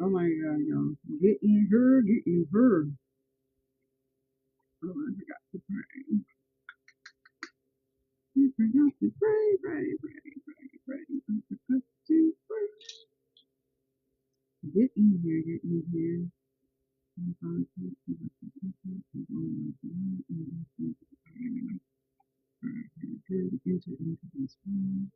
Oh my god, y'all. Get in her, get in her. Oh, I forgot to pray. I forgot to pray, pray, pray, pray, pray. I forgot to pray. Get in here, get in here. Enter into this room.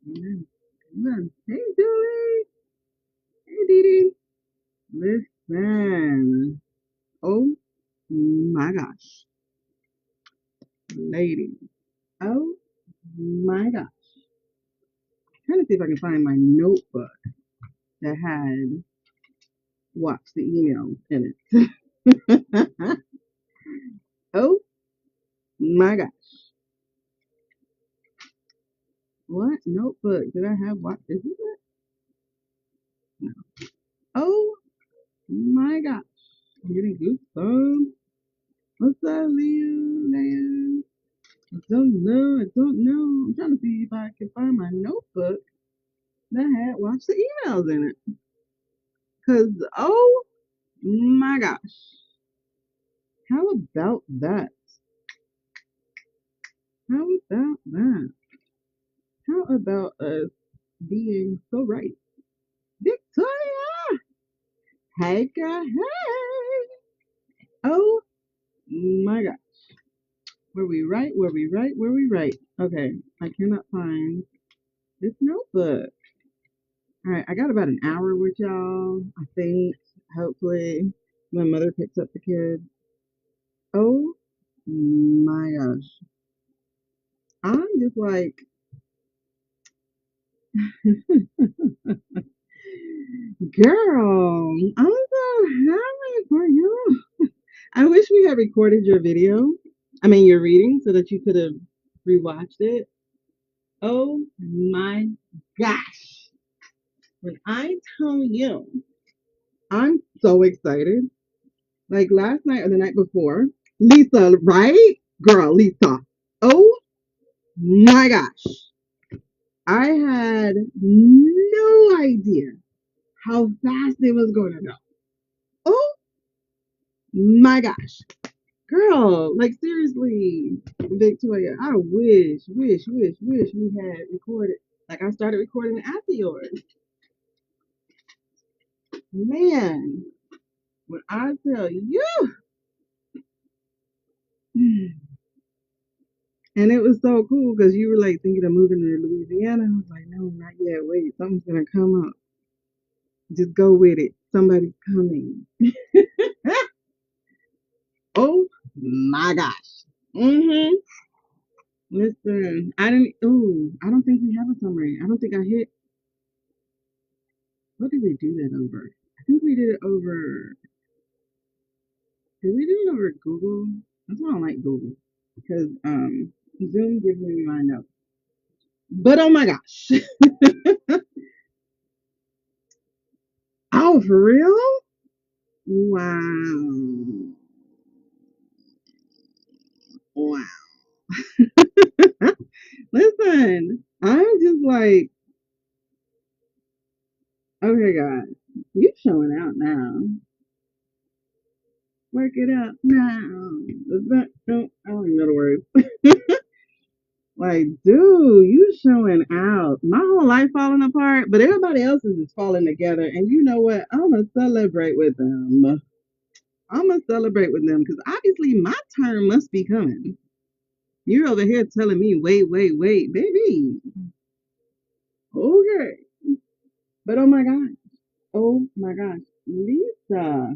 Amen. Amen. Hey, Julie. Hey, Dee Dee. Listen. Oh my gosh. Lady. Oh my gosh. Trying to see if I can find my notebook that had watch the email in it. Oh my gosh. What notebook did I have? Watch? Is it that? No. Oh my gosh. I'm getting goosebumps. What's up, Leo? Man? I don't know. I don't know. I'm trying to see if I can find my notebook that had watch the emails in it. Cause oh my gosh. How about that? How about that? How about us being so right? Victoria! Hey girl, hey! Oh my gosh. Were we right? Were we right? Were we right? Okay, I cannot find this notebook. Alright, I got about an hour with y'all, I think. Hopefully, my mother picks up the kids. Oh my gosh. I'm just like, girl, I'm so happy for you. I wish we had recorded your video. I mean, your reading so that you could have rewatched it. Oh my gosh. When I tell you, I'm so excited. Like last night or the night before, Lisa, right? Girl, Lisa. Oh my gosh. I had no idea how fast it was going to go. Oh my gosh. Girl, like seriously, Victoria, I wish we had recorded. Like I started recording after yours. Man, when I tell you, and it was so cool because you were like thinking of moving to Louisiana. I was like, no, not yet. Wait, something's gonna come up. Just go with it. Somebody's coming. Oh my gosh. Mm-hmm. Listen, I didn't. Ooh, I don't think we have a summary. I don't think I hit. What did we do that over? I think we did it over. Did we do it over Google? That's why I don't like Google because Zoom gives me my notes. But oh my gosh. Oh, for real? Wow. Wow. Listen, I'm just like, okay, God, you showing out now. Work it out now. I don't even know the words. Like, dude, you showing out. My whole life falling apart, but everybody else's is falling together. And you know what? I'm gonna celebrate with them. I'm gonna celebrate with them because obviously my turn must be coming. You're over here telling me, wait, baby. Okay. But oh my gosh, Lisa,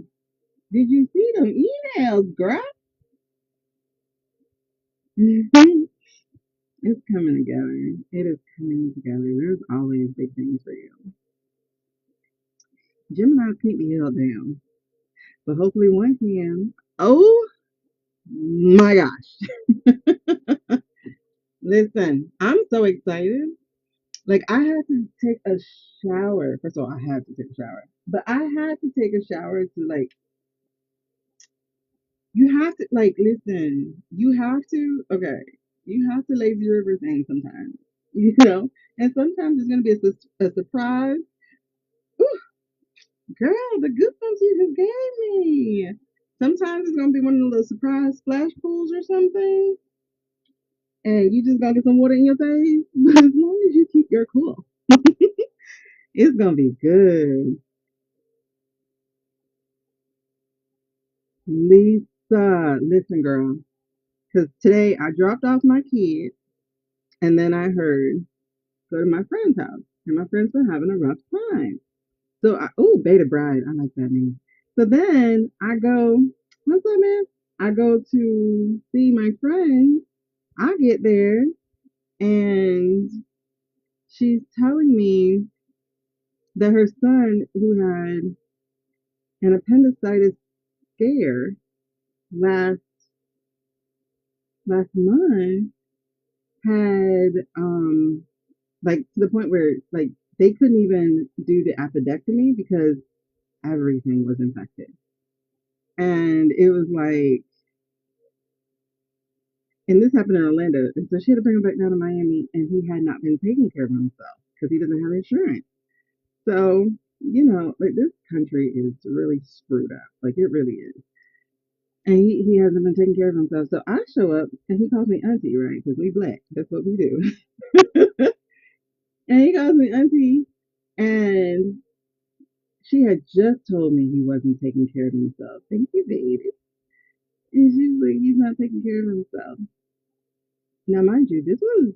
did you see them emails, girl? It's coming together. It is coming together. There's always big things for you. Gemini's can't be held down, but hopefully one can. Oh my gosh. Listen, I'm so excited. Like, I had to take a shower. First of all, I had to take a shower. But I had to take a shower to like, you have to like listen. You have to okay. You have to lazy river thing sometimes, you know. And sometimes it's gonna be a surprise. Ooh, girl, the goosebumps you just gave me. Sometimes it's gonna be one of the little surprise splash pools or something, and you just gonna get some water in your face. But as long as you keep your cool, it's gonna be good. Lisa, listen, girl, because today I dropped off my kids, and then I heard go to my friend's house, and my friends were having a rough time. So, Beta Bride, I like that name. So then I go, what's up, man? I go to see my friend. I get there, and she's telling me that her son, who had an appendicitis scare last last month, had like to the point where like they couldn't even do the appendectomy because everything was infected. And it was like, and this happened in Orlando. And so she had to bring him back down to Miami, and he had not been taking care of himself because he doesn't have insurance. So, like this country is really screwed up. Like it really is. And he hasn't been taking care of himself. So I show up and he calls me auntie, right? Because we black. That's what we do. And he calls me auntie. And she had just told me he wasn't taking care of himself. Thank you, baby. And she's like, he's not taking care of himself. Now, mind you, this was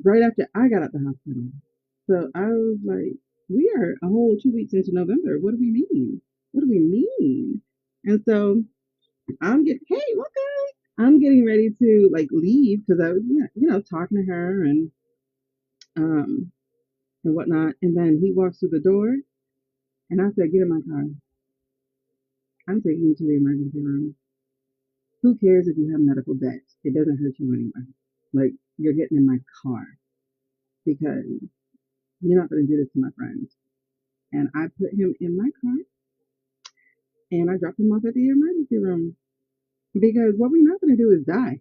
right after I got out the hospital. So I was like, we are a whole 2 weeks into November. What do we mean? What do we mean? And so I'm getting ready to like leave because I was, talking to her um and whatnot. And then he walks through the door, and I said, "Get in my car. I'm taking you to the emergency room. Who cares if you have medical debt? It doesn't hurt you anyway. Like you're getting in my car because you're not going to do this to my friends." And I put him in my car and I dropped him off at the emergency room because what we're not going to do is die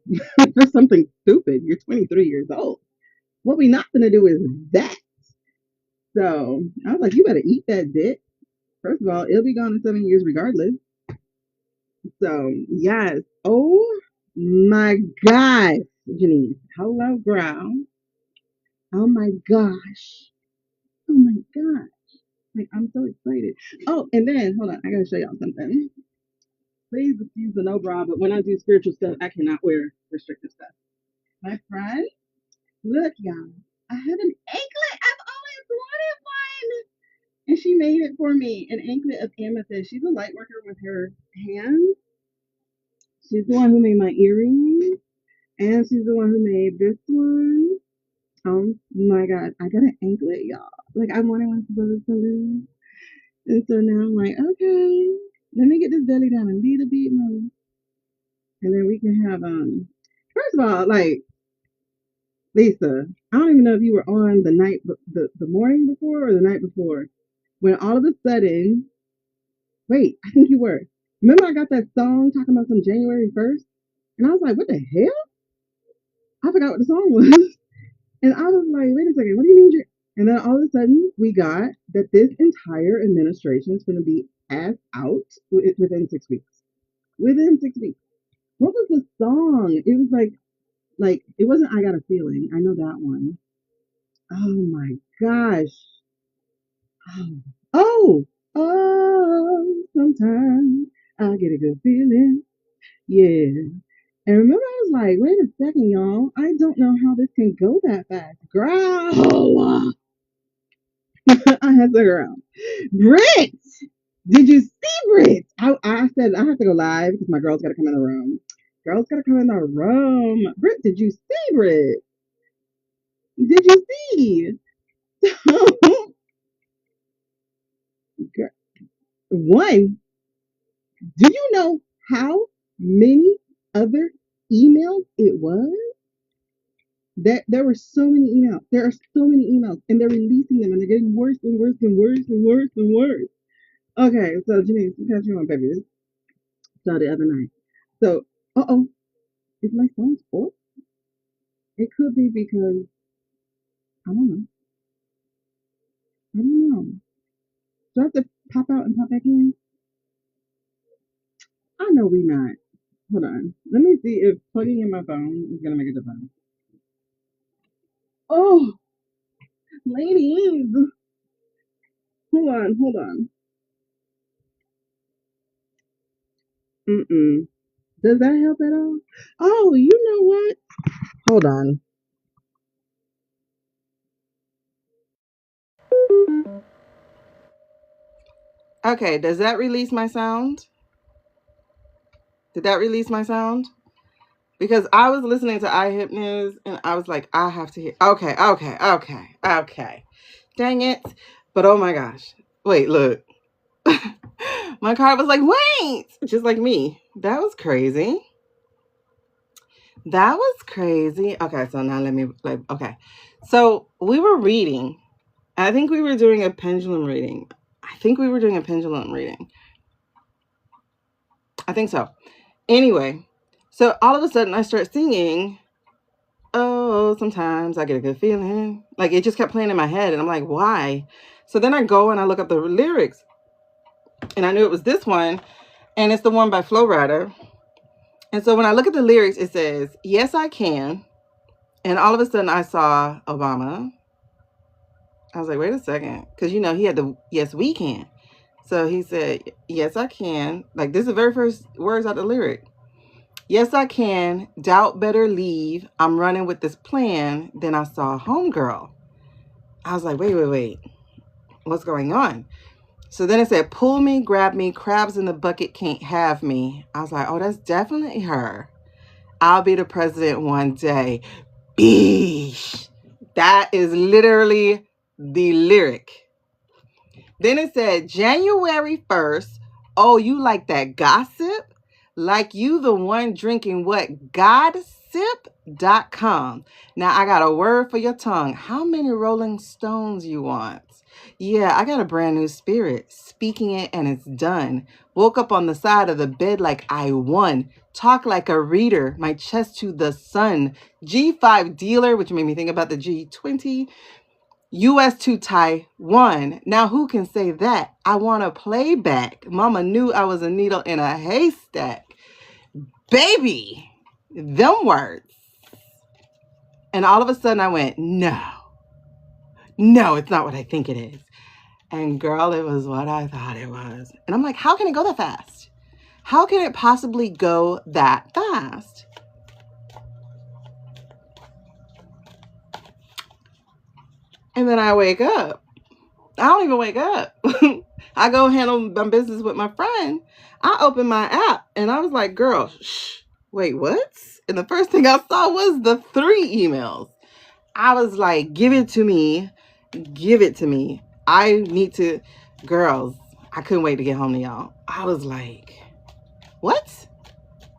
for something stupid. You're 23 years old. What we're not going to do is that. So I was like, you better eat that dick. First of all, it'll be gone in 7 years regardless. So yes. Oh my gosh, Janine. Hello, girl. Oh my gosh. Oh my god. Like I'm so excited. Oh, and then hold on, I gotta show y'all something. Please excuse the no bra, but when I do spiritual stuff, I cannot wear restrictive stuff. My friend, look, y'all. I have an anklet. I've always wanted one. And she made it for me. An anklet of amethyst. She's a light worker with her hands. She's the one who made my earrings. And she's the one who made this one. Oh my god. I got an anklet, y'all. Like I wanted one to go to saloon. And so now I'm like, okay, let me get this belly down a little bit more. And then we can have first of all, like Lisa, I don't even know if you were on the night the morning before or the night before when all of a sudden, wait, I think you were. Remember I got that song talking about some January 1st? And I was like, what the hell? I forgot what the song was. And I was like, wait a second, what do you mean? And then all of a sudden, we got that this entire administration is going to be ass out within 6 weeks. Within 6 weeks. What was the song? It was like it wasn't I Got a Feeling. I know that one. Oh my gosh. Oh, oh, sometimes I get a good feeling. Yeah. And remember, I was like, wait a second, y'all. I don't know how this can go that fast. Girl. I had to girl. Brit! Did you see Brit? I said I have to go live because my girl's got to come in the room. Girls got to come in the room. Brit, did you see Brit? Did you see? One, do you know how many other emails it was? That there were so many emails. There are so many emails, and they're releasing them, and they're getting worse and worse and worse and worse and worse. Okay, so Janice, because you on, baby. So the other night. So, is my phone full? It could be because I don't know. I don't know. Do I have to pop out and pop back in? I know we not. Hold on. Let me see if plugging in my phone is gonna make a difference. Oh, ladies, hold on. Mm-mm. Does that help at all? Oh, you know what? Hold on. Okay, does that release my sound? Did that release my sound? Because I was listening to iHypnosis and I was like, I have to hear. Okay. Dang it. But oh my gosh. Wait, look. My car was like, wait, just like me. That was crazy. That was crazy. Okay, so now let me, okay. So we were reading. I think we were doing a pendulum reading. I think so. Anyway, so all of a sudden I start singing, oh, sometimes I get a good feeling. Like it just kept playing in my head and I'm like, why? So then I go and I look up the lyrics and I knew it was this one and it's the one by Flo Rida. And so when I look at the lyrics, it says, yes, I can. And all of a sudden I saw Obama. I was like, wait a second. Because, you know, he had the, yes, we can. So he said, yes, I can. Like this is the very first words out the lyric. Yes, I can. Doubt better leave. I'm running with this plan. Then I saw Homegirl. I was like, wait. What's going on? So then it said, pull me, grab me. Crabs in the bucket can't have me. I was like, oh, that's definitely her. I'll be the president one day. Beesh. That is literally the lyric. Then it said, January 1st. Oh, you like that gossip? Like you the one drinking what? Godsip.com. Now I got a word for your tongue. How many Rolling Stones you want? Yeah, I got a brand new spirit. Speaking it and it's done. Woke up on the side of the bed like I won. Talk like a reader. My chest to the sun. G5 dealer, which made me think about the G20. US to Taiwan. Now who can say that? I want to play back. Mama knew I was a needle in a haystack. Baby, them words. And all of a sudden I went, no, it's not what I think it is. And girl, it was what I thought it was. And I'm like, how can it go that fast? How can it possibly go that fast? And then I wake up. I don't even wake up. I go handle my business with my friend. I open my app and I was like, girl, shh, wait, what? And the first thing I saw was the 3 emails. I was like, give it to me. I need to, girls, I couldn't wait to get home to y'all. I was like, what?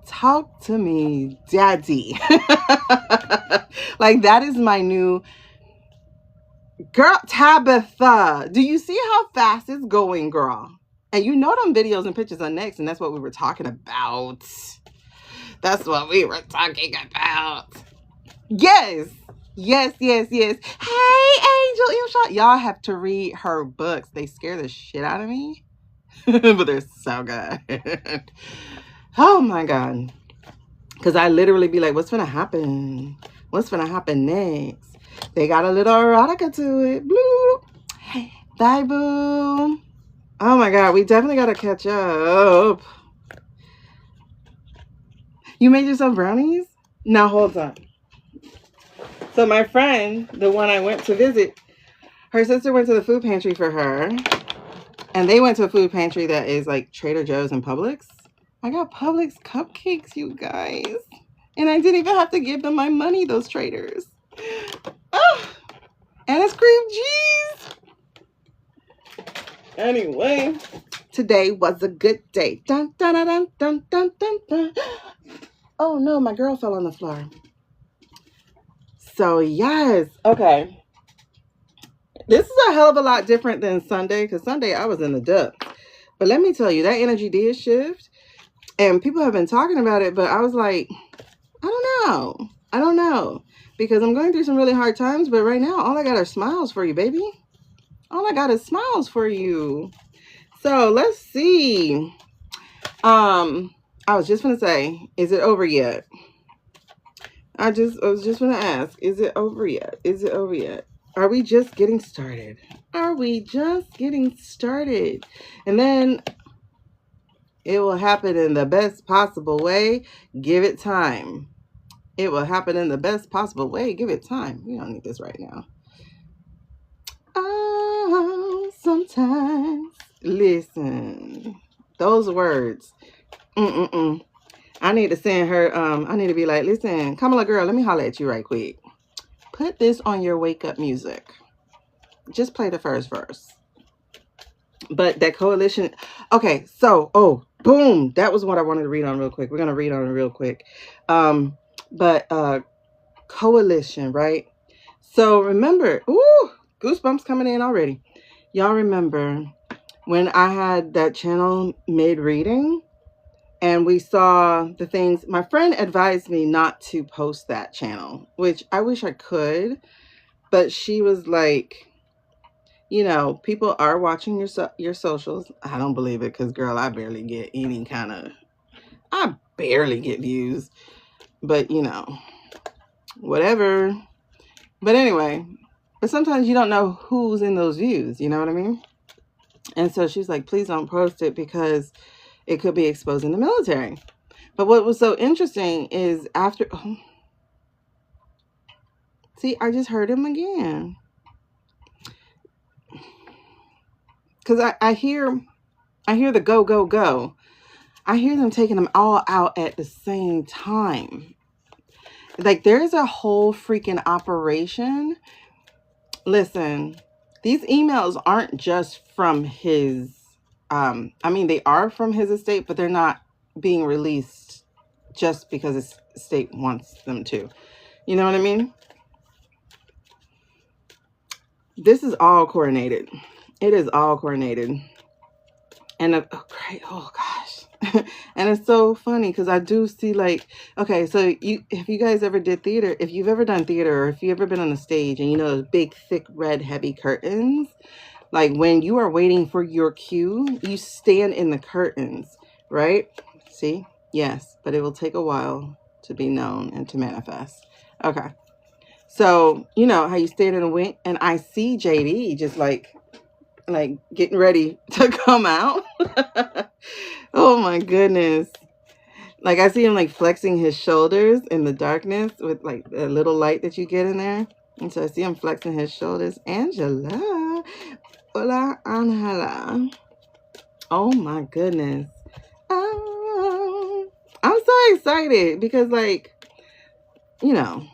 Talk to me, daddy. Like that is my new girl, Tabitha. Do you see how fast it's going, girl? And you know them videos and pictures are next, and that's what we were talking about. Yes. Hey, Angel Earshot. Y'all have to read her books. They scare the shit out of me. But they're so good. Oh my God. Because I literally be like, what's gonna happen? What's gonna happen next? They got a little erotica to it. Blue. Bye, boo. Oh my God, we definitely gotta catch up. You made yourself brownies? Now hold on. So my friend, the one I went to visit, her sister went to the food pantry for her. And they went to a food pantry that is like Trader Joe's and Publix. I got Publix cupcakes, you guys. And I didn't even have to give them my money, those traders. Oh, and it's cream cheese. Anyway, today was a good day. Dun, dun, dun, dun, dun, dun, dun. Oh no, my girl fell on the floor. So yes, okay. This is a hell of a lot different than Sunday, because Sunday I was in the depths. But let me tell you, that energy did shift. And people have been talking about it, but I was like, I don't know. Because I'm going through some really hard times, but right now, all I got are smiles for you, baby. All I got is smiles for you. So let's see. I was just gonna say, is it over yet? I was just gonna ask, is it over yet? Is it over yet? Are we just getting started? Are we just getting started? And then it will happen in the best possible way. Give it time. It will happen in the best possible way. Give it time. We don't need this right now. Oh, sometimes. Listen. Those words. I need to send her, I need to be like, listen, Kamala girl, let me holler at you right quick. Put this on your wake up music. Just play the first verse. But that coalition, okay, so, oh, boom. That was what I wanted to read on real quick. We're going to read on it real quick. Coalition, right? So remember, ooh, goosebumps coming in already. Y'all remember when I had that channel made reading and we saw the things, my friend advised me not to post that channel, which I wish I could, but she was like, you know, people are watching your socials. I don't believe it because, girl, I barely get any kind of, I barely get views, but you know, whatever. But anyway, but sometimes you don't know who's in those views, you know what I mean? And so she's like, please don't post it because it could be exposing the military. But what was so interesting is after, oh, see, I just heard him again. Because I hear the go, go, go. I hear them taking them all out at the same time. Like there's a whole freaking operation. Listen, these emails aren't just from his, I mean, they are from his estate, but they're not being released just because his estate wants them to. You know what I mean? This is all coordinated. It is all coordinated. And oh, great. Oh gosh. And it's so funny because I do see like, okay, so if you guys ever did theater, if you've ever done theater or if you've ever been on a stage and you know those big, thick, red, heavy curtains, like when you are waiting for your cue, you stand in the curtains, right? See? Yes, but it will take a while to be known and to manifest. Okay. So, you know how you stand in a wing and I see JD just like getting ready to come out. Oh my goodness. Like I see him like flexing his shoulders in the darkness with like a little light that you get in there. And so I see him flexing his shoulders. Angela. Hola, Angela. Oh my goodness. Oh, I'm so excited because like, you know,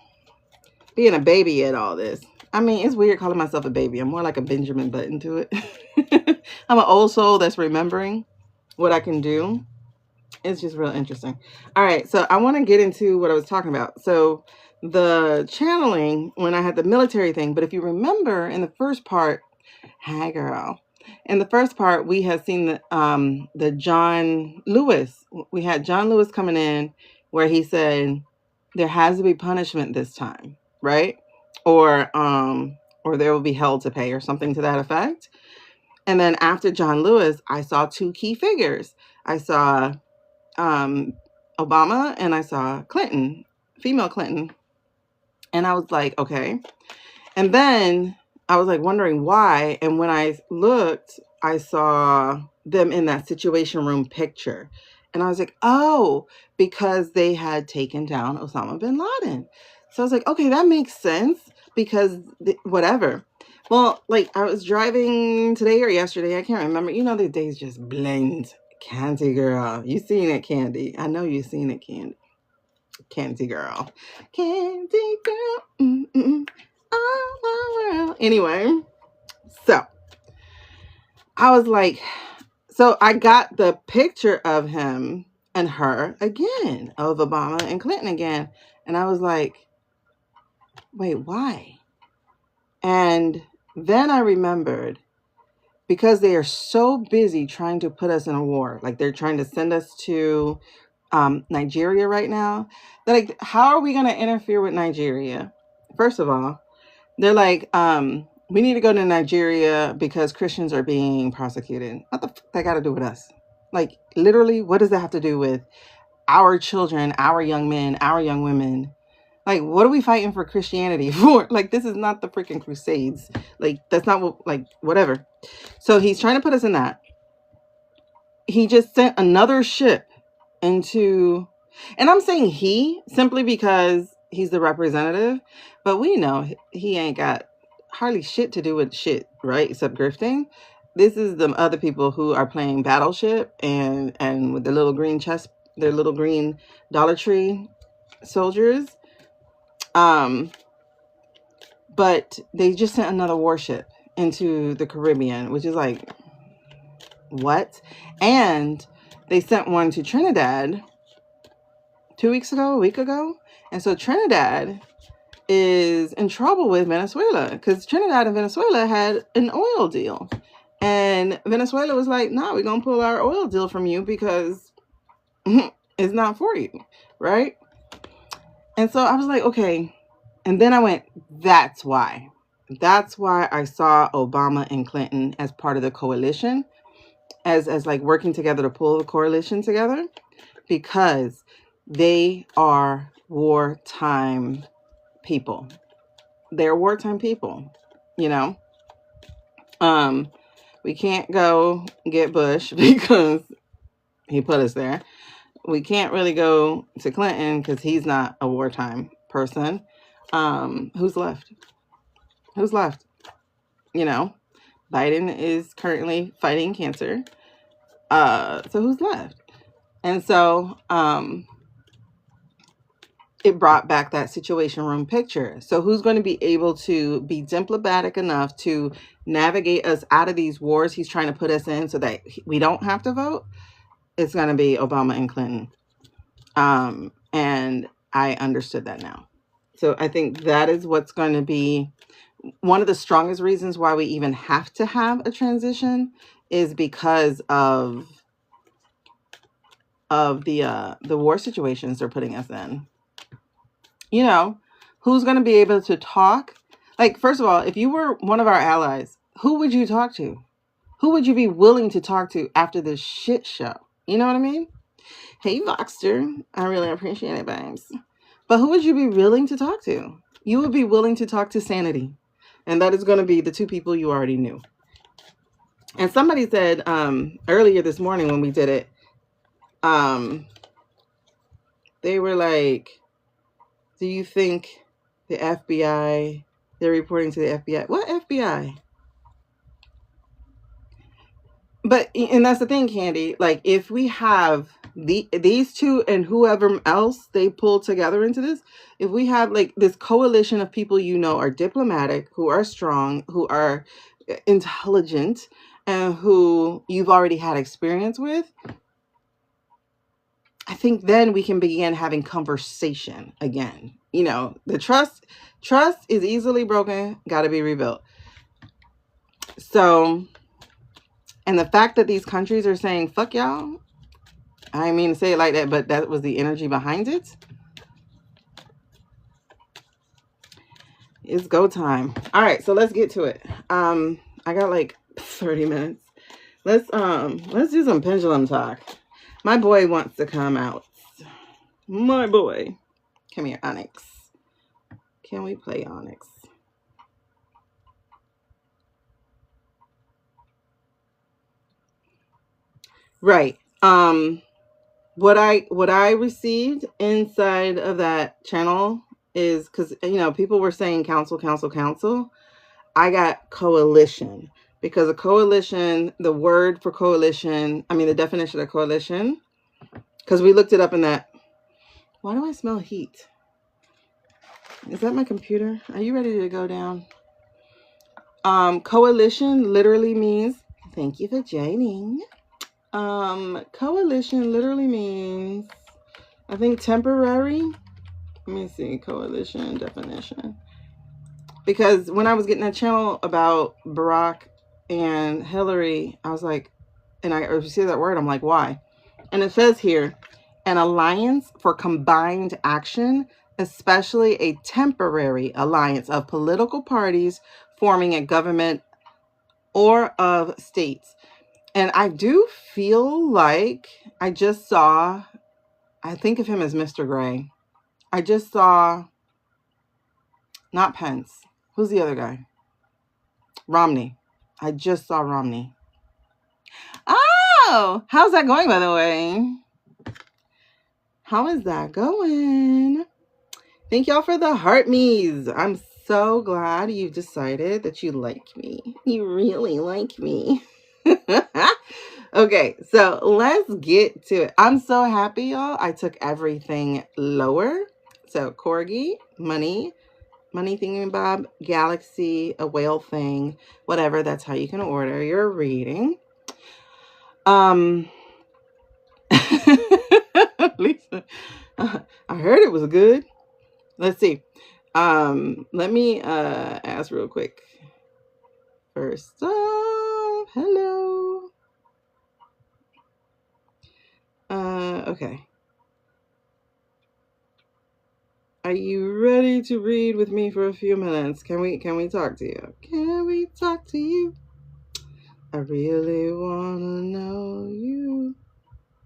being a baby at all this. I mean, it's weird calling myself a baby. I'm more like a Benjamin Button to it. I'm an old soul that's remembering what I can do. It's just real interesting. All right, so I want to get into what I was talking about. So the channeling when I had the military thing, but if you remember in the first part, hi girl. In the first part, we had seen the John Lewis. We had John Lewis coming in where he said there has to be punishment this time, right? Or there will be hell to pay or something to that effect. And then after John Lewis, I saw two key figures. I saw Obama and I saw Clinton, female Clinton. And I was like, okay. And then I was like wondering why. And when I looked, I saw them in that Situation Room picture. And I was like, oh, because they had taken down Osama bin Laden. So I was like, okay, that makes sense because whatever. Well, like I was driving today or yesterday. I can't remember. You know, the days just blend. Candy girl. You seen it, Candy. I know you seen it, Candy. Candy girl. Candy girl. Oh, my world. Anyway, so I was like, so I got the picture of him and her again, of Obama and Clinton again. And I was like, wait, why? And then I remembered, because they are so busy trying to put us in a war, like they're trying to send us to Nigeria right now. They're like, how are we going to interfere with Nigeria? First of all, they're like, we need to go to Nigeria because Christians are being prosecuted. What the fuck that got to do with us? Like, literally, what does that have to do with our children, our young men, our young women? Like, what are we fighting for Christianity for? Like, this is not the freaking Crusades. Like, that's not what, like, whatever. So he's trying to put us in that. He just sent another ship into, and I'm saying he simply because he's the representative, but we know he ain't got hardly shit to do with shit, right? Except grifting. This is the other people who are playing Battleship and with the little green chest, their little green Dollar Tree soldiers. But they just sent another warship into the Caribbean, which is like, what? And they sent one to Trinidad 2 weeks ago, a week ago. And so Trinidad is in trouble with Venezuela because Trinidad and Venezuela had an oil deal. And Venezuela was like, no, we're going to pull our oil deal from you because it's not for you, right? And so I was like, okay. And then I went, that's why. That's why I saw Obama and Clinton as part of the coalition, as like working together to pull the coalition together, because they are wartime people. They're wartime people, you know. We can't go get Bush because he put us there. We can't really go to Clinton because he's not a wartime person. Who's left? Who's left? You know, Biden is currently fighting cancer. So who's left? And so it brought back that situation room picture. So who's going to be able to be diplomatic enough to navigate us out of these wars he's trying to put us in so that we don't have to vote? It's going to be Obama and Clinton. And I understood that now. So I think that is what's going to be one of the strongest reasons why we even have to have a transition, is because of the war situations they're putting us in. You know, who's going to be able to talk? Like, first of all, if you were one of our allies, who would you talk to? Who would you be willing to talk to after this shit show? You know what I mean? Hey, Voxter, I really appreciate it, babes. But who would you be willing to talk to? You would be willing to talk to sanity. And that is going to be the two people you already knew. And somebody said earlier this morning when we did it, they were like, do you think the FBI, they're reporting to the FBI? What FBI? But, and that's the thing, Candy, like if we have these two and whoever else they pull together into this, if we have like this coalition of people, you know, are diplomatic, who are strong, who are intelligent, and who you've already had experience with, I think then we can begin having conversation again. You know, the trust is easily broken, got to be rebuilt. So, and the fact that these countries are saying, fuck y'all, I didn't mean to say it like that, but that was the energy behind it. It's go time. All right, so let's get to it. I got like 30 minutes. Let's do some pendulum talk. My boy wants to come out. My boy. Come here, Onyx. Can we play Onyx? Right. What I received inside of that channel is, because, you know, people were saying council. I got coalition, because a coalition, the word for coalition, I mean, the definition of coalition, because we looked it up in that. Why do I smell heat? Is that my computer? Are you ready to go down? Coalition literally means, thank you for joining. Coalition literally means, I think, temporary. Let me see, coalition definition. Because when I was getting a channel about Barack and Hillary, I was like, and I see that word, I'm like, why? And it says here, an alliance for combined action, especially a temporary alliance of political parties forming a government or of states. And I do feel like I just saw, I think of him as Mr. Gray. I just saw, not Pence. Who's the other guy? Romney. I just saw Romney. Oh, how's that going, by the way? How is that going? Thank y'all for the heart me's. I'm so glad you decided that you like me. You really like me. Okay, so let's get to it. I'm so happy, y'all. I took everything lower. So corgi, money thingamabob, galaxy, a whale thing, whatever. That's how you can order your reading. Lisa, I heard it was good. Let's see. Let me ask real quick. First off, hello. Okay. Are you ready to read with me for a few minutes? Can we talk to you? Can we talk to you? I really wanna know you.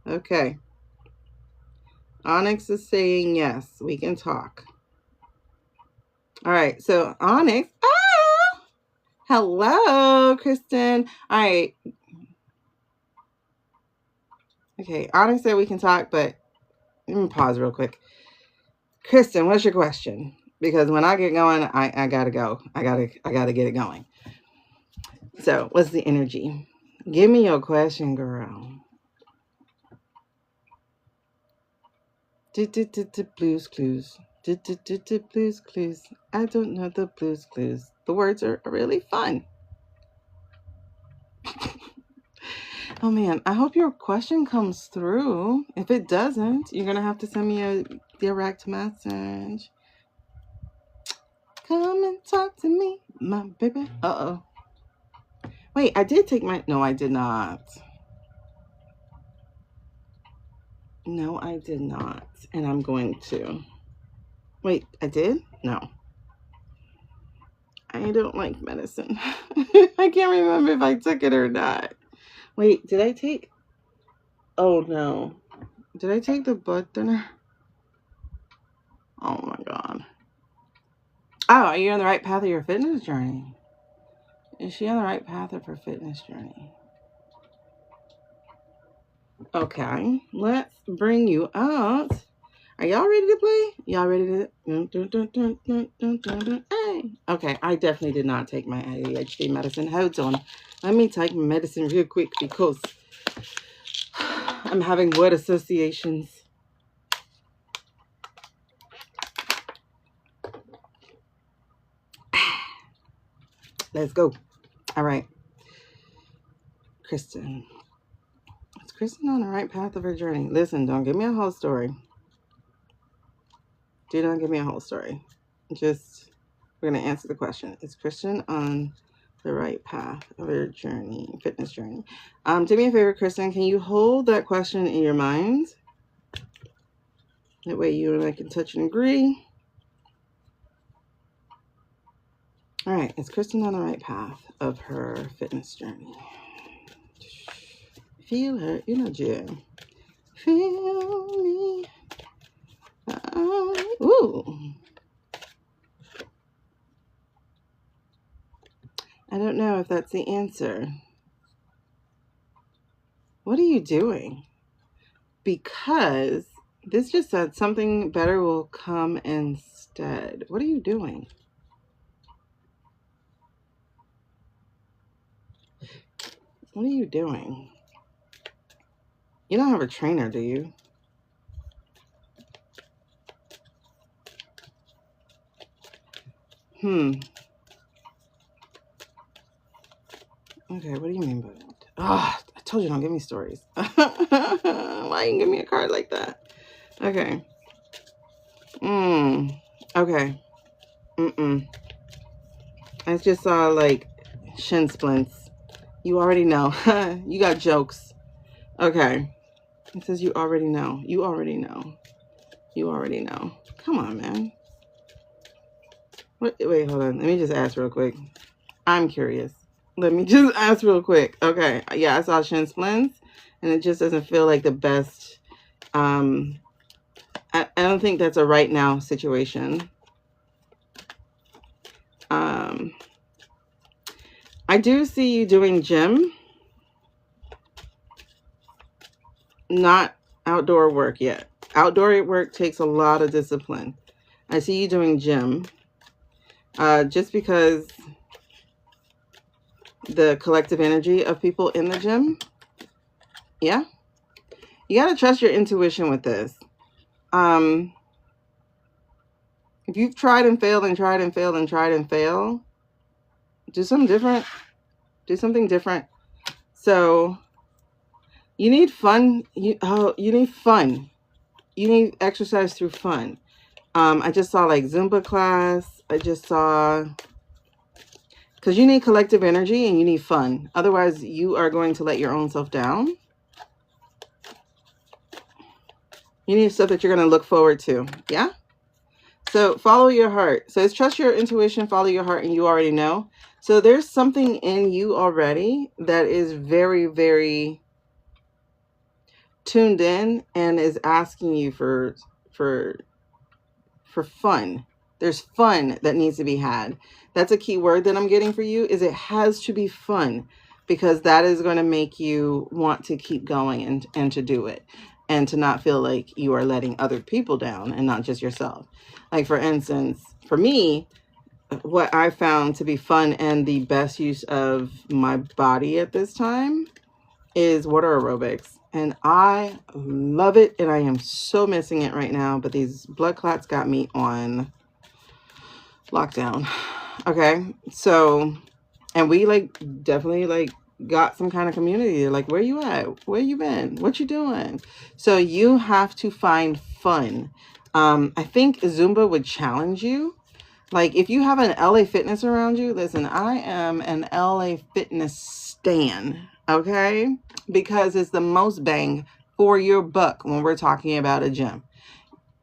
Okay. Onyx is saying yes, we can talk. All right, so Onyx, hello, Kristen. All right. Okay, Onyx said we can talk, but let me pause real quick. Kristen, what's your question? Because when I get going, I gotta go. I gotta get it going. So, what's the energy? Give me your question, girl. Blues clues. Blues clues. I don't know the blues clues. The words are really fun. Oh man, I hope your question comes through. If it doesn't, you're gonna have to send me a direct message. Come and talk to me, my baby. Uh-oh. Wait, I did take my... No, I did not. No, I did not. And I'm going to. Wait, I did? No. I don't like medicine. I can't remember if I took it or not. Wait, did I take... Oh, no. Did I take the blood thinner? Oh, my God. Oh, are you on the right path of your fitness journey? Is she on the right path of her fitness journey? Okay, let's bring you out. Are y'all ready to play? Y'all ready to... Hey. Okay, I definitely did not take my ADHD medicine. Hold on. Let me take my medicine real quick because I'm having word associations. Let's go. All right. Kristen. Is Kristen on the right path of her journey? Listen, don't give me a whole story. Do not give me a whole story. Just, we're going to answer the question. Is Kristen on the right path of her journey, fitness journey? Do me a favor, Kristen. Can you hold that question in your mind? That way you and I can touch and agree. All right. Is Kristen on the right path of her fitness journey? Feel her energy. Feel me. Ooh. I don't know if that's the answer. What are you doing? Because this just said something better will come instead. What are you doing? What are you doing? You don't have a trainer, do you? Okay, what do you mean by that? Oh, I told you don't give me stories. Why you give me a card like that? Okay. Okay. I just saw like shin splints. You already know. You got jokes. Okay. It says you already know. You already know. You already know. Come on, man. Wait, hold on. Let me just ask real quick. I'm curious. Let me just ask real quick. Okay. Yeah, I saw shin splints, and it just doesn't feel like the best. I don't think that's a right now situation. I do see you doing gym, not outdoor work yet. Outdoor work takes a lot of discipline. I see you doing gym, just because the collective energy of people in the gym. Yeah. You got to trust your intuition with this. If you've tried and failed and tried and failed and tried and failed, do something different. Do something different. So you need fun. You need fun. You need exercise through fun. I just saw like Zumba class. I just saw, because you need collective energy and you need fun. Otherwise, you are going to let your own self down. You need stuff that you're going to look forward to. Yeah. So follow your heart. So it's trust your intuition, follow your heart, and you already know. So there's something in you already that is very, very tuned in and is asking you for fun. There's fun that needs to be had. That's a key word that I'm getting for you, is it has to be fun, because that is going to make you want to keep going and to do it, and to not feel like you are letting other people down and not just yourself. Like, for instance, for me, what I found to be fun and the best use of my body at this time is water aerobics. And I love it, and I am so missing it right now. But these blood clots got me on lockdown. Okay, so, and we like definitely like got some kind of community. Like, where you at? Where you been? What you doing? So you have to find fun. I think Zumba would challenge you. Like, if you have an LA Fitness around you, listen, I am an LA Fitness stan, okay? Because it's the most bang for your buck when we're talking about a gym.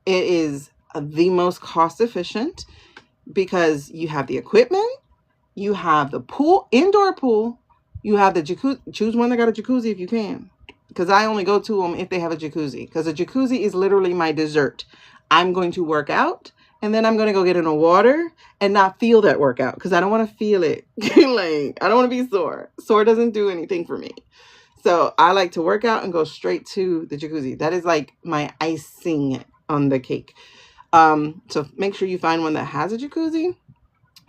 It is the most cost efficient because you have the equipment, you have the pool, indoor pool, you have the jacuzzi. Choose one that got a jacuzzi if you can, because I only go to them if they have a jacuzzi, because a jacuzzi is literally my dessert. I'm going to work out, and then I'm going to go get in the water and not feel that workout, because I don't want to feel it. Like, I don't want to be sore. Sore doesn't do anything for me. So I like to work out and go straight to the jacuzzi. That is like my icing on the cake. So make sure you find one that has a jacuzzi.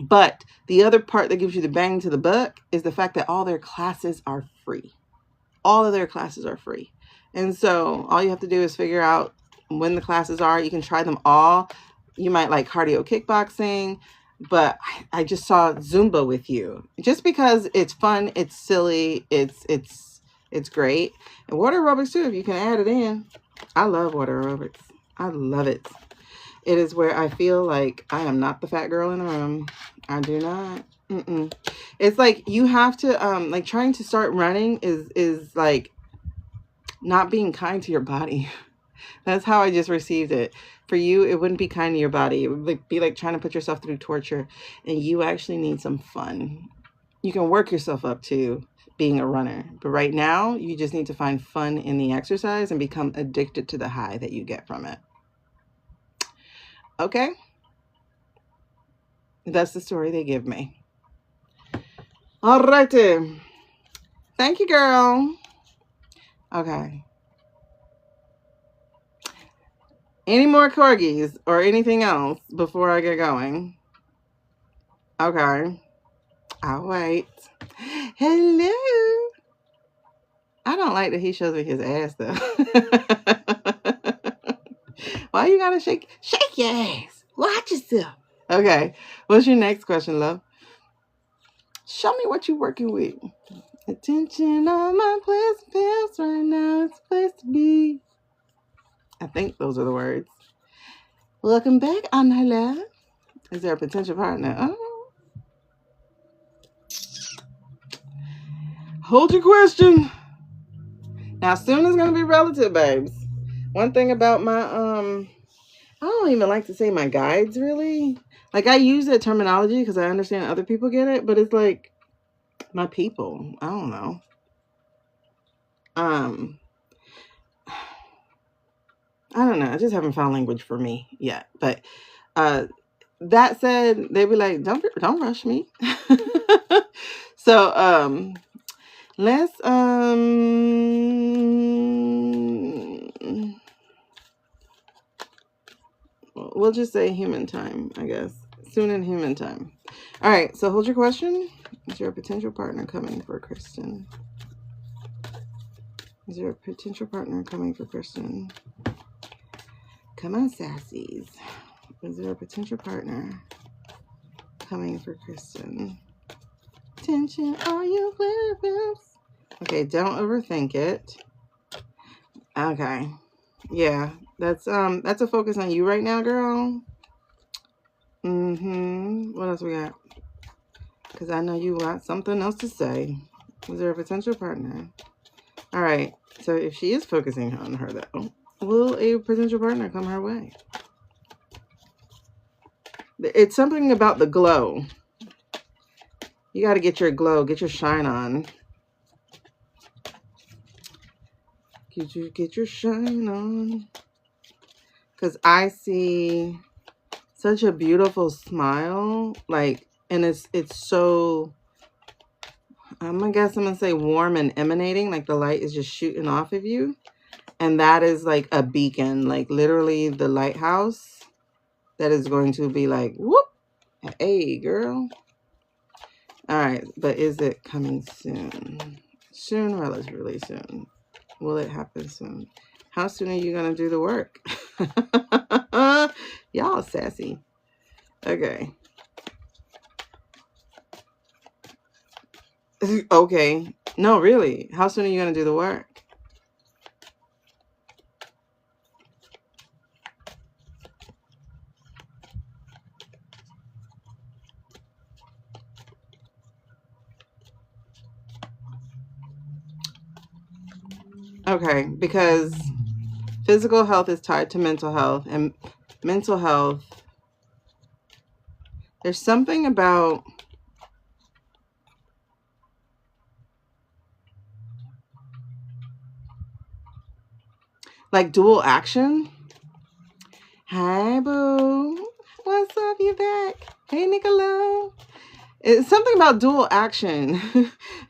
But the other part that gives you the bang to the buck is the fact that all their classes are free. All of their classes are free. And so all you have to do is figure out when the classes are. You can try them all. You might like cardio kickboxing, but I just saw Zumba with you, just because it's fun, it's silly, it's great. And water aerobics too, if you can add it in. I love water aerobics. I love it. It is where I feel like I am not the fat girl in the room. I do not. It's like you have to, like, trying to start running is like not being kind to your body. That's how I just received it. For you, it wouldn't be kind to your body. It would be like trying to put yourself through torture, and you actually need some fun. You can work yourself up to being a runner, but right now you just need to find fun in the exercise and become addicted to the high that you get from it. Okay? That's the story they give me. All righty. Thank you, girl. Okay. Any more corgis or anything else before I get going? Okay. I'll wait. Hello. I don't like that he shows me his ass, though. Why you gotta shake your ass? Watch yourself. Okay. What's your next question, love? Show me what you're working with. Attention on my place, feels right now. It's a place to be. I think those are the words. Welcome back, Angela. Is there a potential partner? Oh. Hold your question. Now, soon is going to be relative, babes. One thing about my, I don't even like to say my guides, really. Like, I use that terminology because I understand other people get it, but it's like my people. I don't know. I don't know. I just haven't found language for me yet. But that said, they be like, don't rush me. So let's we'll just say human time, I guess. Soon in human time. All right, so hold your question. Is there a potential partner coming for Kristen? Is there a potential partner coming for Kristen? Come on, sassies. Is there a potential partner coming for Kristen? Attention, all you werewolves. Okay, don't overthink it. Okay. Yeah, that's a focus on you right now, girl. What else we got? Because I know you got something else to say. Is there a potential partner? All right. So if she is focusing on her, though, will a potential partner come her way? It's something about the glow. You got to get your glow, get your shine on. Get your shine on. Because I see such a beautiful smile. Like, and it's so, I'm gonna say warm and emanating. Like the light is just shooting off of you. And that is like a beacon. Like literally the lighthouse that is going to be like, whoop. Hey, girl. All right. But is it coming soon? Soon, relatively soon. Will it happen soon? How soon are you going to do the work? Y'all sassy. Okay. Okay. No, really. How soon are you going to do the work? Okay. Because physical health is tied to mental health, and mental health, there's something about like dual action. Hi, boo. What's up? You back? Hey, Nicola. It's something about dual action.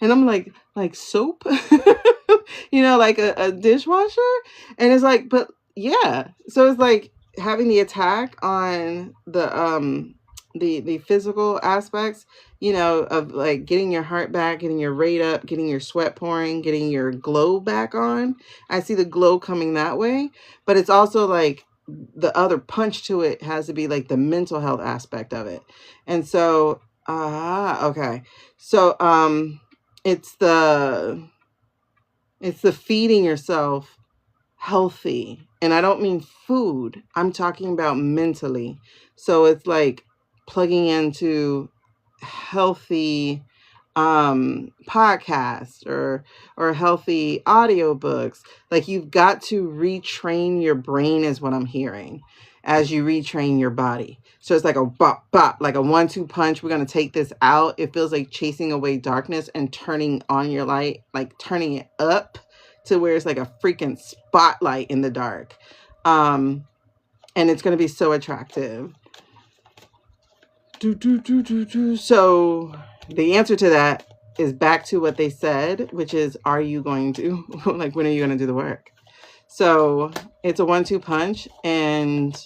And I'm like soap, you know, like a dishwasher. And it's like, but yeah. So it's like having the attack on the physical aspects, you know, of like getting your heart back, getting your rate up, getting your sweat pouring, getting your glow back on. I see the glow coming that way. But it's also like the other punch to it has to be like the mental health aspect of it. And so okay. So it's the feeding yourself healthy. And I don't mean food. I'm talking about mentally. So it's like plugging into healthy podcasts or healthy audiobooks. Like you've got to retrain your brain is what I'm hearing as you retrain your body. So it's like a bop, bop, like a 1-2 punch. We're going to take this out. It feels like chasing away darkness and turning on your light, like turning it up to where it's like a freaking spotlight in the dark. And it's going to be so attractive. So the answer to that is back to what they said, which is, are you going to, like, when are you going to do the work? So it's a 1-2 punch, and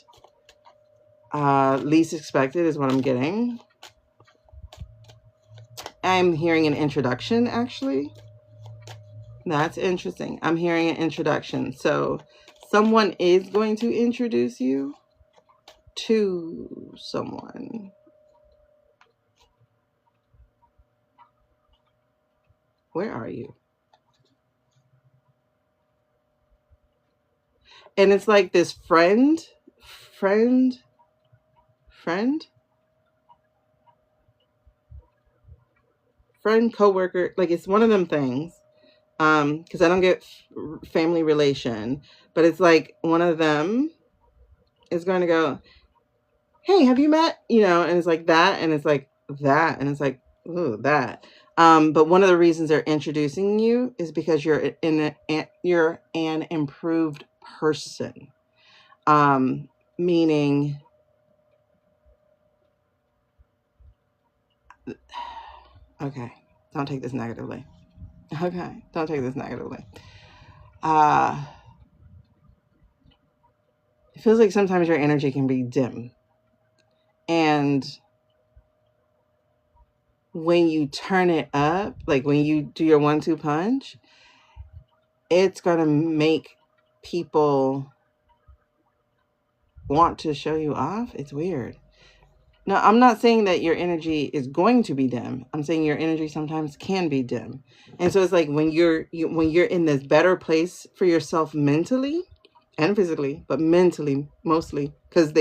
least expected is what I'm getting. I'm hearing an introduction, actually. That's interesting. I'm hearing an introduction. So someone is going to introduce you to someone. Where are you? And it's like this friend friend, coworker, like it's one of them things. Because I don't get family relation, but it's like one of them is going to go, hey, have you met? You know, and it's like that, and it's like that, and it's like, ooh, that. But one of the reasons they're introducing you is because you're an improved person. Meaning, okay, don't take this negatively. Okay, don't take this negatively. It feels like sometimes your energy can be dim. And when you turn it up, like when you do your 1-2 punch, it's going to make people want to show you off. It's weird. No, I'm not saying that your energy is going to be dim. I'm saying your energy sometimes can be dim. And so it's like when you're in this better place for yourself mentally and physically, but mentally mostly, because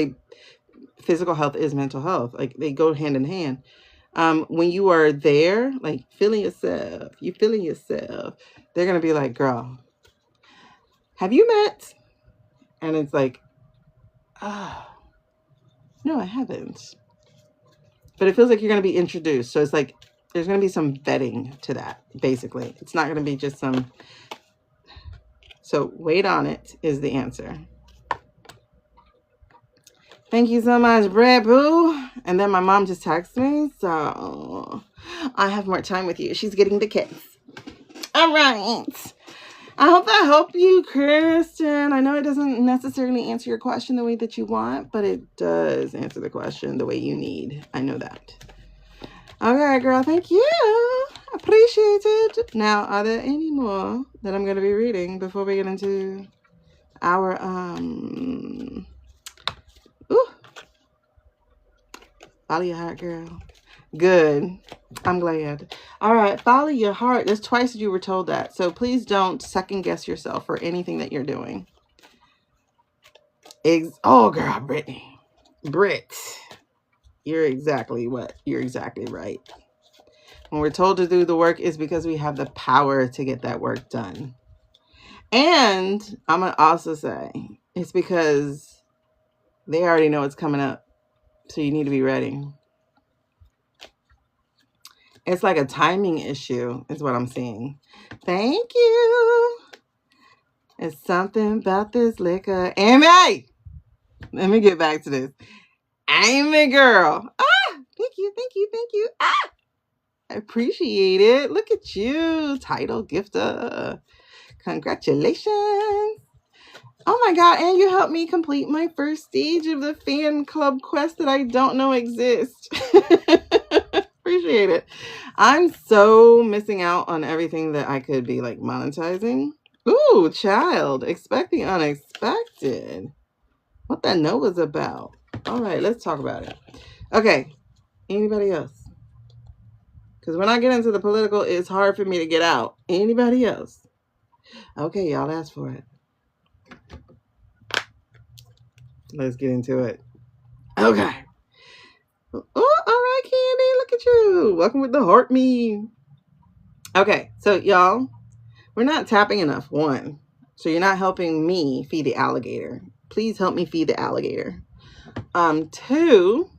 physical health is mental health. Like they go hand in hand. When you are there, like feeling yourself, they're going to be like, girl, have you met? And it's like, no, I haven't. But it feels like you're going to be introduced. So it's like, there's going to be some vetting to that, basically. It's not going to be just some. So wait on it is the answer. Thank you so much, Brad Boo. And then my mom just texted me. So I have more time with you. She's getting the kids. All right. I hope that helped you, Kristen. I know it doesn't necessarily answer your question the way that you want, but it does answer the question the way you need. I know that. Okay, girl. Thank you. Appreciate it. Now, are there any more that I'm going to be reading before we get into our, follow your heart, girl. Good. I'm glad. All right. Follow your heart. There's twice you were told that. So please don't second guess yourself for anything that you're doing. Oh, girl, Brittany. Britt. You're exactly right. When we're told to do the work, it's because we have the power to get that work done. And I'm going to also say it's because they already know it's coming up. So you need to be ready. It's like a timing issue is what I'm seeing. Thank you. It's something about this liquor. Amy! Let me get back to this. Amy girl. Thank you. I appreciate it. Look at you. Title gifter. Congratulations. Oh my God. And you helped me complete my first stage of the fan club quest that I don't know exists. Appreciate it. I'm so missing out on everything that I could be like monetizing. Ooh, child. Expect the unexpected. What that note was about. All right, let's talk about it. Okay. Anybody else? Because when I get into the political, it's hard for me to get out. Anybody else? Okay, y'all asked for it. Let's get into it. Okay. Oh, all right, Candy. Look at you. Welcome with the heart meme. Okay, so y'all, we're not tapping enough. 1. So you're not helping me feed the alligator. Please help me feed the alligator. 2,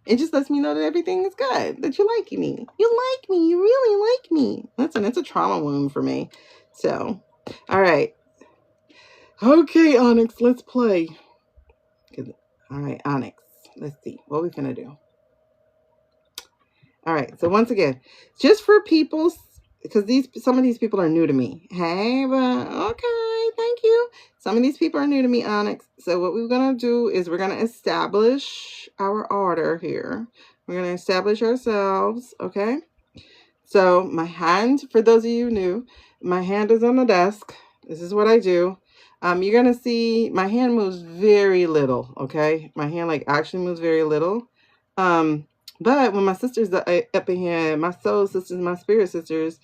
it just lets me know that everything is good, that you like me. You like me. You really like me. Listen, it's a trauma wound for me. So, all right. Okay, Onyx, let's play. All right, Onyx, let's see. What we finna do? All right, so once again, just for people, because some of these people are new to me. Hey, but okay, thank you. Some of these people are new to me, Onyx. So what we're going to do is we're going to establish our order here. We're going to establish ourselves, okay? So my hand, for those of you new, my hand is on the desk. This is what I do. You're going to see my hand moves very little, okay? My hand like actually moves very little. But when my sisters are up in here, my soul sisters, my spirit sisters,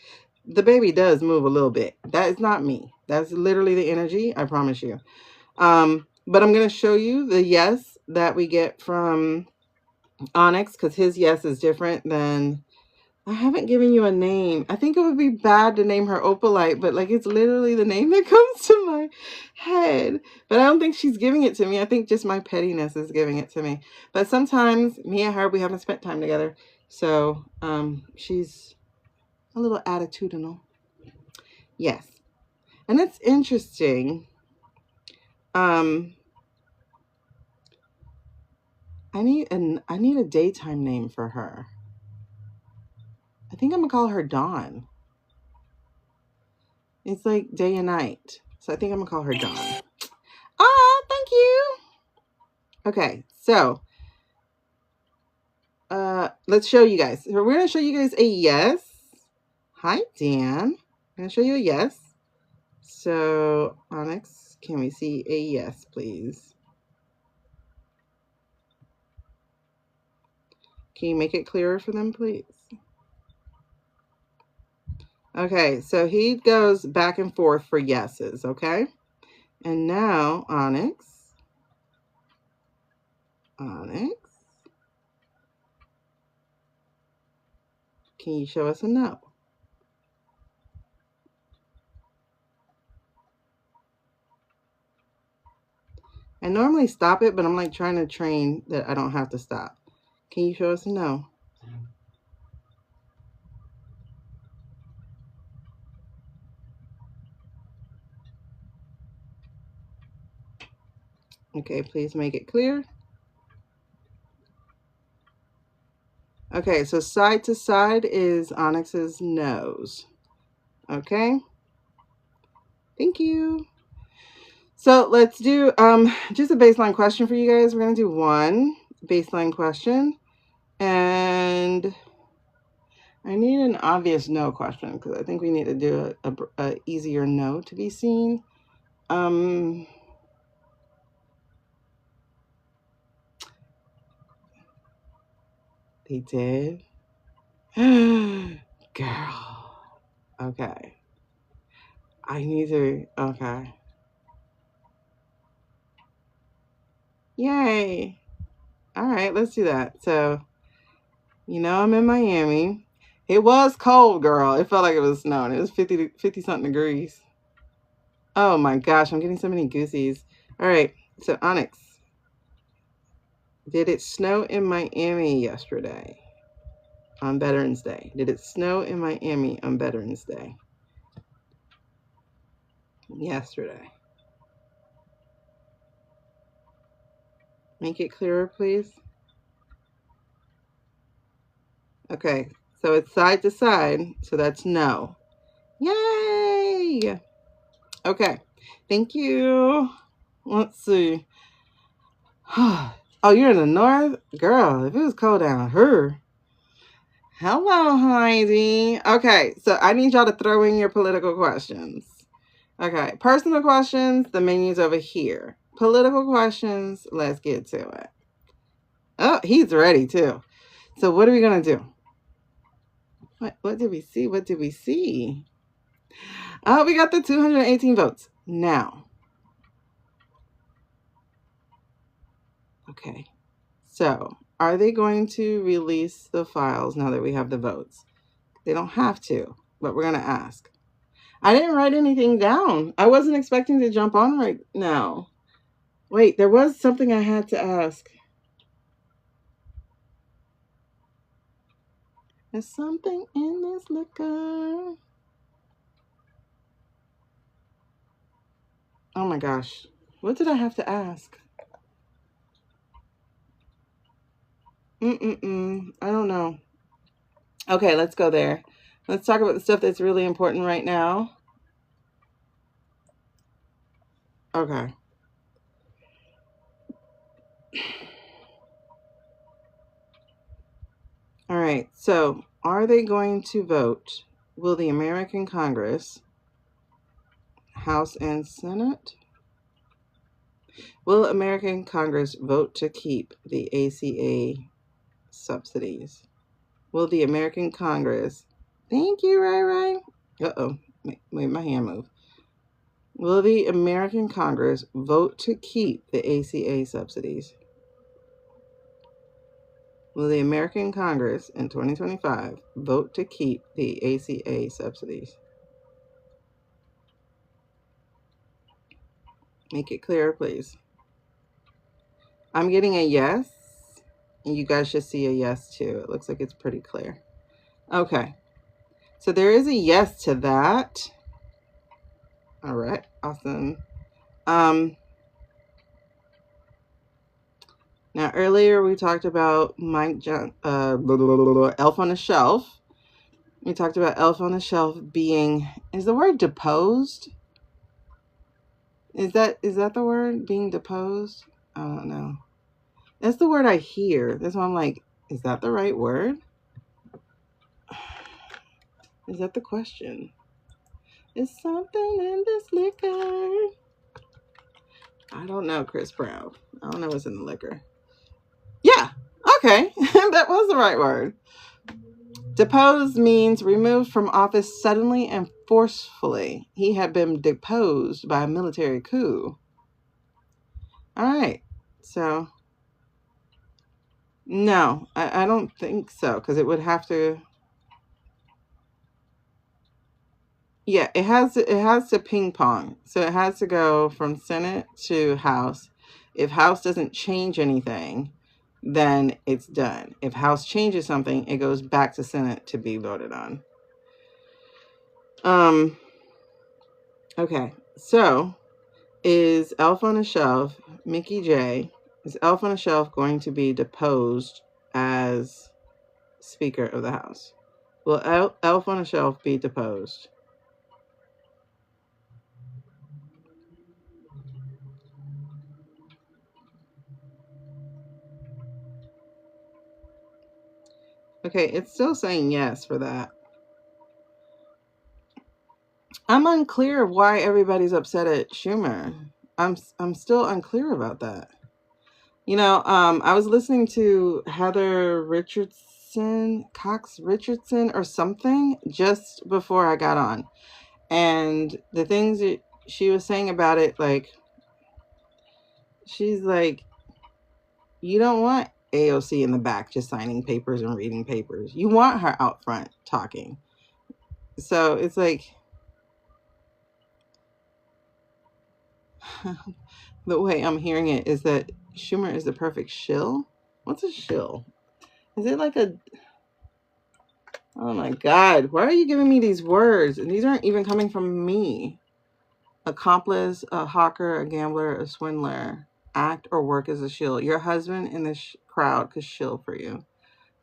the baby does move a little bit. That is not me. That's literally the energy. I promise you. But I'm going to show you the yes that we get from Onyx, because his yes is different than... I haven't given you a name. I think it would be bad to name her Opalite, but like it's literally the name that comes to my head. But I don't think she's giving it to me. I think just my pettiness is giving it to me. But sometimes me and her, we haven't spent time together. So she's a little attitudinal. Yes. And it's interesting. I need a daytime name for her. I think I'm gonna call her Dawn. It's like day and night. So I think I'm gonna call her Dawn. Oh, thank you. Okay, so let's show you guys. So we're gonna show you guys a yes. Hi, Dan. I'm gonna show you a yes. So Onyx, can we see a yes, please? Can you make it clearer for them, please? Okay, so he goes back and forth for yeses, okay? And now, Onyx, can you show us a no? I normally stop it, but I'm like trying to train that I don't have to stop. Can you show us a no? Okay, please make it clear. Okay, so side to side is Onyx's nose. Okay. Thank you. So let's do just a baseline question for you guys. We're going to do one baseline question. And I need an obvious no question because I think we need to do a easier no to be seen. They did. Girl. Okay. I need to, okay. Yay. All right, let's do that. So, you know, I'm in Miami. It was cold, girl. It felt like it was snowing. It was 50 something degrees. Oh my gosh, I'm getting so many goosies. All right, so Onyx. Did it snow in Miami yesterday on Veterans Day? Did it snow in Miami on Veterans Day? Yesterday. Make it clearer, please. Okay, so it's side to side, so that's no. Yay! Okay, thank you. Let's see. Oh, you're in the north? Girl, if it was cold down here. Hello, Heidi. Okay, so I need y'all to throw in your political questions. Okay, personal questions, the menu's over here. Political questions, let's get to it. Oh, he's ready too. So what are we going to do? What did we see? What did we see? Oh, we got the 218 votes. Now. Okay. So, are they going to release the files now that we have the votes? They don't have to, but we're going to ask. I didn't write anything down. I wasn't expecting to jump on right now. Wait, there was something I had to ask. There's something in this liquor. Oh my gosh. What did I have to ask? I don't know. Okay, let's go there. Let's talk about the stuff that's really important right now. Okay. All right. So, are they going to vote? Will the American Congress, House and Senate? Will American Congress vote to keep the ACA subsidies? Will the American Congress... Thank you, Ray. Uh-oh. Made my hand move. Will the American Congress vote to keep the ACA subsidies? will the American Congress in 2025 vote to keep the ACA subsidies? Make it clear, please. I'm getting a yes, and you guys should see a yes too. It looks like it's pretty clear. Okay, so there is a yes to that. All right, awesome. Now earlier we talked about Elf on the Shelf. We talked about Elf on the Shelf being, is the word deposed? Is that the word, being deposed? I don't know. That's the word I hear. That's why I'm like, is that the right word? Is that the question? Is something in this liquor? I don't know, Chris Brown. I don't know what's in the liquor. Yeah, okay. That was the right word. Deposed means removed from office suddenly and forcefully. He had been deposed by a military coup. All right. So, no, I don't think so, because it would have to. Yeah, it has to ping pong. So it has to go from Senate to House. If House doesn't change anything, then it's done. If House changes something, it goes back to Senate to be voted on. Okay, so is Elf on a Shelf, Mickey J, is Elf on a Shelf going to be deposed as Speaker of the House? Will Elf on a Shelf be deposed? Okay, it's still saying yes for that. I'm unclear of why everybody's upset at Schumer. I'm still unclear about that. I was listening to Heather Cox Richardson or something just before I got on. And the things that she was saying about it, like, she's like, you don't want AOC in the back just signing papers and reading papers. You want her out front talking. So it's like, the way I'm hearing it is that Schumer is the perfect shill. What's a shill? Is it like a... Oh my God, why are you giving me these words? And these aren't even coming from me. Accomplice, a hawker, a gambler, a swindler. Act or work as a shill. Your husband in the crowd could shill for you.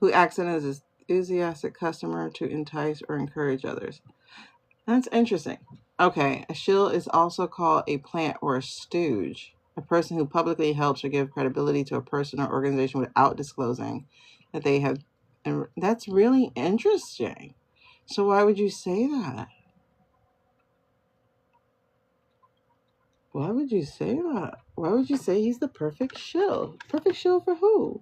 Who acts in as an enthusiastic customer to entice or encourage others. That's interesting. Okay, a shill is also called a plant or a stooge. A person who publicly helps or gives credibility to a person or organization without disclosing that they have. And that's really interesting. So why would you say that? Why would you say that? Why would you say he's the perfect shill? Perfect shill for who?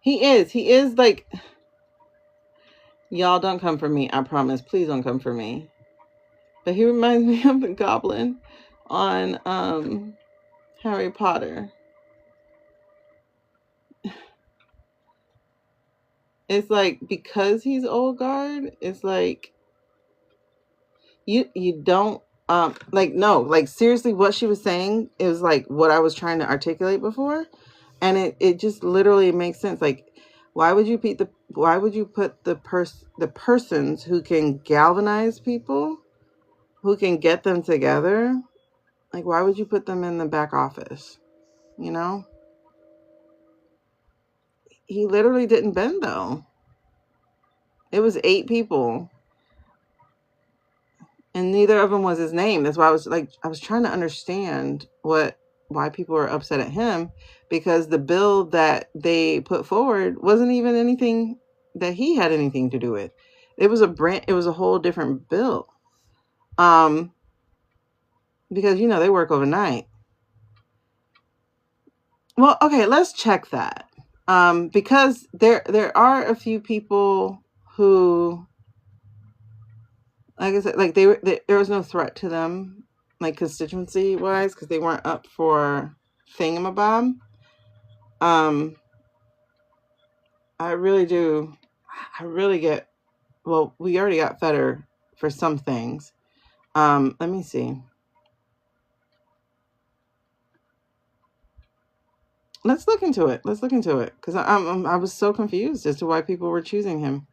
He is like, y'all don't come for me, I promise. Please don't come for me. But he reminds me of the goblin on Harry Potter. It's like, because he's old guard, it's like you don't no, seriously, what she was saying is like what I was trying to articulate before, and it just literally makes sense. Like, why would you put the persons who can galvanize people, who can get them together, like, why would you put them in the back office? He literally didn't bend, though. It was 8 people, and neither of them was his name. That's why I was trying to understand why people were upset at him, because the bill that they put forward wasn't even anything that he had anything to do with. It was a whole different bill. Because they work overnight. Well, okay, let's check that. Because there are a few people who, like I said, like there was no threat to them, like constituency wise, because they weren't up for thingamabob. I really do. I really get. Well, we already got Feder for some things. Let me see. Let's look into it. Because I was so confused as to why people were choosing him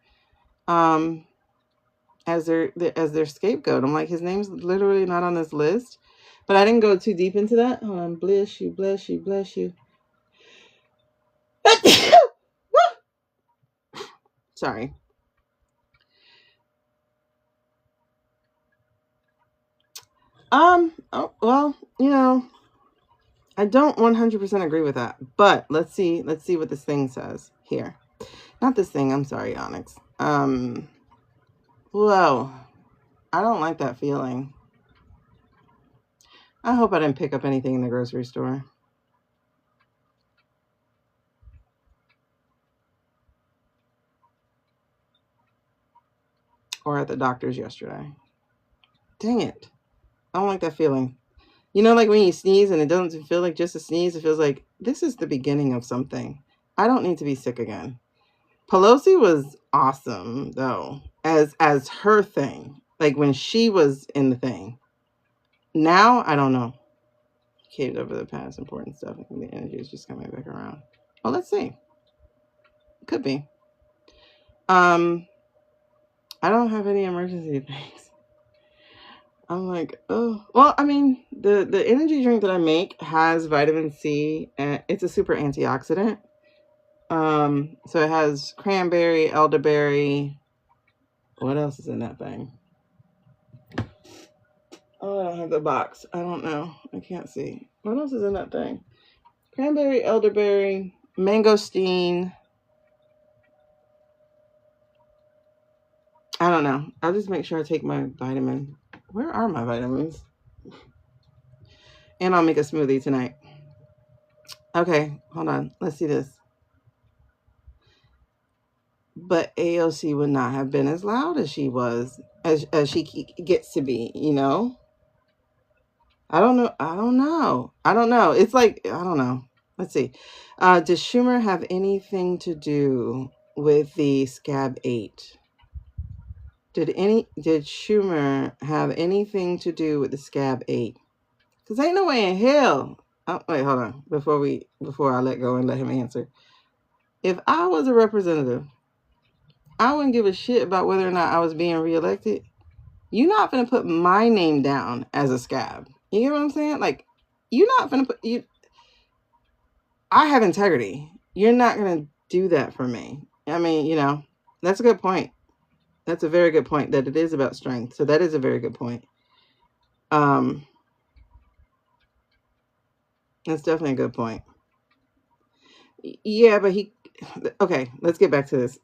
as their scapegoat. I'm like, his name's literally not on this list. But I didn't go too deep into that. Hold on. Bless you, bless you, bless you. Sorry. Oh, well, I don't 100% agree with that. But let's see what this thing says here. Not this thing. I'm sorry, Onyx. Whoa. I don't like that feeling. I hope I didn't pick up anything in the grocery store. Or at the doctor's yesterday. Dang it. I don't like that feeling. Like when you sneeze and it doesn't feel like just a sneeze. It feels like this is the beginning of something. I don't need to be sick again. Pelosi was awesome, though, as her thing. Like when she was in the thing. Now, I don't know. Caved over the past important stuff. I think the energy is just coming back around. Well, let's see. Could be. I don't have any emergency things. I'm like, oh, well, I mean, the energy drink that I make has vitamin C, and it's a super antioxidant. So it has cranberry, elderberry. What else is in that thing? Oh, I don't have the box. I don't know. I can't see. What else is in that thing? Cranberry, elderberry, mangosteen. I don't know. I'll just make sure I take my vitamin. Where are my vitamins? And I'll make a smoothie tonight. Okay, hold on. Let's see this. But AOC would not have been as loud as she was, as she gets to be, I don't know. It's like, I don't know. Let's see. Does Schumer have anything to do with the Scab 8? Did Schumer have anything to do with the Scab 8? Because ain't no way in hell. Oh, wait, hold on. Before I let go and let him answer. If I was a representative, I wouldn't give a shit about whether or not I was being reelected. You're not going to put my name down as a scab. You get what I'm saying? Like, you're not going to put you. I have integrity. You're not going to do that for me. I mean, that's a good point. That's a very good point, that it is about strength. So that is a very good point. That's definitely a good point. Yeah, but okay, let's get back to this.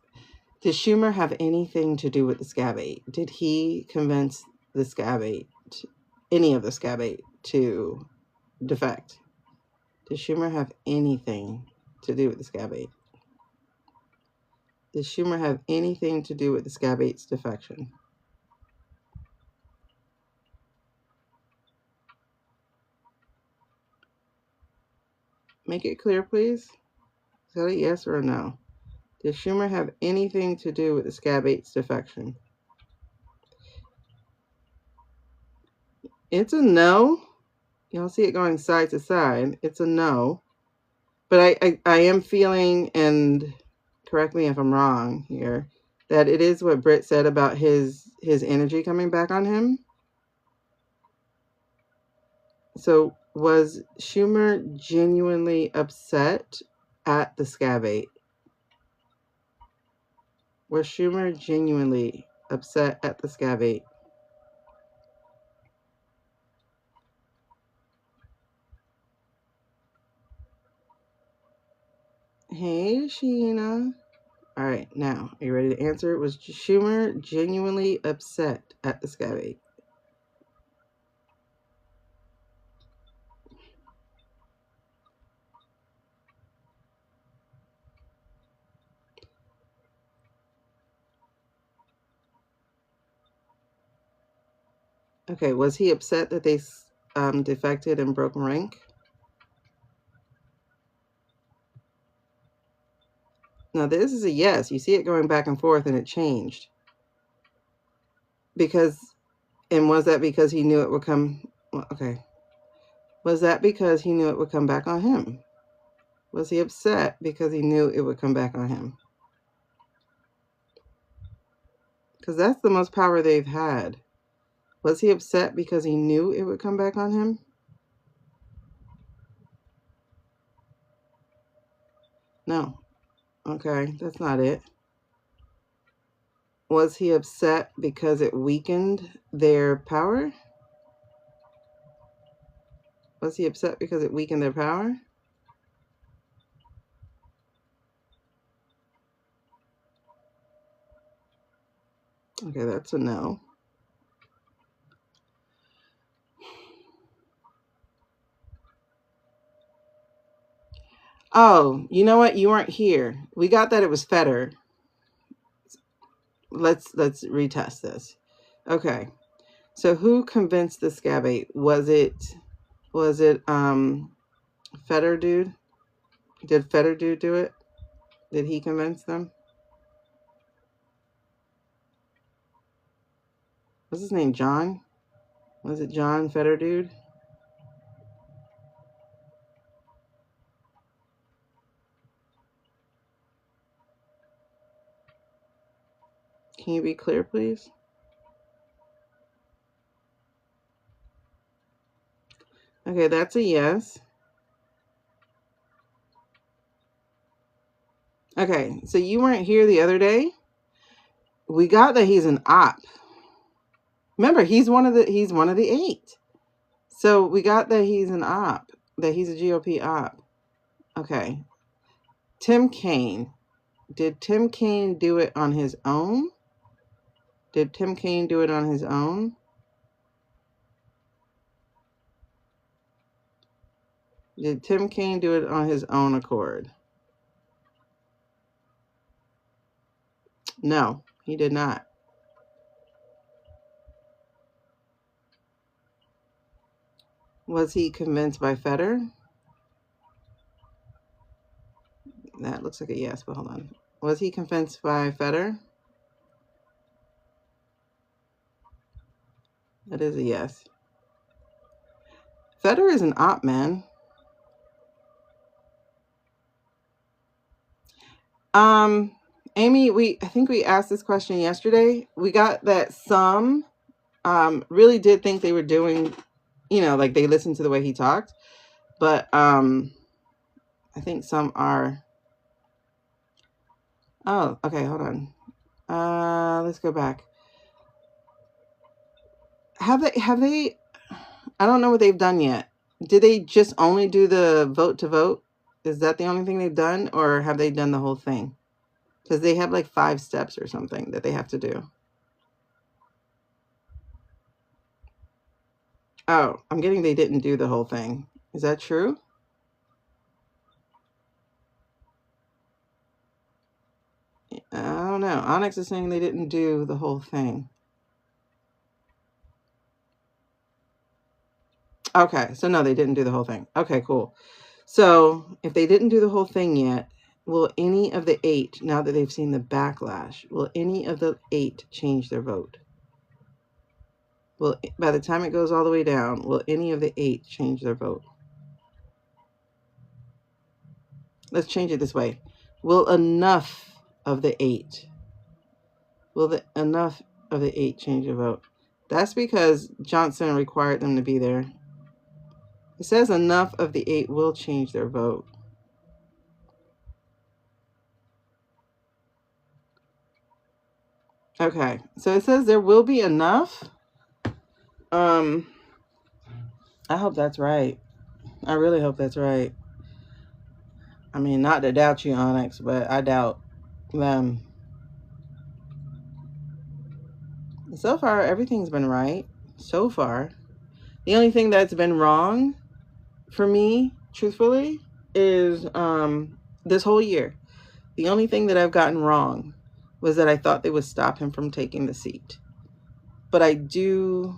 Did Schumer have anything to do with the Scab 8? Did he convince the Scab 8, any of the Scab 8, to defect? Did Schumer have anything to do with the Scab 8? Did Schumer have anything to do with the Scab 8's defection? Make it clear, please. Is that a yes or a no? Did Schumer have anything to do with the Scab 8's defection? It's a no. Y'all see it going side to side. It's a no. But I am feeling, and correct me if I'm wrong here, that it is what Britt said about his energy coming back on him. So was Schumer genuinely upset at the Scab 8? Was Schumer genuinely upset at the Scab 8? Hey, Sheena. All right, now, are you ready to answer? Was Schumer genuinely upset at the Scab 8? Okay, was he upset that they defected and broke rank? Now this is a yes. You see it going back and forth and it changed. Because, and was that because he knew it would come, well, okay. Was that because he knew it would come back on him? Was he upset because he knew it would come back on him? Because that's the most power they've had. Was he upset because he knew it would come back on him? No. Okay, that's not it. Was he upset because it weakened their power? Was he upset because it weakened their power? Okay, that's a no. Oh, you know what? You weren't here. We got that it was Fetter. Let's retest this. Okay. So who convinced the Scabate? Was it Fetter dude? Did Fetter dude do it? Did he convince them? What's his name? John? Was it John Fetter dude? Can you be clear, please? Okay, that's a yes. Okay, so you weren't here the other day. We got that he's an op. Remember, he's one of the 8. So we got that he's an op, that he's a GOP op. Okay. Tim Kaine. Did Tim Kaine do it on his own? Did Tim Kaine do it on his own? Did Tim Kaine do it on his own accord? No, he did not. Was he convinced by Fetter? That looks like a yes, but hold on. Was he convinced by Fetter? That is a yes. Fetter is an op, man. Amy, I think we asked this question yesterday. We got that some really did think they were doing, like they listened to the way he talked. But I think some are. Oh, okay, hold on. Let's go back. Have they I don't know what they've done yet. Did they just only do the vote to vote? Is that the only thing they've done, or have they done the whole thing? Because they have like 5 steps or something that they have to do. Oh, I'm getting they didn't do the whole thing. Is that true? I don't know. Onyx is saying they didn't do the whole thing. Okay, so no, they didn't do the whole thing. Okay, cool. So if they didn't do the whole thing yet, will any of the 8, now that they've seen the backlash, will any of the 8 change their vote? Well, by the time it goes all the way down, will any of the 8 change their vote? Let's change it this way. Will enough of the 8 change their vote? That's because Johnson required them to be there. It says enough of the 8 will change their vote. Okay, so it says there will be enough. I hope that's right. I really hope that's right. I mean, not to doubt you, Onyx, but I doubt them. So far, everything's been right. So far. The only thing that's been wrong for me, truthfully, is this whole year. The only thing that I've gotten wrong was that I thought they would stop him from taking the seat. But I do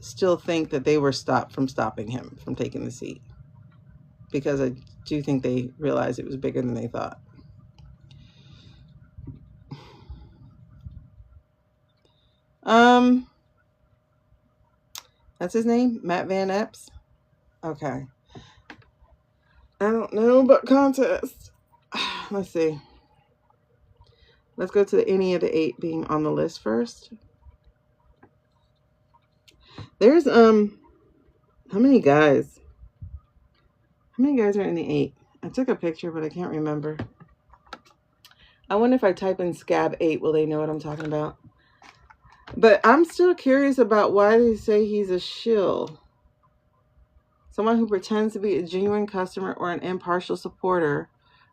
still think that they were stopped from stopping him from taking the seat, because I do think they realized it was bigger than they thought. That's his name, Matt Van Epps. Okay. I don't know about contest. Let's see. Let's go to any of the 8 being on the list first. There's how many guys? How many guys are in the 8? I took a picture, but I can't remember. I wonder if I type in scab 8, will they know what I'm talking about? But I'm still curious about why they say he's a shill. Someone who pretends to be a genuine customer or an impartial supporter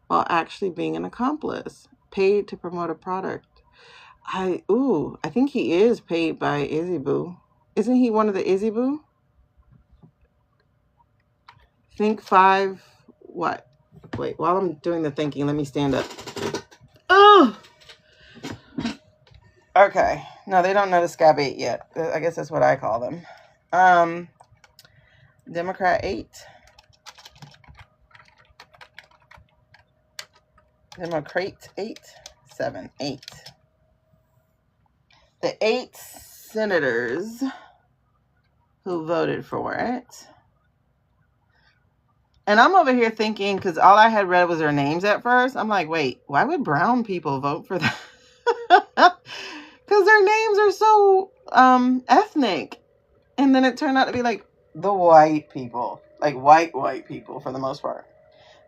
while actually being an accomplice, paid to promote a product. I think he is paid by Izzy Boo. Isn't he one of the Izzy Boo? Think 5, what? Wait, while I'm doing the thinking, let me stand up. Oh! Okay. No, they don't know the scab 8 yet. I guess that's what I call them. Democrat 8. Democrat 8. 7, 8. The 8 senators who voted for it. And I'm over here thinking, because all I had read was their names at first. I'm like, wait, why would brown people vote for that? Because their names are so ethnic. And then it turned out to be like the white people. Like white people for the most part.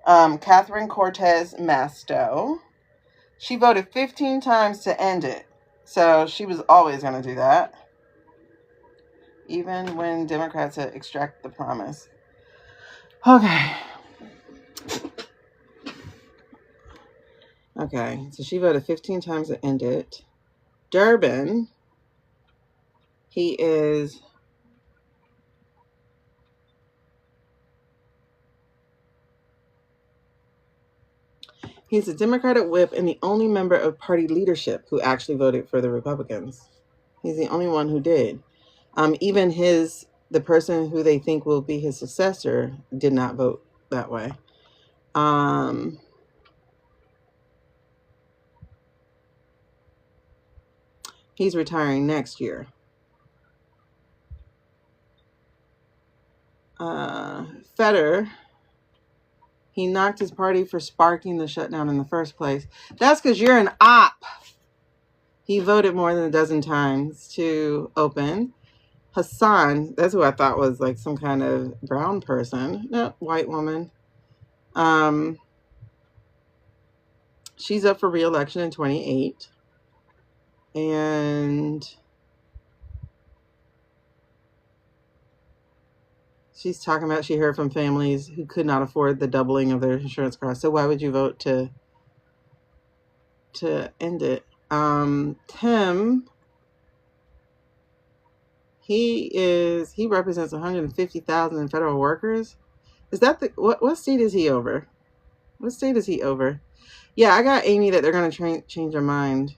Catherine Cortez Masto. She voted 15 times to end it. So she was always going to do that. Even when Democrats had extracted the promise. Okay. Okay, so she voted 15 times to end it. Durbin, he's a Democratic whip and the only member of party leadership who actually voted for the Republicans. He's the only one who did. Even the person who they think will be his successor did not vote that way. He's retiring next year. Feder, he knocked his party for sparking the shutdown in the first place. That's because you're an op. He voted more than a dozen times to open. Hassan, that's who I thought was like some kind of brown person. No, white woman. She's up for re-election in 2028. And she's talking about she heard from families who could not afford the doubling of their insurance costs. So why would you vote to end it? Tim, he represents 150,000 federal workers. Is that what state is he over? What state is he over? Yeah, I got Amy that they're going to change her mind.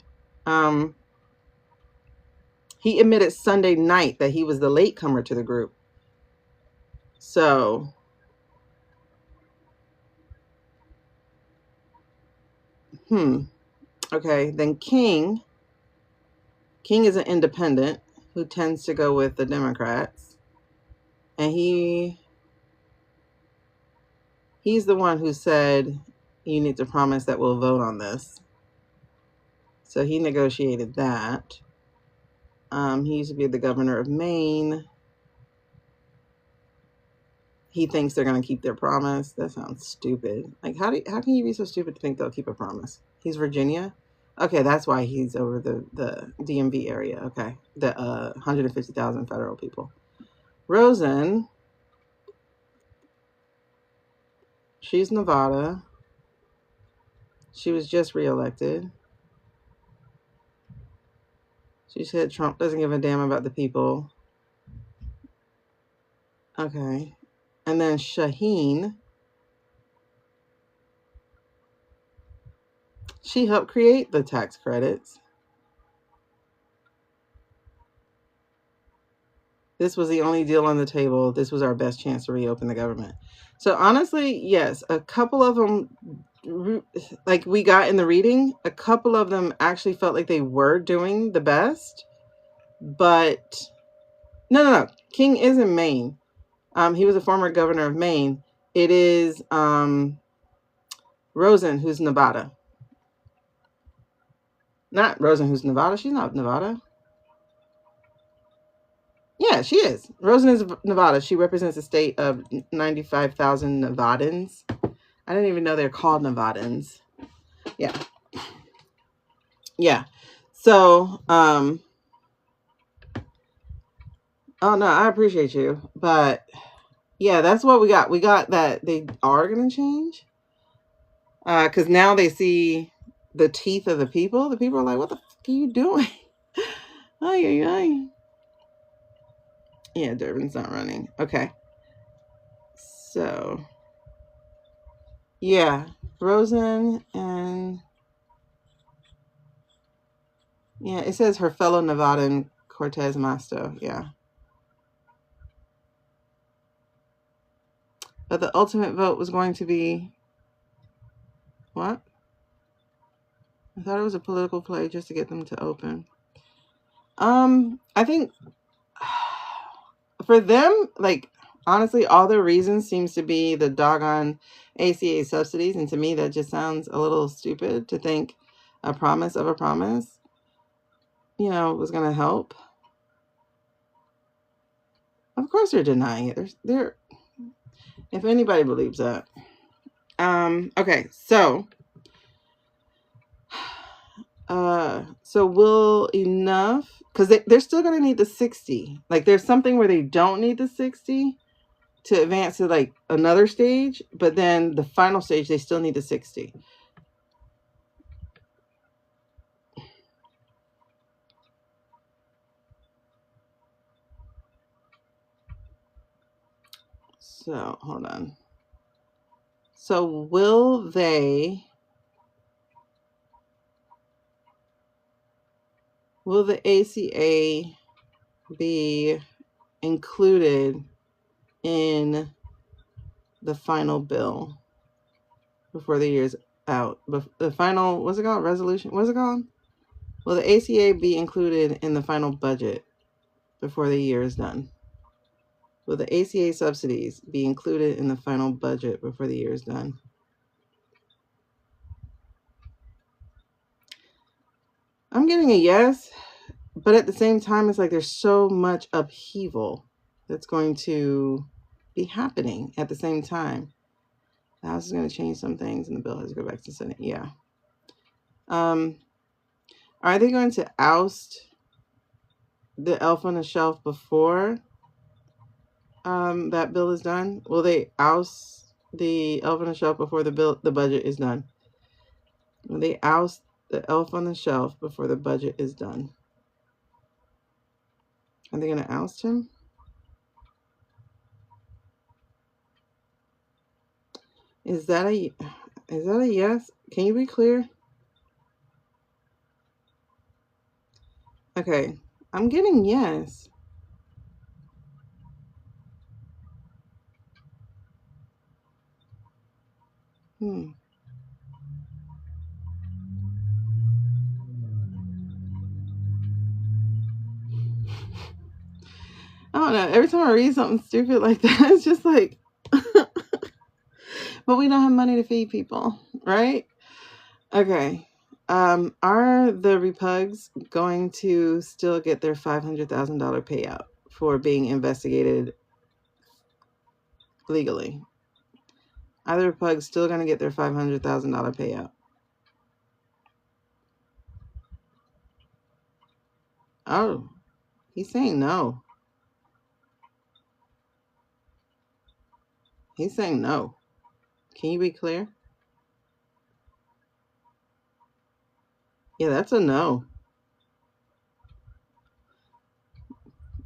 He admitted Sunday night that he was the latecomer to the group. So, okay, then King is an independent who tends to go with the Democrats. And he's the one who said, you need to promise that we'll vote on this. So he negotiated that. He used to be the governor of Maine. He thinks they're going to keep their promise. That sounds stupid. Like, how can you be so stupid to think they'll keep a promise? He's Virginia? Okay, that's why he's over the DMV area. Okay, the 150,000 federal people. Rosen, she's Nevada. She was just reelected. She said Trump doesn't give a damn about the people. Okay. And then Shaheen, she helped create the tax credits. This was the only deal on the table. This was our best chance to reopen the government. So honestly, yes, a couple of them, like we got in the reading, a couple of them actually felt like they were doing the best. But no. King is in Maine. He was a former governor of Maine. It is Rosen who's Nevada. Not Rosen who's Nevada. She's not Nevada. Yeah, she is. Rosen is Nevada. She represents a state of 95,000 Nevadans. I didn't even know they're called Nevadans. Yeah. Yeah. So, oh no, I appreciate you. But yeah, that's what we got. We got that they are going to change. Because now they see the teeth of the people. The people are like, what the fuck are you doing? Ay, ay, ay. Yeah, Durbin's not running. Okay. So, yeah, Rosen and yeah, it says her fellow Nevadan Cortez Masto. Yeah. But the ultimate vote was going to be what? I thought it was a political play just to get them to open. I think for them, like, honestly, all their reasons seems to be the doggone ACA subsidies. And to me, that just sounds a little stupid to think a promise of a promise, was going to help. Of course they're denying it. They're if anybody believes that. Okay, so will enough, because they're still going to need the 60. Like, there's something where they don't need the 60 to advance to like another stage, but then the final stage they still need the 60. So hold on. So will the ACA be included in the final bill before the year's out? The final, what's it called? Resolution? What's it called? Will the ACA be included in the final budget before the year is done? Will the ACA subsidies be included in the final budget before the year is done? I'm getting a yes, but at the same time, it's like there's so much upheaval that's going to be happening at the same time. The House is going to change some things, and the bill has to go back to the Senate. Yeah. Are they going to oust the elf on the shelf before that bill is done? Will they oust the elf on the shelf before the budget is done? Will they oust the elf on the shelf before the budget is done? Are they going to oust him? Is that a yes? Can you be clear? Okay, I'm getting yes. I don't know. Every time I read something stupid like that, it's just like, but we don't have money to feed people, right? Okay. Are the repugs going to still get their $500,000 payout for being investigated legally? Are the repugs still going to get their $500,000 payout? Oh, he's saying no. He's saying no. Can you be clear? Yeah, that's a no.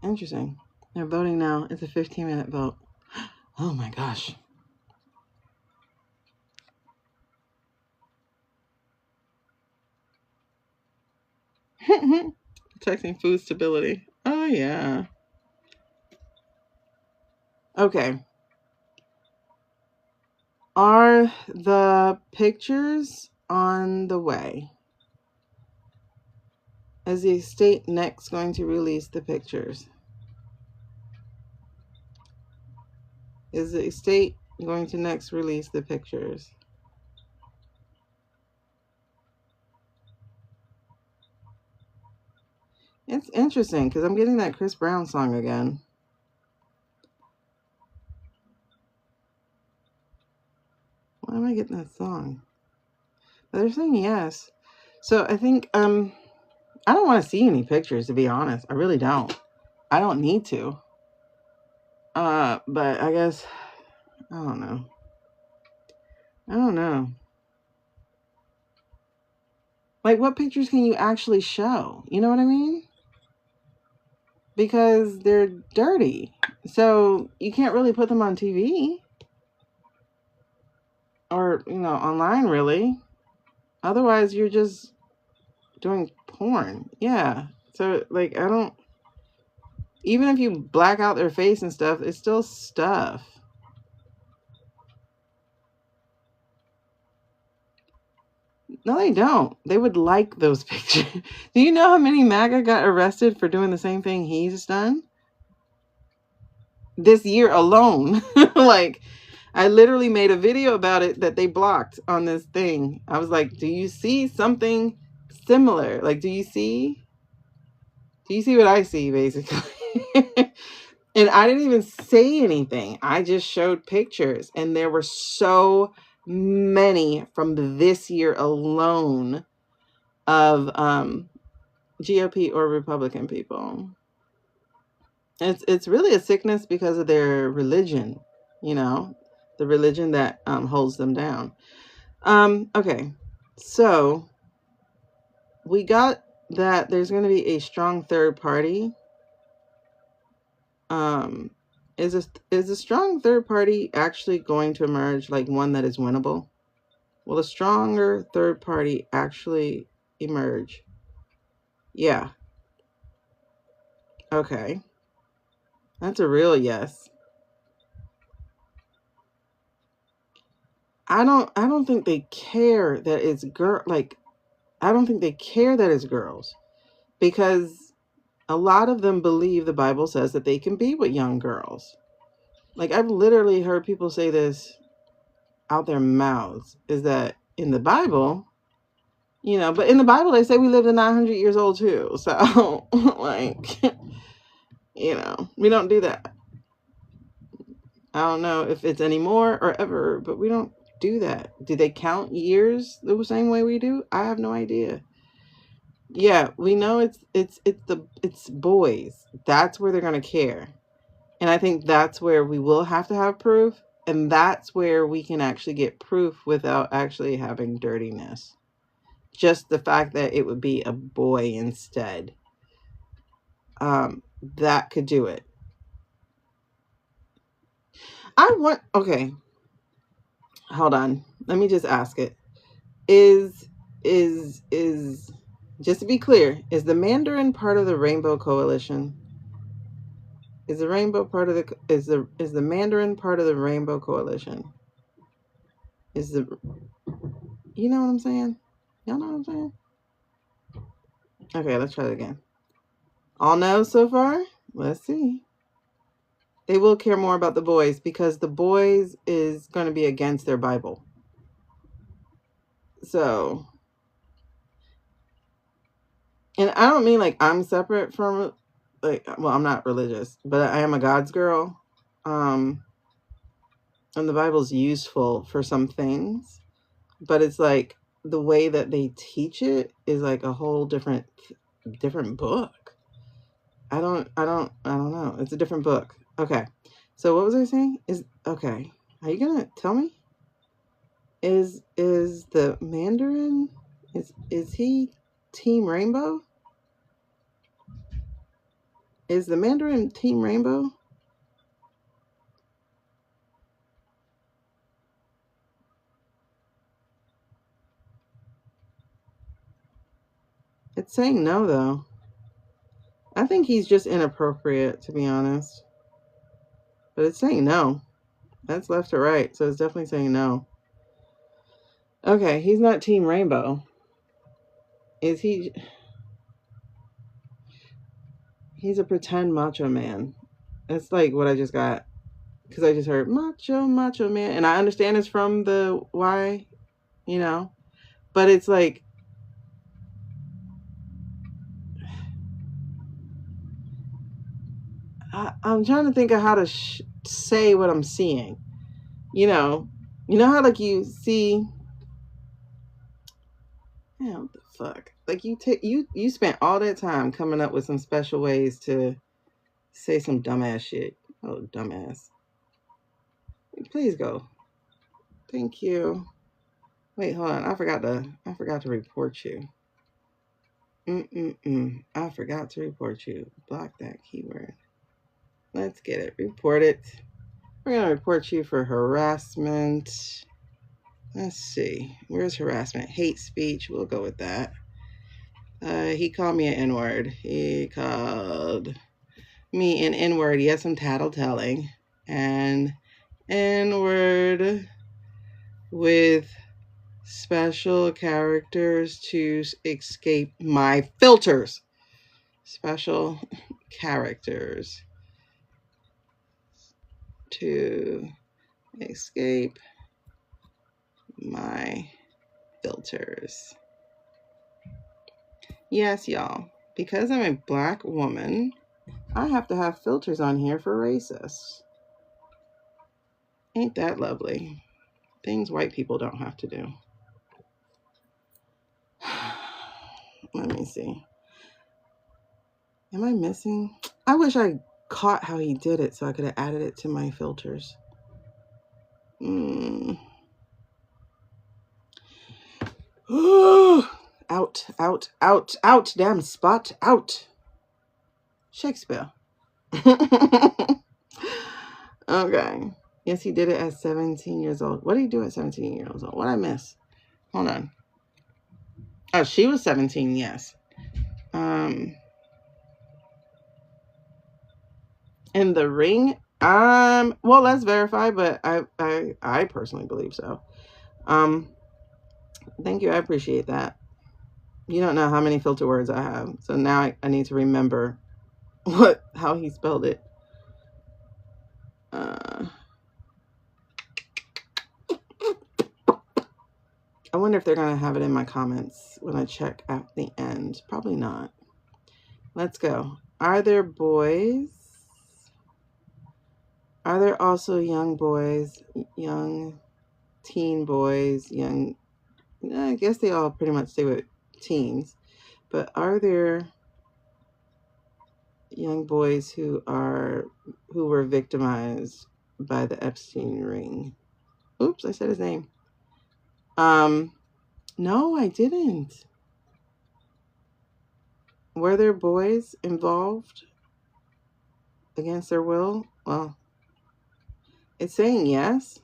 Interesting. They're voting now. It's a 15-minute vote. Oh my gosh. Protecting food stability. Oh yeah. Okay. Are the pictures on the way? Is the estate next going to release the pictures? Is the estate going to next release the pictures? It's interesting because I'm getting that Chris Brown song again. Why am I getting that song? But they're saying yes. So I think I don't want to see any pictures, to be honest. I really don't. I don't need to. But I guess I don't know. I don't know. Like, what pictures can you actually show? You know what I mean? Because they're dirty. So you can't really put them on TV or, online, really. Otherwise, you're just doing porn. Yeah. So, like, I don't, even if you black out their face and stuff, it's still stuff. No, they don't. They would like those pictures. Do you know how many MAGA got arrested for doing the same thing he's done? This year alone. Like, I literally made a video about it that they blocked on this thing. I was like, do you see something similar? Like, do you see what I see, basically? And I didn't even say anything. I just showed pictures. And there were so many from this year alone of GOP or Republican people. It's really a sickness because of their religion, the religion that holds them down. Okay, so we got that there's going to be a strong third party. Is a strong third party actually going to emerge, like one that is winnable? Will a stronger third party actually emerge? Yeah. Okay. That's a real yes. I don't think they care that it's I don't think they care that it's girls, because a lot of them believe the Bible says that they can be with young girls. Like, I've literally heard people say this out their mouths, is that in the Bible, but in the Bible they say we live to 900 years old too. So like, we don't do that. I don't know if it's anymore or ever, but we don't do that. Do they count years the same way we do? I have no idea. Yeah, we know it's boys. That's where they're gonna care. And I think that's where we will have to have proof. And that's where we can actually get proof without actually having dirtiness. Just the fact that it would be a boy instead. That could do it. Okay. Hold on. Let me just ask it. Is just to be clear, is the Mandarin part of the Rainbow Coalition? Is the Rainbow part of the is the Mandarin part of the Rainbow Coalition? You know what I'm saying? Y'all know what I'm saying? Okay, let's try it again. All no so far? Let's see. They will care more about the boys because the boys is going to be against their Bible. So, and I don't mean like I'm separate from, I'm not religious, but I am a God's girl. And the Bible's useful for some things, but it's like the way that they teach it is like a whole different book. I don't know. It's a different book. Okay. So what was I saying? Are you gonna tell me? Is the Mandarin, is he Team Rainbow? Is the Mandarin Team Rainbow? It's saying no, though. I think he's just inappropriate, to be honest. But it's saying no. That's left to right, so it's definitely saying no. Okay, he's not Team Rainbow. Is he? He's a pretend macho man. That's like what I just got. Because I just heard macho, macho man. And I understand it's from the why, you know. But it's like, I'm trying to think of how to say what I'm seeing. You know how like you see, yeah, what the fuck? Like you spent all that time coming up with some special ways to say some dumbass shit. Oh, dumbass. Please go. Thank you. Wait, hold on. I forgot to report you. I forgot to report you. Block that keyword. Let's get it. Report it. We're gonna report you for harassment. Let's see. Where's harassment? Hate speech. We'll go with that. He called me an N-word. He called me an N-word. Yes, I'm tattletelling. An N-word with special characters to escape my filters. Special characters to escape my filters. Yes, y'all. Because I'm a black woman, I have to have filters on here for racists. Ain't that lovely? Things white people don't have to do. Let me see. Am I missing? I wish I caught how he did it so I could have added it to my filters. Out, damn spot, out. Shakespeare. Okay. Yes, he did it at 17 years old. What did he do at 17 years old? What did I miss? Hold on. Oh, she was 17, yes. In the ring? Well, let's verify, but I personally believe so. Thank you. I appreciate that. You don't know how many filter words I have, so now I need to remember how he spelled it. I wonder if they're going to have it in my comments when I check at the end. Probably not. Let's go. Are there boys? Are there also young boys, young teen boys, young... I guess they all pretty much stay with teens. But are there young boys who were victimized by the Epstein ring? Oops, I said his name. No, I didn't. Were there boys involved against their will? Well, it's saying yes.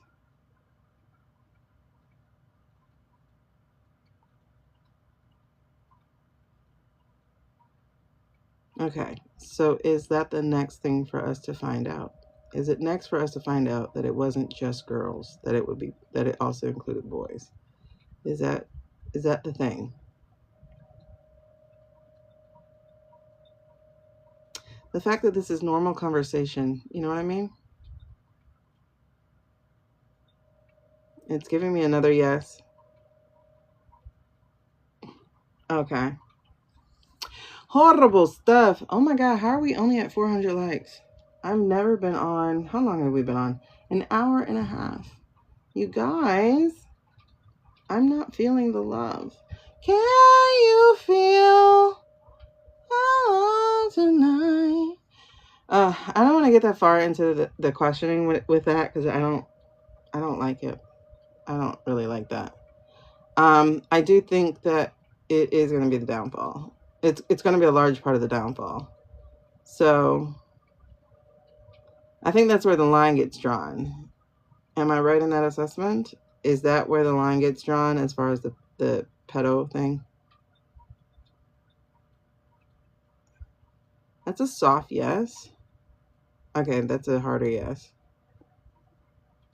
Okay, so is that the next thing for us to find out? Is it next for us to find out that it wasn't just girls, that it also included boys? Is that the thing? The fact that this is normal conversation, you know what I mean? It's giving me another yes. Okay. Horrible stuff. Oh my God, how are we only at 400 likes? I've never been on, how long have we been on? An hour and a half. You guys, I'm not feeling the love. Can you feel love tonight? I don't want to get that far into the questioning with that because I don't like it. I don't really like that. I do think that it is going to be the downfall. It's going to be a large part of the downfall. So I think that's where the line gets drawn. Am I right in that assessment? Is that where the line gets drawn as far as the pedo thing? That's a soft yes. Okay, that's a harder yes.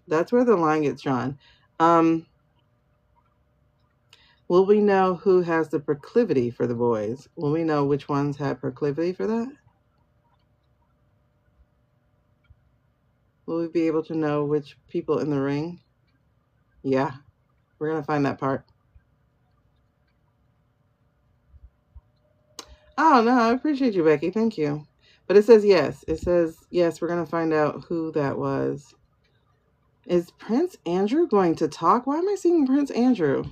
That's where the line gets drawn. Will we know who has the proclivity for the boys? Will we know which ones have proclivity for that? Will we be able to know which people in the ring? Yeah, we're going to find that part. Oh, no, I appreciate you, Becky. Thank you. But it says yes. It says yes, we're going to find out who that was. Is Prince Andrew going to talk? Why am I seeing Prince Andrew?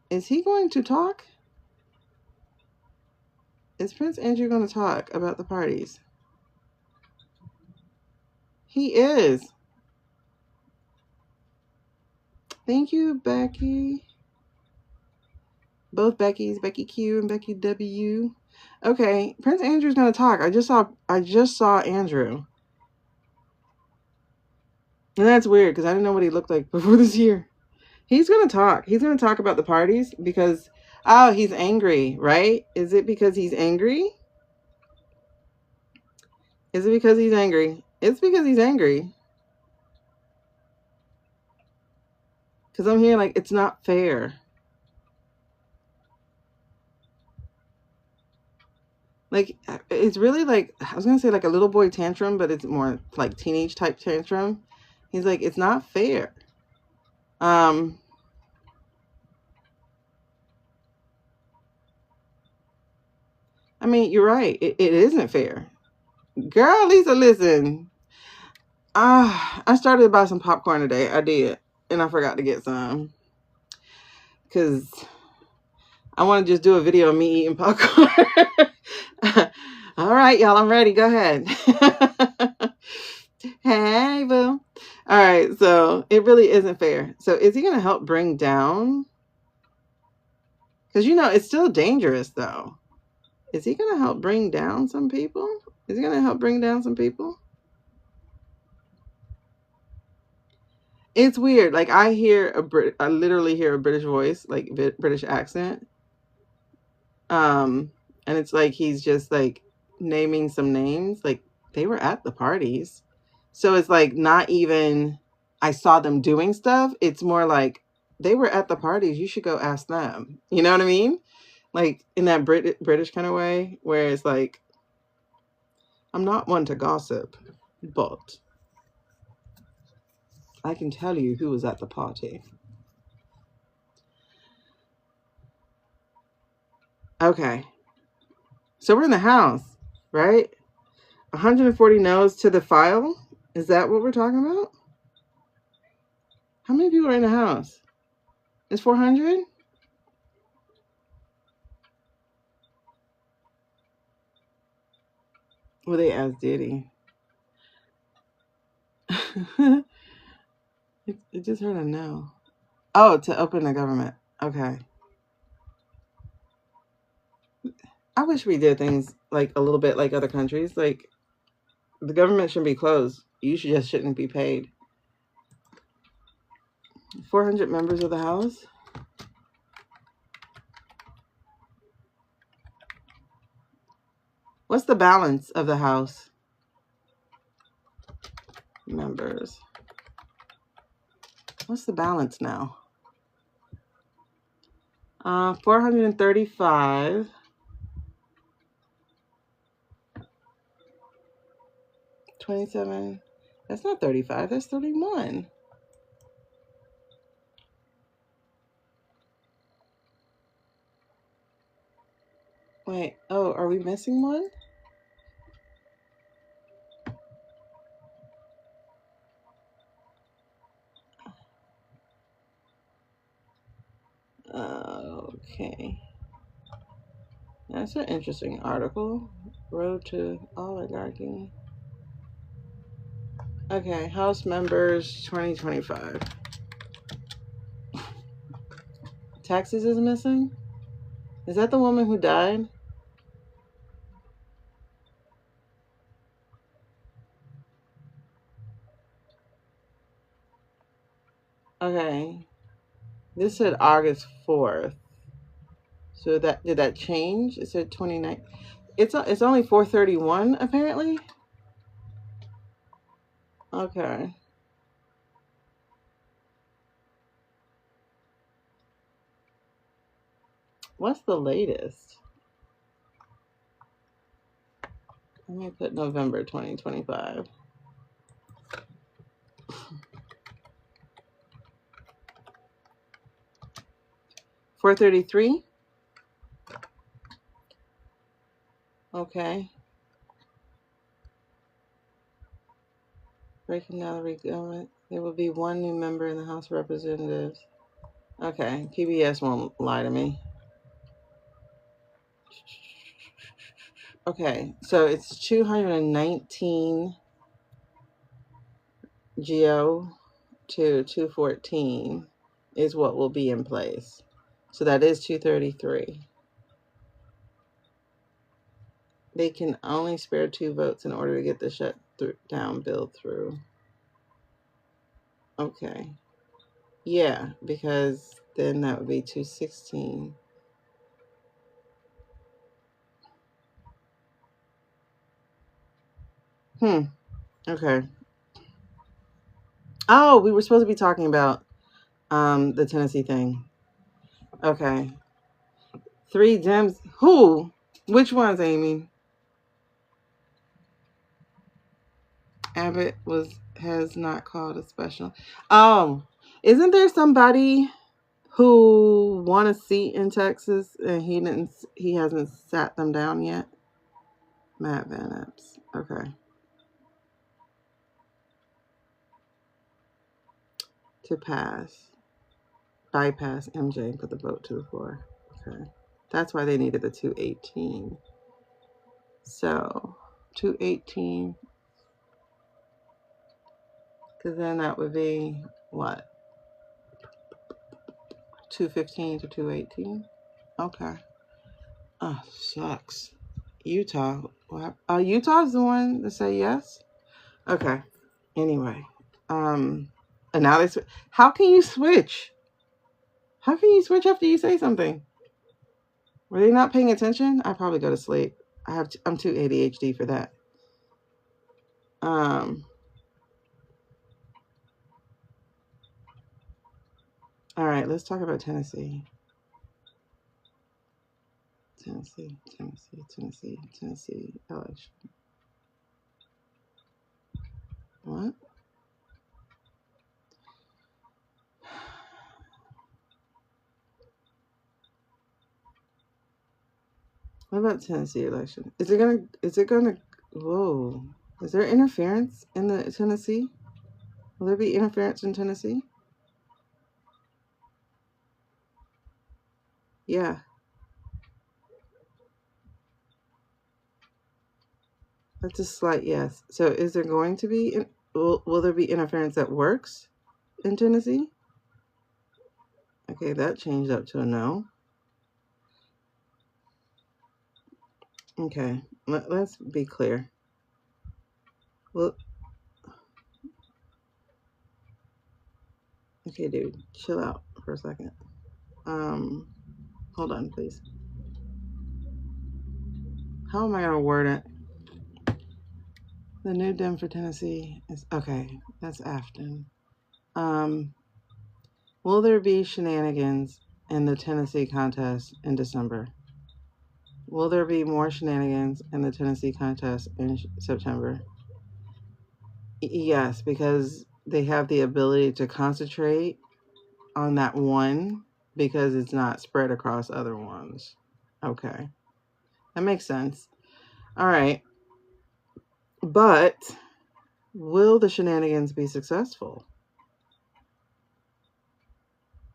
Is he going to talk? Is Prince Andrew going to talk about the parties? He is. Thank you, Becky. Both Beckys, Becky Q and Becky W. Okay, Prince Andrew's going to talk. I just saw Andrew. And that's weird because I didn't know what he looked like before this year. He's going to talk. He's going to talk about the parties because, oh, he's angry, right? Is it because he's angry? Is it because he's angry? It's because he's angry. Because I'm here like, it's not fair. Like, it's really like, I was going to say like a little boy tantrum, but it's more like teenage type tantrum. He's like, it's not fair. I mean, you're right. It isn't fair. Girl, Lisa, listen. I started to buy some popcorn today. I did. And I forgot to get some. Because I want to just do a video of me eating popcorn. All right, y'all. I'm ready. Go ahead. Hey, boo. All right. So it really isn't fair. So is he going to help bring down? Because, it's still dangerous, though. Is he going to help bring down some people? Is he going to help bring down some people? It's weird. Like I literally hear a British voice, like British accent. And it's like he's just like naming some names. Like they were at the parties. So it's like not even I saw them doing stuff. It's more like they were at the parties. You should go ask them. You know what I mean? Like in that British kind of way where it's like, I'm not one to gossip, but I can tell you who was at the party. Okay. So we're in the house, right? 140 no's to the file. Is that what we're talking about? How many people are in the house? It's 400? Well, they asked Diddy. it just heard a no. Oh, to open the government. Okay. I wish we did things like a little bit like other countries. Like the government shouldn't be closed. You just shouldn't be paid. 400 members of the House. What's the balance of the House members? What's the balance now? 435. 27. That's not 35. That's 31. Wait. Oh, are we missing one? Okay. That's an interesting article. Road to Oligarchy. Okay, House members 2025. Taxes is missing? Is that the woman who died? Okay. This said August 4th. So did that change? It said 29. It's only 431 apparently. Okay. What's the latest? Let me put November 2025. $433. Okay. Breaking down the government. There will be one new member in the House of Representatives. Okay. PBS won't lie to me. Okay. So it's 219 GO to 214 is what will be in place. So that is 233. They can only spare 2 votes in order to get the shutdown bill through. Okay. Yeah, because then that would be 216. Okay. Oh, we were supposed to be talking about the Tennessee thing. Okay. 3 Dems. Who? Which ones, Amy? Abbott has not called a special. Oh, isn't there somebody who won a seat in Texas and he hasn't sat them down yet? Matt Van Epps. Okay. To bypass MJ and put the vote to the floor. Okay. That's why they needed the 218. So 218, because then that would be what? 215 to 218? Okay. Oh, shucks. Utah. What? Utah's the one to say yes? Okay. Anyway. And now they switch. How can you switch? How can you switch after you say something? Were they not paying attention? I probably go to sleep. I'm too ADHD for that. All right, let's talk about Tennessee. Tennessee election. What? What about Tennessee election? Is it gonna, whoa. Is there interference in the Tennessee? Will there be interference in Tennessee? Yeah. That's a slight yes. So is there going to be, will there be interference that works in Tennessee? Okay, that changed up to a no. Okay, let's be clear. Well, okay, dude, chill out for a second. Hold on, please. How am I gonna word it? The new Dem for Tennessee is okay. That's Afton. Will there be shenanigans in the Tennessee contest in December? Will there be more shenanigans in the Tennessee contest in September? Yes, because they have the ability to concentrate on that one because it's not spread across other ones. Okay. That makes sense. All right. But will the shenanigans be successful?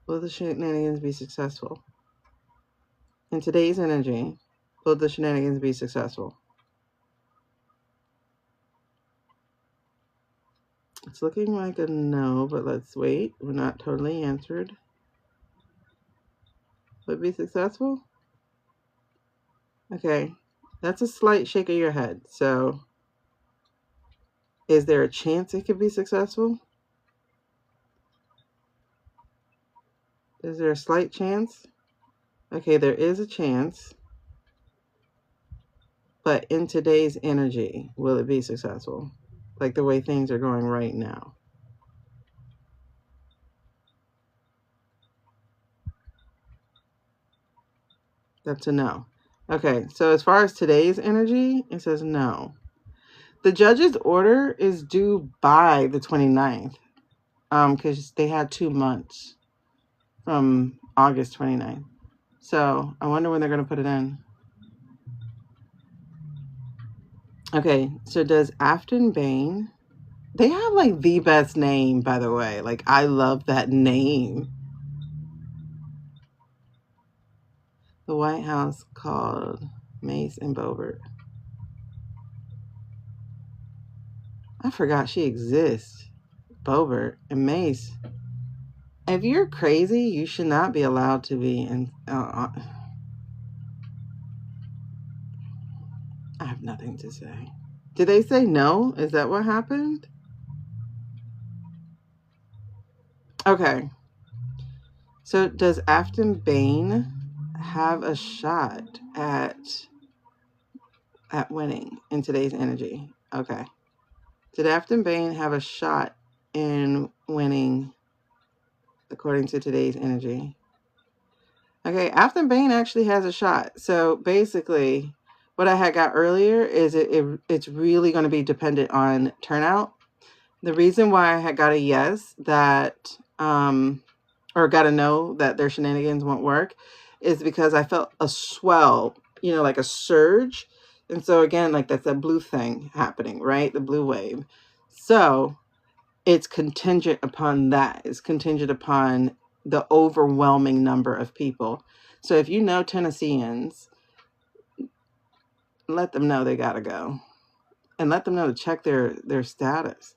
Will the shenanigans be successful? In today's energy, will the shenanigans be successful? It's looking like a no, but let's wait. We're not totally answered. Will it be successful? Okay. That's a slight shake of your head. So, is there a chance it could be successful? Is there a slight chance? Okay, there is a chance. But in today's energy, will it be successful? Like the way things are going right now. That's a no. Okay, so as far as today's energy, it says no. The judge's order is due by the 29th, because they had 2 months from August 29th. So I wonder when they're going to put it in. Okay, so does Afton Bain... They have like the best name, by the way. Like, I love that name. The White House called Mace and Boebert. I forgot she exists. Boebert and Mace. If you're crazy, you should not be allowed to be in. I have nothing to say. Did they say no? Is that what happened? Okay. So does Afton Bain have a shot at winning in today's energy? Okay. Did Afton Bain have a shot in winning according to today's energy? Okay, Afton Bain actually has a shot. So basically, what I had got earlier is it's really going to be dependent on turnout. The reason why I had got a yes that, or got a no that their shenanigans won't work, is because I felt a swell, like a surge. And so again, like that's that blue thing happening, right? The blue wave. So it's contingent upon that. It's contingent upon the overwhelming number of people. So if you know Tennesseans, let them know they got to go. And let them know to check their status.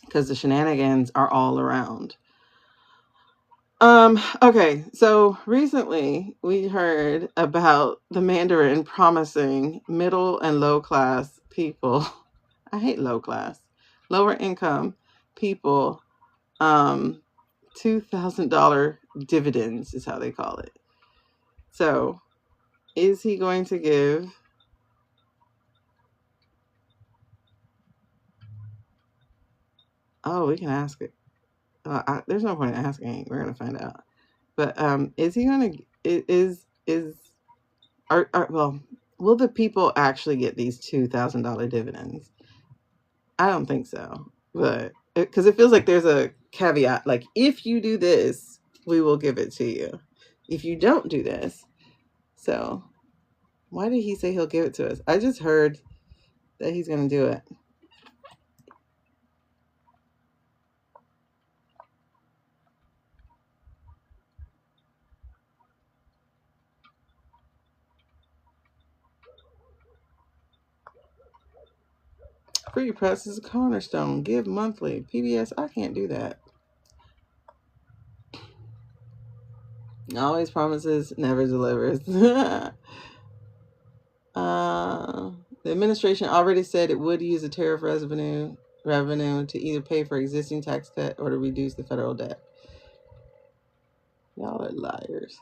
Because the shenanigans are all around. Okay, so recently we heard about the Mandarin promising middle and low class people, I hate low class, lower income people, $2,000 dividends is how they call it. So is he going to give... Oh, we can ask it. There's no point in asking. We're going to find out. But is he going to... Well, will the people actually get these $2,000 dividends? I don't think so. But because it feels like there's a caveat. Like, if you do this, we will give it to you. If you don't do this. So why did he say he'll give it to us? I just heard that he's going to do it. Free press is a cornerstone. Give monthly. PBS, I can't do that. Always promises, never delivers. The administration already said it would use the tariff revenue to either pay for existing tax cut or to reduce the federal debt. Y'all are liars.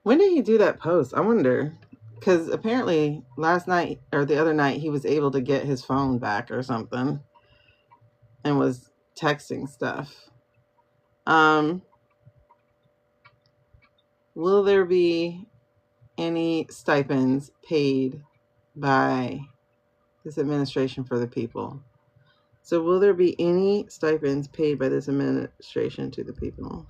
When did he do that post? I wonder. Because apparently last night or the other night he was able to get his phone back or something and was texting stuff. Will there be any stipends paid by this administration for the people? So will there be any stipends paid by this administration to the people?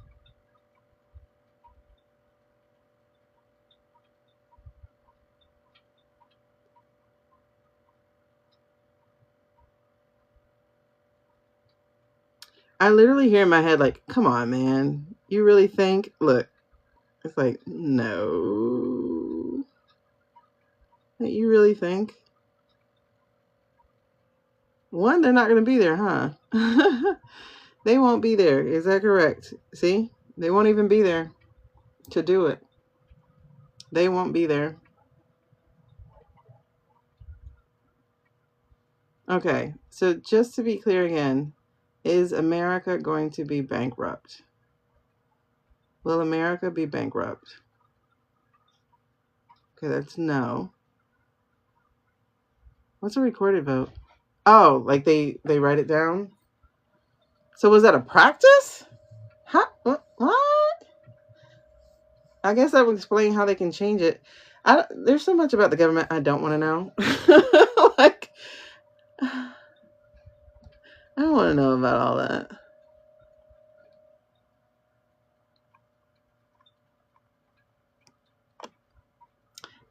I literally hear in my head, like, come on, man. You really think? Look, it's like, no. You really think? One, they're not going to be there, huh? They won't be there. Is that correct? See? They won't even be there to do it. They won't be there. Okay, so just to be clear again, is America going to be bankrupt? Will America be bankrupt? Okay, that's no. What's a recorded vote? Oh, like they write it down. So was that a practice? Huh? What? I guess that would explain how they can change it. There's so much about the government I don't want to know. Like, I don't want to know about all that.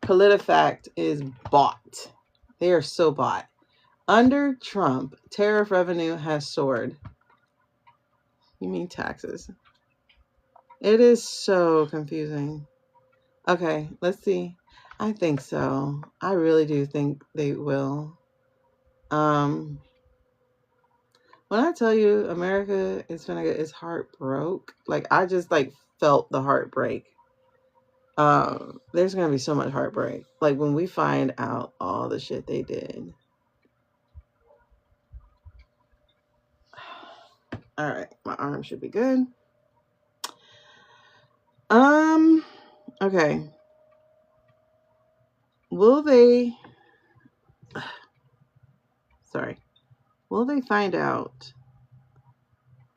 PolitiFact is bought. They are so bought. Under Trump, tariff revenue has soared. You mean taxes? It is so confusing. Okay, let's see. I think so. I really do think they will. When I tell you America is gonna get its heart broke, like I just like felt the heartbreak. There's gonna be so much heartbreak. Like when we find out all the shit they did. All right, my arm should be good. Okay. Will they sorry. Will they find out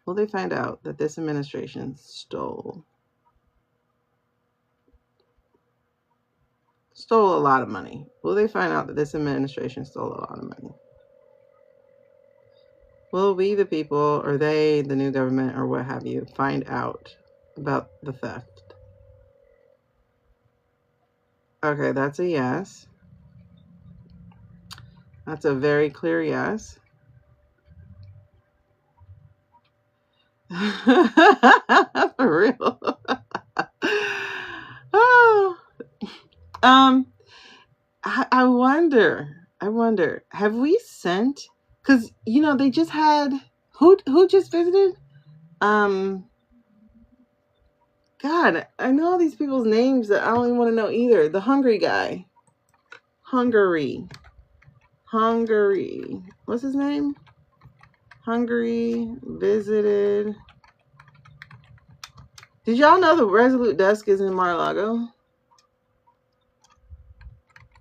that this administration stole a lot of money? Will they find out that this administration stole a lot of money? Will we, the people, or they, the new government, or what have you, find out about the theft? Okay, that's a yes. That's a very clear yes. For real. Oh. I wonder, have we sent, because, you know, they just had, who just visited? God, I know all these people's names that I don't even want to know either. The Hungary guy. Hungary. What's his name? Hungary visited. Did y'all know the Resolute Desk is in Mar-a-Lago?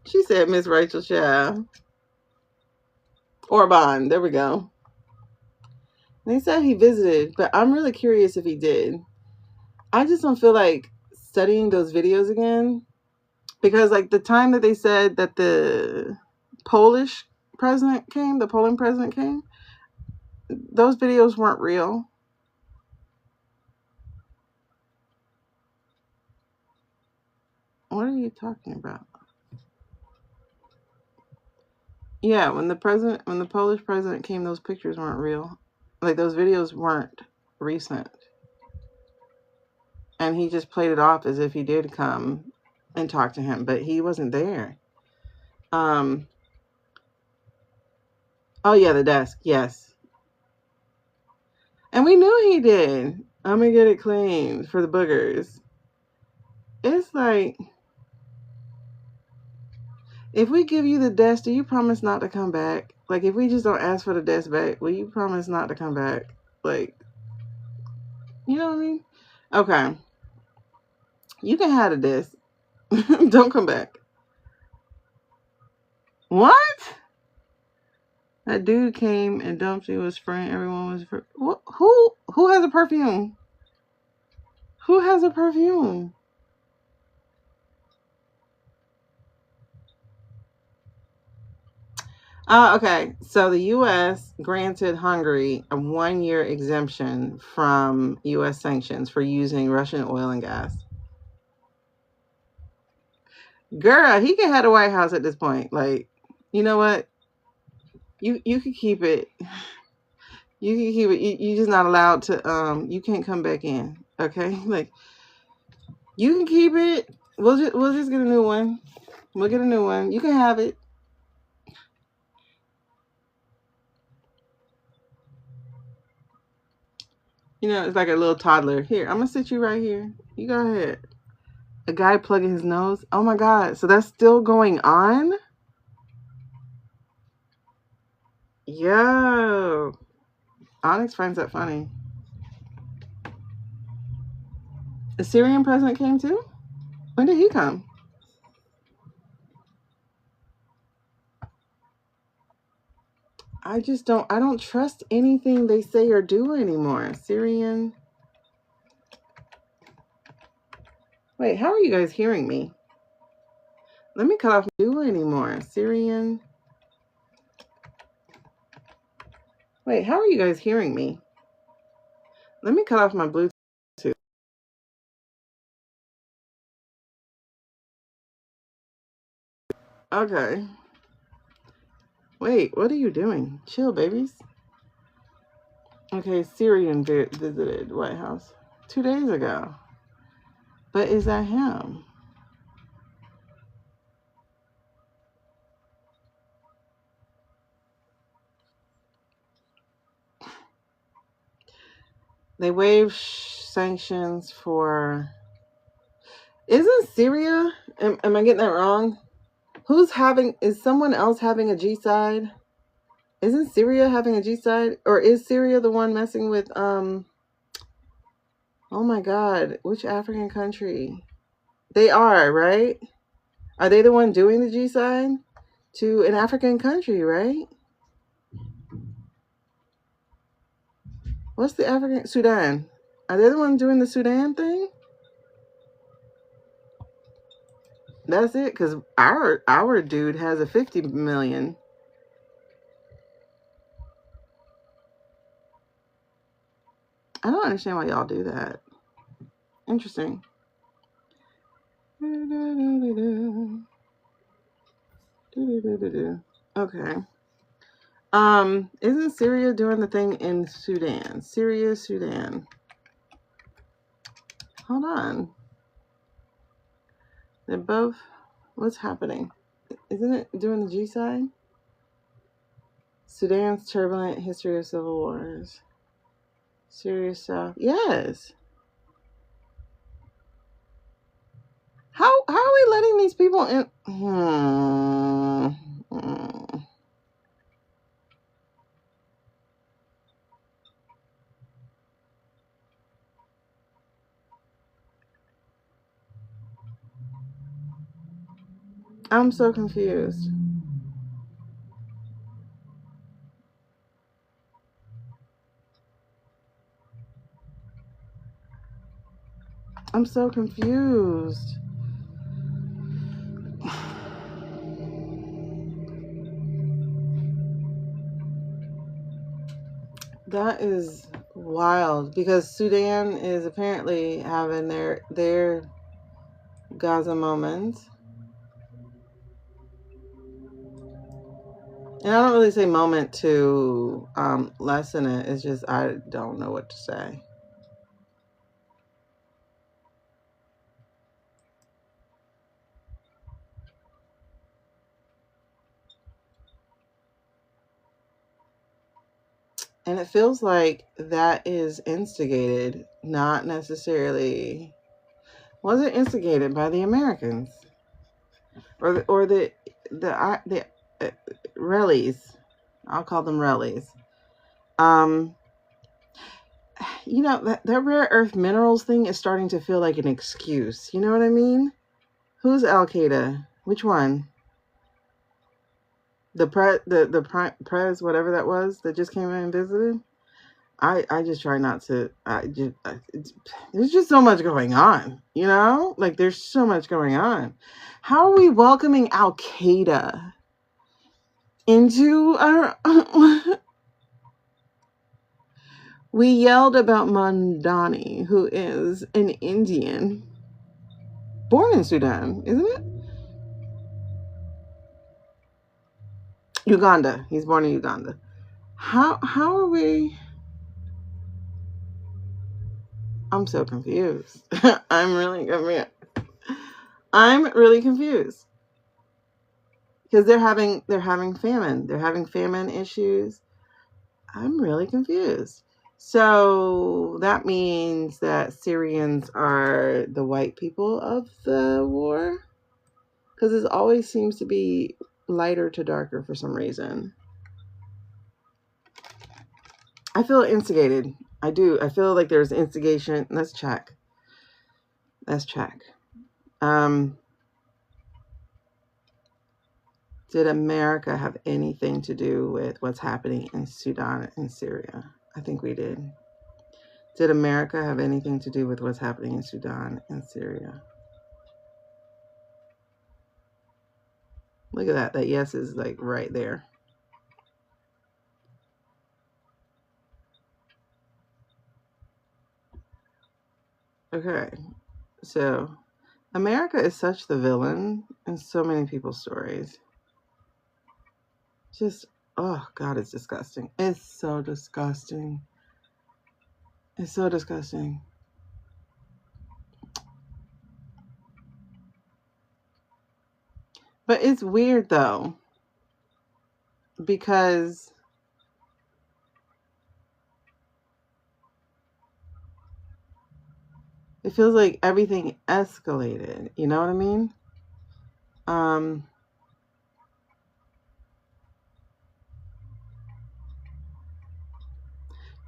She said Miss Rachel Shaw. Orban, there we go. They said he visited, but I'm really curious if he did. I just don't feel like studying those videos again, because like the time that they said that the Poland president came, those videos weren't real. What are you talking about? Yeah, when the Polish president came, those pictures weren't real. Like those videos weren't recent. And he just played it off as if he did come and talk to him, but he wasn't there. Oh yeah, the desk, yes. And we knew he did. I'm gonna get it cleaned for the boogers. It's like, if we give you the desk, do you promise not to come back? Like, if we just don't ask for the desk back, will you promise not to come back? Like, you know what I mean? Okay. You can have the desk. Don't come back. What? That dude came and dumped you, was spraying everyone was what? Who has a perfume? Who has a perfume? Okay, so the U.S. granted Hungary a 1-year exemption from U.S. sanctions for using Russian oil and gas. Girl, he can have the White House at this point. Like, you know what? You can keep it. You can keep it. You're just not allowed to. You can't come back in. Okay, like you can keep it. We'll just get a new one. We'll get a new one. You can have it. You know, it's like a little toddler. Here, I'm gonna sit you right here. You go ahead. A guy plugging his nose. Oh my God. So that's still going on? Yo. Onyx finds that funny. The Syrian president came too? When did he come? I don't trust anything they say or do anymore. Syrian. Wait, how are you guys hearing me? Let me cut off do anymore. Syrian. Wait, how are you guys hearing me? Let me cut off my Bluetooth. Okay. Wait, what are you doing? Chill, babies. Okay, Syrian visited White House 2 days ago. But is that him? They waived sanctions for... Isn't Syria? Am I getting that wrong? Is someone else having a G-side? Isn't Syria having a G-side? Or is Syria the one messing with, oh my God, which African country? They are, right? Are they the one doing the G-side? To an African country, right? What's the African? Sudan. Are they the one doing the Sudan thing? That's it, because our dude has a 50 million. I don't understand why y'all do that. Interesting. Okay. Isn't Syria doing the thing in Sudan? Syria, Sudan. Hold on. They're both... What's happening? Isn't it doing the G side? Sudan's turbulent history of civil wars. Syria South. Yes. How are we letting these people in? I'm so confused. I'm so confused. That is wild, because Sudan is apparently having their Gaza moment. And I don't really say moment to lessen it. It's just I don't know what to say. And it feels like that is instigated, not necessarily... Was it instigated by the Americans? Or the rallies? I'll call them rallies. You know, that rare earth minerals thing is starting to feel like an excuse. You know what I mean? Who's Al-Qaeda? Which one? The prez, whatever that was, that just came in and visited? I just try not to... there's just so much going on, you know? Like, there's so much going on. How are we welcoming Al-Qaeda into our... We yelled about Mandani, who is an Indian born in Sudan, isn't it? Uganda. He's born in Uganda. How are we... I'm so confused. I'm really confused. Because they're having famine. They're having famine issues. I'm really confused. So that means that Syrians are the white people of the war? Because it always seems to be lighter to darker for some reason. I feel instigated. I do. I feel like there's instigation. Let's check. Did America have anything to do with what's happening in Sudan and Syria? I think we did. Did America have anything to do with what's happening in Sudan and Syria? Look at that. That yes is like right there. Okay. So America is such the villain in so many people's stories. Just, oh God, it's disgusting. It's so disgusting. It's so disgusting. But it's weird though, because it feels like everything escalated. You know what I mean?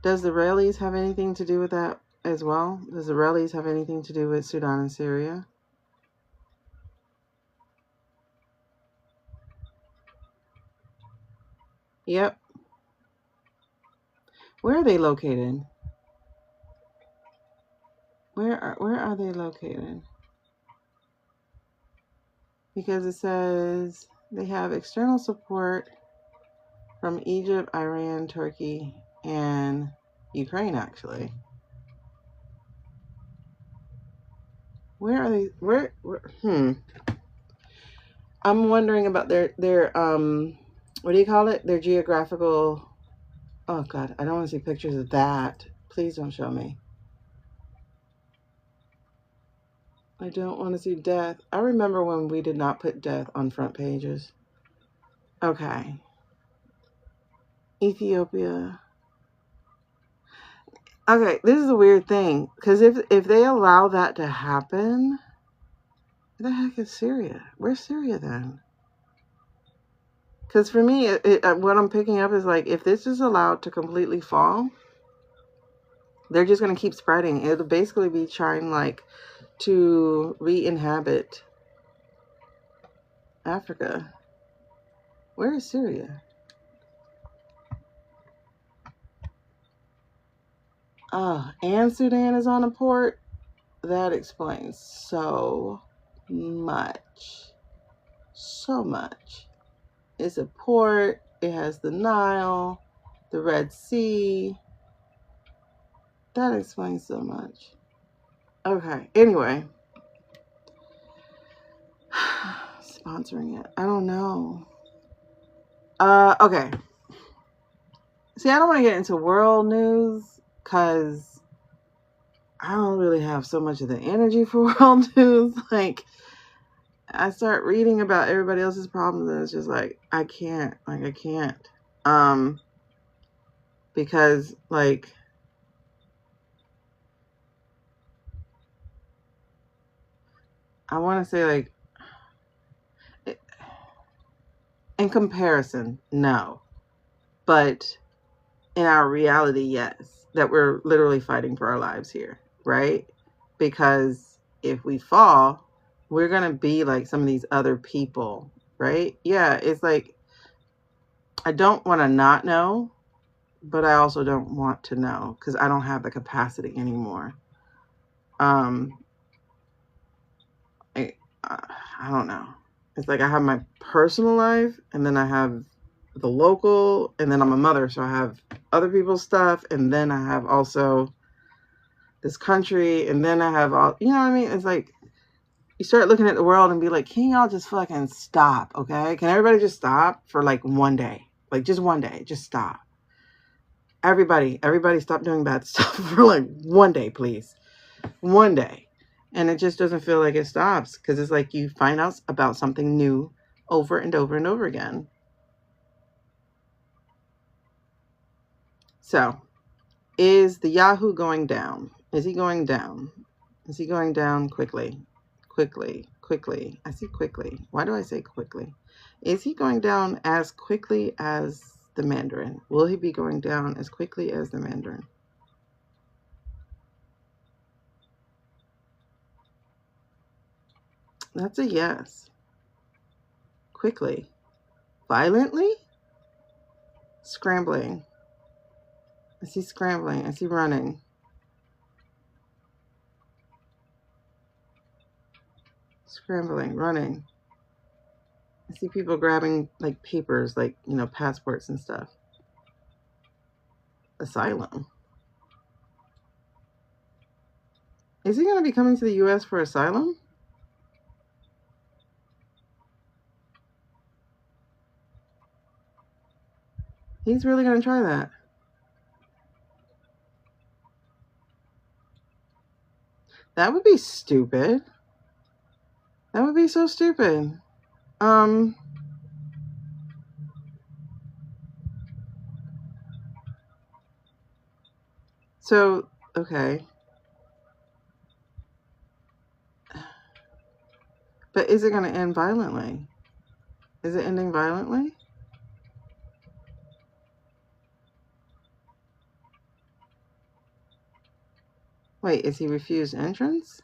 Does the rallies have anything to do with that as well? Does the rallies have anything to do with Sudan and Syria? Yep. Where are they located? Where are they located? Because it says they have external support from Egypt, Iran, Turkey, and Ukraine, actually. Where are they? Where I'm wondering about their what do you call it? Their geographical. Oh God, I don't want to see pictures of that. Please don't show me. I don't want to see death. I remember when we did not put death on front pages. Okay. Ethiopia. Okay, this is a weird thing, because if they allow that to happen, where the heck is Syria? Where's Syria then? Because for me, what I'm picking up is like, if this is allowed to completely fall, they're just going to keep spreading. It'll basically be trying like to re-inhabit Africa. Where is Syria? Oh, and Sudan is on a port? That explains so much. So much. It's a port. It has the Nile, the Red Sea. That explains so much. Okay, anyway. Sponsoring it. I don't know. Okay. See, I don't want to get into world news because I don't really have so much of the energy for world news. Like, I start reading about everybody else's problems and it's just like, I can't. Because, like, I want to say, like, in comparison, no. But in our reality, yes. That we're literally fighting for our lives here, right? Because if we fall, we're going to be like some of these other people, right? Yeah, it's like, I don't want to not know, but I also don't want to know because I don't have the capacity anymore. I don't know. It's like I have my personal life and then I have the local, and then I'm a mother, so I have other people's stuff, and then I have also this country, and then I have all, you know what I mean? It's like you start looking at the world and be like, can y'all just fucking stop, okay? Can everybody just stop for like one day? Like just one day, just stop. Everybody stop doing bad stuff for like one day, please. One day. And it just doesn't feel like it stops because it's like you find out about something new over and over and over again. So, is the Yahoo going down? Is he going down? Is he going down quickly? Quickly. I see quickly. Why do I say quickly? Is he going down as quickly as the Mandarin? Will he be going down as quickly as the Mandarin? That's a yes. Quickly. Violently? Scrambling. I see scrambling. I see running. Scrambling, running. I see people grabbing like papers, like, you know, passports and stuff. Asylum. Is he going to be coming to the U.S. for asylum? He's really going to try that. That would be stupid. That would be so stupid. So, okay. But is it going to end violently? Is it ending violently? Wait, is he refused entrance?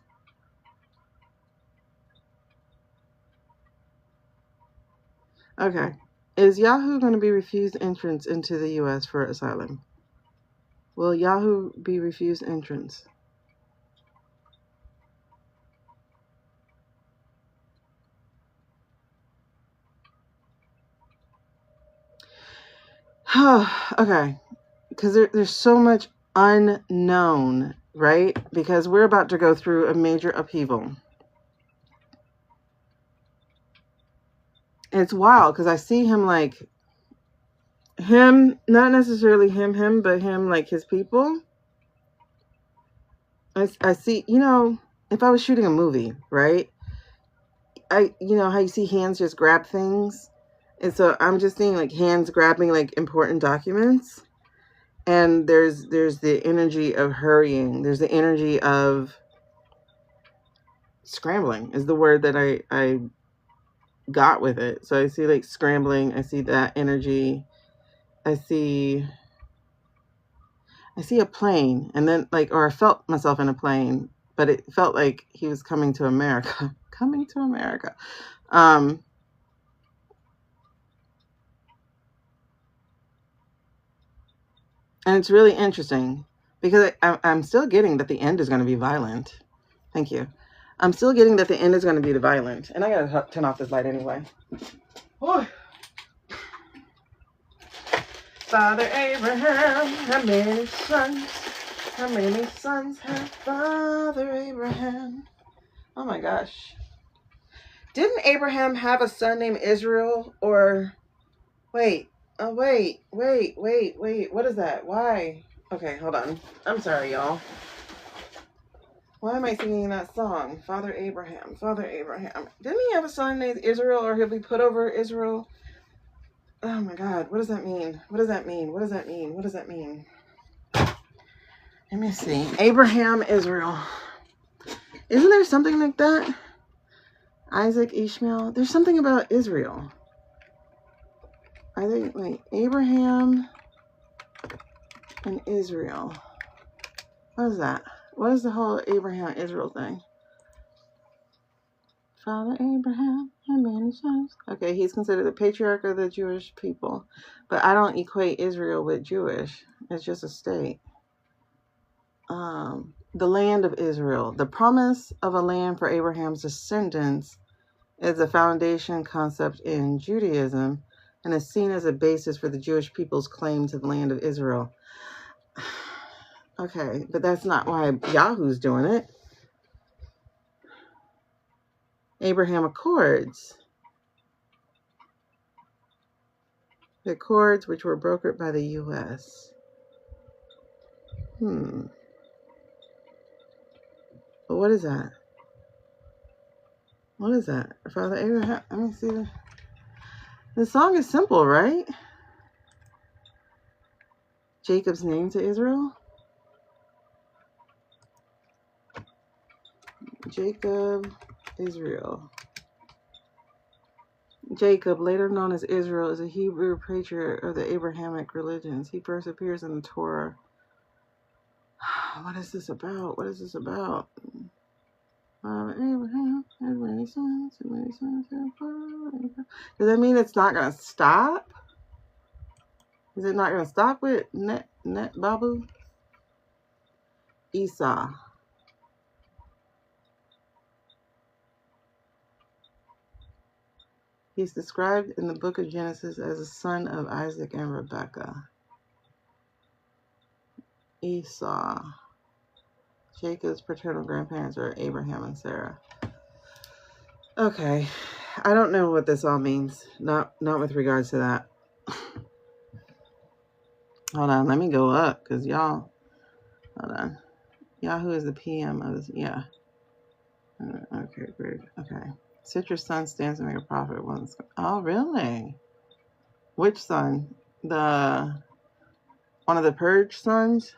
Okay. Is Yahoo going to be refused entrance into the U.S. for asylum? Will Yahoo be refused entrance? Okay. Because there's so much unknown, right? Because we're about to go through a major upheaval. And it's wild because I see him like, him, not necessarily him, but him like his people. I see, you know, if I was shooting a movie, right? You know how you see hands just grab things? And so I'm just seeing like hands grabbing like important documents. And there's the energy of hurrying. There's the energy of scrambling is the word that I got with it. So I see like scrambling. I see that energy. I see a plane, and then like, or I felt myself in a plane, but it felt like he was coming to America. Coming to America. And it's really interesting because I'm still getting that the end is going to be violent. Thank you. I'm still getting that the end is going to be the violent. And I got to turn off this light anyway. Oh. Father Abraham had many sons. How many sons had Father Abraham? Oh my gosh. Didn't Abraham have a son named Israel? Or wait. Oh, wait. What is that? Why? Okay, hold on. I'm sorry, y'all. Why am I singing that song? Father Abraham. Father Abraham. Didn't he have a son named Israel, or he'll be put over Israel? Oh my God. What does that mean? What does that mean? What does that mean? What does that mean? Let me see. Abraham, Israel. Isn't there something like that? Isaac, Ishmael. There's something about Israel. I think like Abraham and Israel. What is that? What is the whole Abraham Israel thing? Father Abraham and many sons. Okay, he's considered the patriarch of the Jewish people, but I don't equate Israel with Jewish. It's just a state. The land of Israel. The promise of a land for Abraham's descendants is a foundation concept in Judaism and is seen as a basis for the Jewish people's claim to the land of Israel. Okay, but that's not why Yahoo's doing it. Abraham Accords. The Accords which were brokered by the U.S. But what is that? What is that? Father Abraham? Let me see. The song is simple, right? Jacob's name to Israel? Jacob, Israel. Jacob, later known as Israel, is a Hebrew patriarch of the Abrahamic religions. He first appears in the Torah. What is this about? What is this about? Abraham had many sons, and many sons had Father Abraham. Does that mean it's not going to stop? Is it not going to stop with Net Babu? Esau. He's described in the book of Genesis as a son of Isaac and Rebekah. Esau. Jacob's paternal grandparents are Abraham and Sarah. Okay. I don't know what this all means. Not with regards to that. Hold on. Let me go up because y'all. Hold on. Yahoo is the PM of this. Yeah. Okay, great. Okay. Citrus son stands to make a profit once. Oh, really? Which son? One of the purge sons?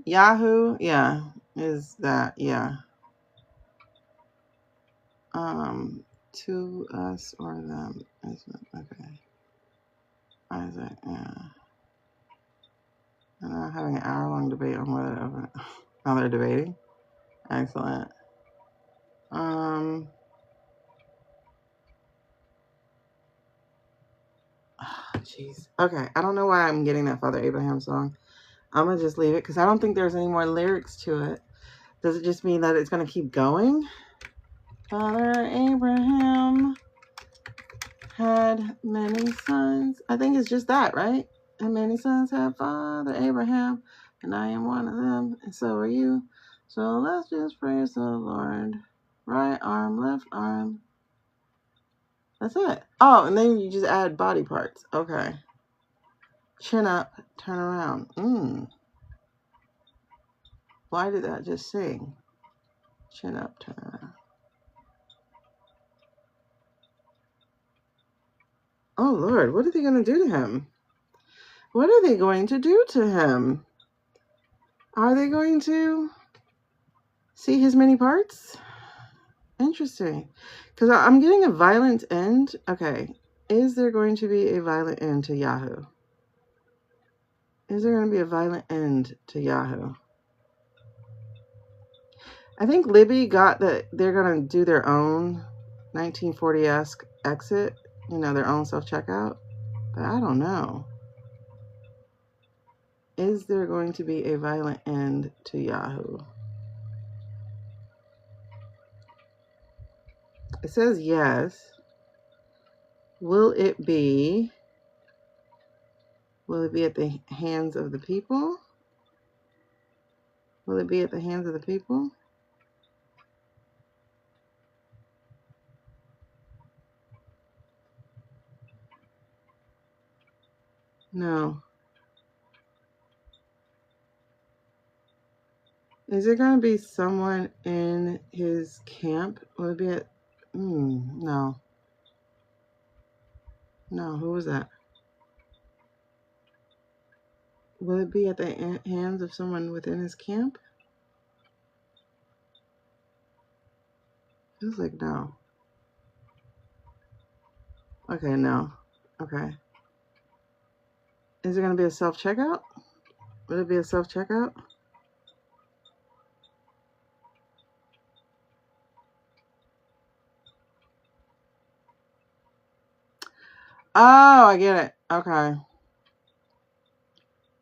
Yahoo? Yeah. Is that, yeah. To us or them. Okay. Isaac, yeah. And they're having an hour-long debate on whether oh, they're debating. Excellent. Jeez. Okay, I don't know why I'm getting that Father Abraham song. I'm gonna just leave it because I don't think there's any more lyrics to it. Does it just mean that it's gonna keep going? Father Abraham had many sons. I think it's just that, right? And many sons had Father Abraham, and I am one of them, and so are you. So let's just praise the Lord. Right arm, left arm. That's it. Oh, and then you just add body parts. Okay. Chin up, turn around. Why did that just sing? Chin up, turn around. Oh, Lord, what are they going to do to him? What are they going to do to him? Are they going to see his many parts? Interesting. Because I'm getting a violent end. Okay. Is there going to be a violent end to Yahoo? Is there going to be a violent end to Yahoo? I think Libby got that they're going to do their own 1940-esque exit, their own self-checkout. But I don't know. Is there going to be a violent end to Yahoo? It says yes. Will it be at the hands of the people? Will it be at the hands of the people? No. Is it going to be someone in his camp? Will it be at... no. No, who was that? Will it be at the hands of someone within his camp? Feels like no. Okay, no. Okay. Is it going to be a self-checkout? Will it be a self-checkout? Oh, I get it. Okay.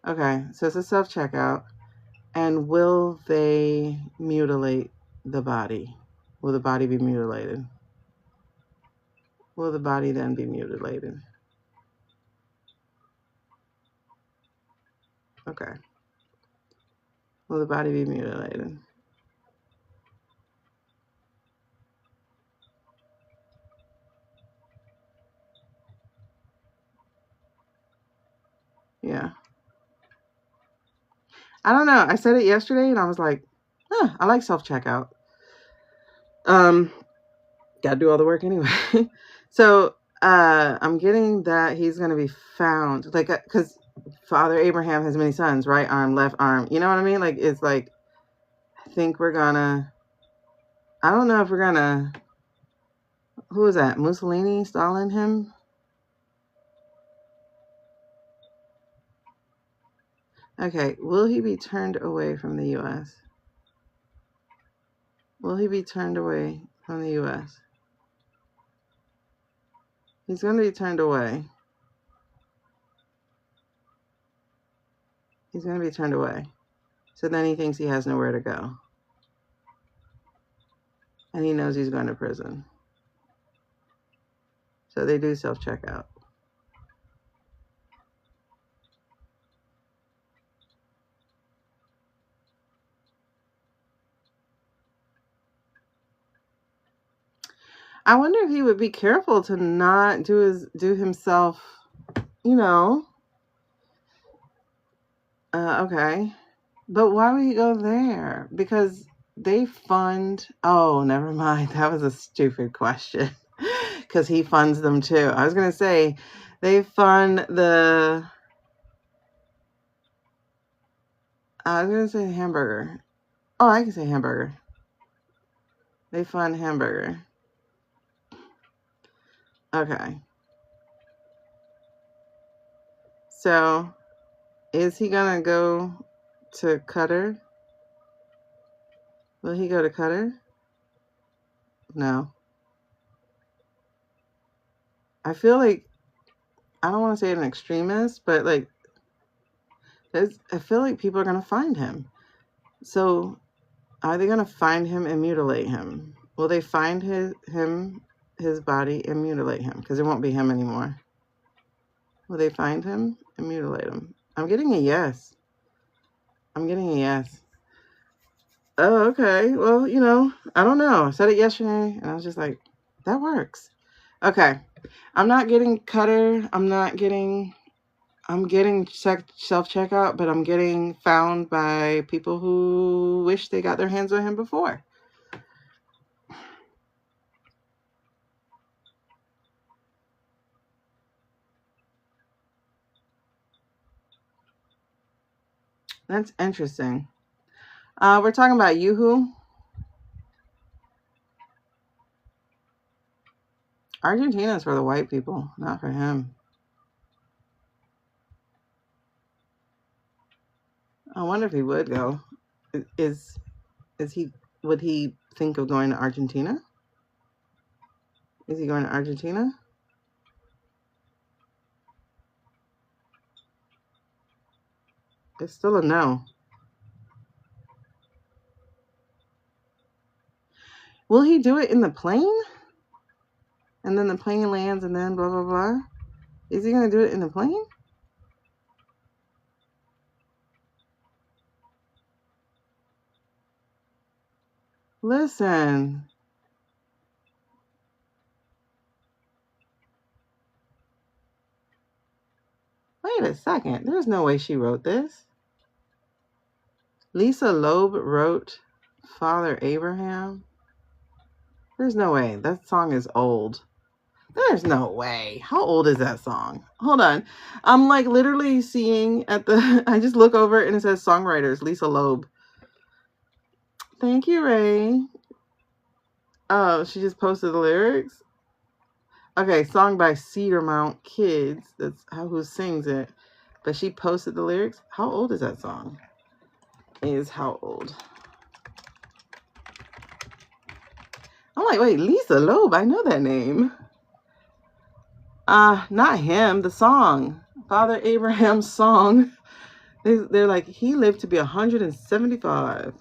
Okay, so it's a self-checkout. And will they mutilate the body? Will the body be mutilated? Will the body then be mutilated? Okay. Will the body be mutilated? Yeah. I don't know. I said it yesterday and I was like, I like self-checkout. Gotta do all the work anyway. So I'm getting that he's gonna be found, like, because Father Abraham has many sons, right arm, left arm. You know what I mean? Like, it's like, I think we're gonna, I don't know if we're gonna, who is that? Mussolini, Stalin, him? Okay, will he be turned away from the U.S.? Will he be turned away from the U.S.? He's going to be turned away. He's going to be turned away. So then he thinks he has nowhere to go. And he knows he's going to prison. So they do self-checkout. I wonder if he would be careful to not do himself, you know. Okay. But why would he go there? Because they fund... Oh, never mind. That was a stupid question. Because he funds them too. I was going to say, they fund the... I was going to say hamburger. Oh, I can say hamburger. They fund hamburger. Okay. So, is he going to go to Qatar? Will he go to Qatar? No. I feel like, I don't want to say an extremist, but like, I feel like people are going to find him. So, are they going to find him and mutilate him? Will they find his body and mutilate him? Because it won't be him anymore. Will they find him and mutilate him? I'm getting a yes. I'm getting a yes. Oh, okay. Well, you know, I don't know. I said it yesterday, and I was just like, that works. Okay. I'm not getting Qatar. I'm getting self-checkout, but I'm getting found by people who wish they got their hands on him before. That's interesting. We're talking about Yoo-hoo. Argentina is for the white people, not for him. I wonder if he would go. Would he think of going to Argentina? Is he going to Argentina? It's still a no. Will he do it in the plane? And then the plane lands and then blah, blah, blah? Is he going to do it in the plane? Listen. Wait a second. There's no way she wrote this. Lisa Loeb wrote Father Abraham. There's no way. That song is old. There's no way. How old is that song? Hold on. I'm like literally seeing at the... I just look over and it says songwriters, Lisa Loeb. Thank you, Ray. Oh, she just posted the lyrics? Okay, song by Cedar Mount Kids. That's who sings it. But she posted the lyrics. How old is that song? Is how old? I'm like, wait, Lisa Loeb. I know that name. Not him. The song. Father Abraham's song. They're like, he lived to be 175.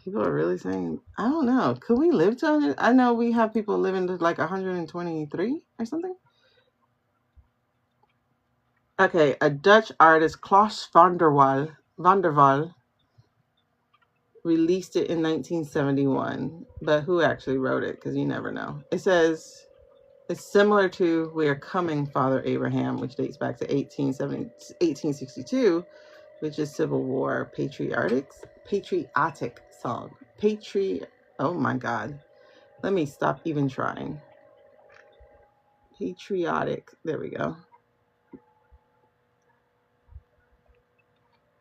People are really saying, I don't know. Could we live to 100? I know we have people living to like 123 or something. Okay, a Dutch artist, Klaus van der Waal, released it in 1971. But who actually wrote it? Because you never know. It says it's similar to We're Coming, Father Abraham, which dates back to 1862, which is Civil War patriotic song. Oh my God. Let me stop even trying. Patriotic. There we go.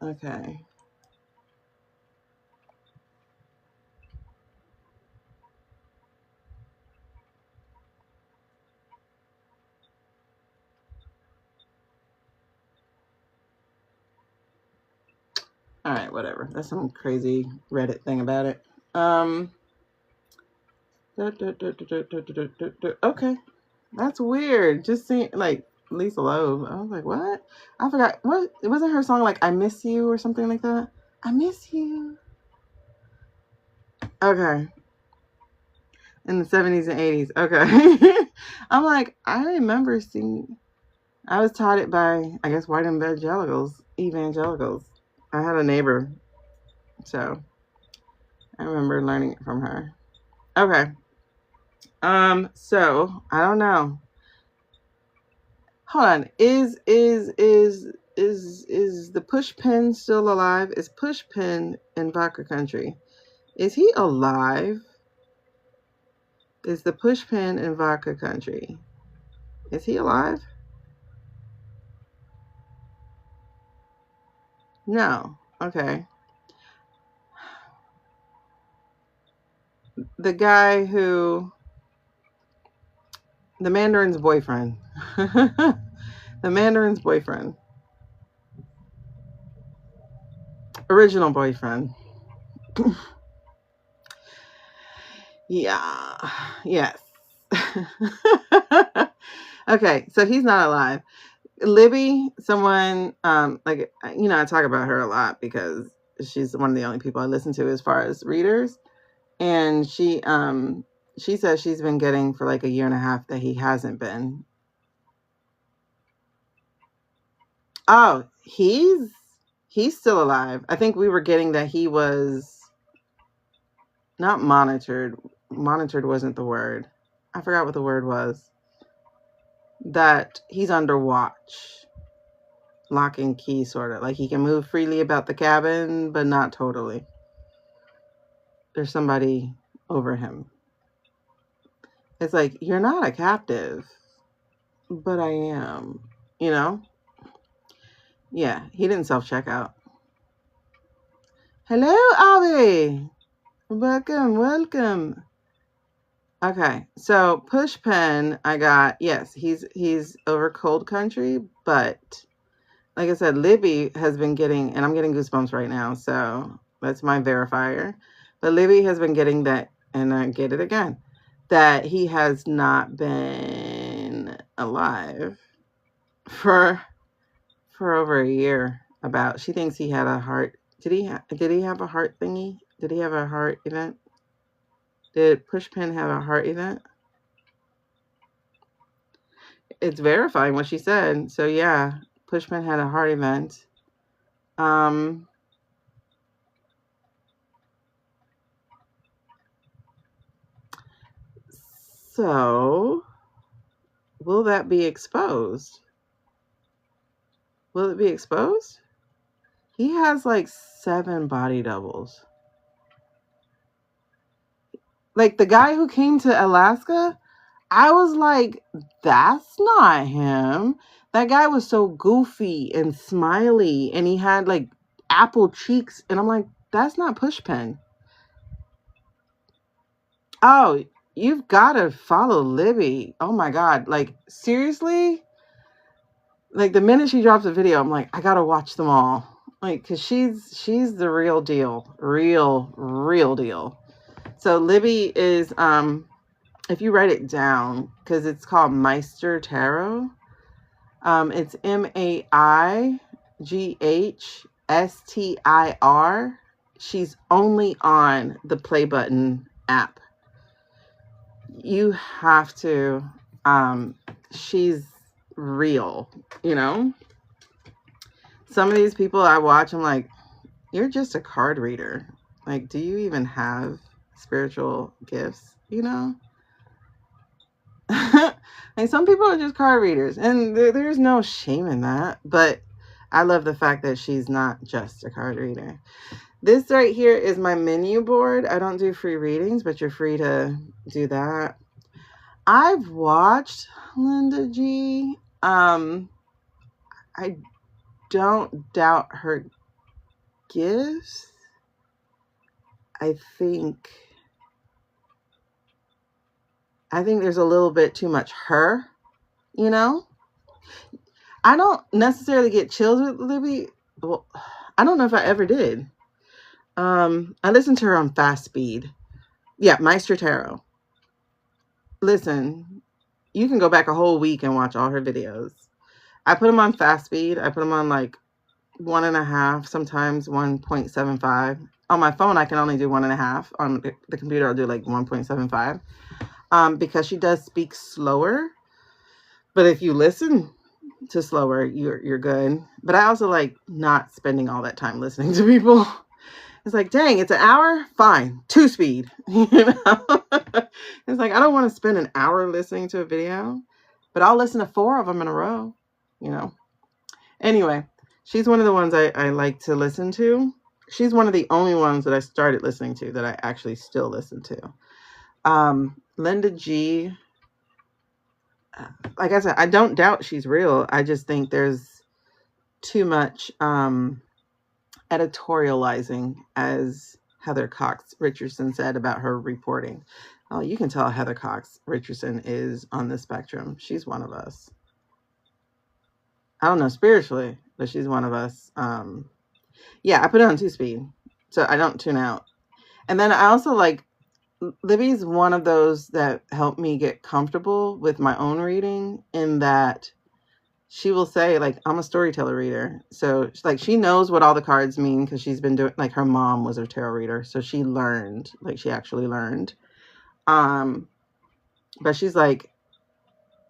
Okay. All right, whatever. That's some crazy Reddit thing about it. Okay, that's weird. Just seeing like Lisa Loeb. I was like, what? I forgot. What wasn't her song like "I Miss You" or something like that? I miss you. Okay, in the 70s and 80s. Okay, I'm like, I remember seeing. I was taught it by, I guess, white evangelicals. I had a neighbor, so I remember learning it from her. Okay. So I don't know. Hold on. Is the Pushpin still alive? Is Pushpin in Vodka Country? Is he alive? Is the Pushpin in Vodka Country? Is he alive? No. Okay. The guy who, the Mandarin's boyfriend. The Mandarin's boyfriend. Original boyfriend. Yeah. Yes. Okay, so he's not alive. Libby, someone like, you know, I talk about her a lot because she's one of the only people I listen to as far as readers. And she says she's been getting for like a year and a half that he hasn't been. Oh, he's still alive. I think we were getting that he was not monitored. Monitored wasn't the word. I forgot what the word was. That he's under watch. Lock and key, sort of. Like he can move freely about the cabin, but not totally. There's somebody over him. It's like, you're not a captive, but I am. You know? Yeah, he didn't self-check out. Hello, Abby. Welcome. Okay, so Pushpin, I got, yes, he's over Cold Country, but like I said, Libby has been getting, and I'm getting goosebumps right now, so that's my verifier. But Libby has been getting that, and I get it again, that he has not been alive for over a year. About, she thinks he had a heart. Did he have a heart thingy? Did he have a heart event? Did Pushpin have a heart event? It's verifying what she said. So yeah, Pushpin had a heart event. So will that be exposed? Will it be exposed? He has like 7 body doubles. Like the guy who came to Alaska, I was like, that's not him. That guy was so goofy and smiley, and he had like apple cheeks, and I'm like, that's not Pushpin. Oh, you've got to follow Libby. Oh my God. Like, seriously? Like, the minute she drops a video, I'm like, I got to watch them all. Like, because she's the real deal. Real deal. So Libby is, if you write it down, because it's called Meister Tarot. It's MAIGHSTIR. She's only on the Play Button app. You have to, she's real, you know? Some of these people I watch, I'm like, you're just a card reader. Like, do you even have spiritual gifts, you know? Like, some people are just card readers, and there's no shame in that, but I love the fact that she's not just a card reader. This right here is my menu board. I don't do free readings, but you're free to do that. I've watched Linda G. I don't doubt her gifts. I think there's a little bit too much her, you know? I don't necessarily get chills with Libby. Well, I don't know if I ever did. I listened to her on fast speed. Yeah, Maestro Tarot. Listen, you can go back a whole week and watch all her videos. I put them on fast speed. I put them on like 1.5, sometimes 1.75. On my phone, I can only do 1.5. On the computer, I'll do like 1.75. Because she does speak slower. But if you listen to slower, you're good. But I also like not spending all that time listening to people. It's like, dang, it's an hour? Fine. 2 speed. You know? It's like, I don't want to spend an hour listening to a video, but I'll listen to 4 of them in a row, you know? Anyway, she's one of the ones I like to listen to. She's one of the only ones that I started listening to that I actually still listen to. Linda G, like I said, I don't doubt she's real. I just think there's too much editorializing, as Heather Cox Richardson said about her reporting. Oh, you can tell Heather Cox Richardson is on the spectrum. She's one of us. I don't know spiritually, but she's one of us. Yeah, I put it on 2 speed, so I don't tune out. And then I also like, Libby's one of those that helped me get comfortable with my own reading, in that she will say, like, I'm a storyteller reader. So like, she knows what all the cards mean because she's been doing, like, her mom was a tarot reader. So she learned, like, she actually learned. But she's like,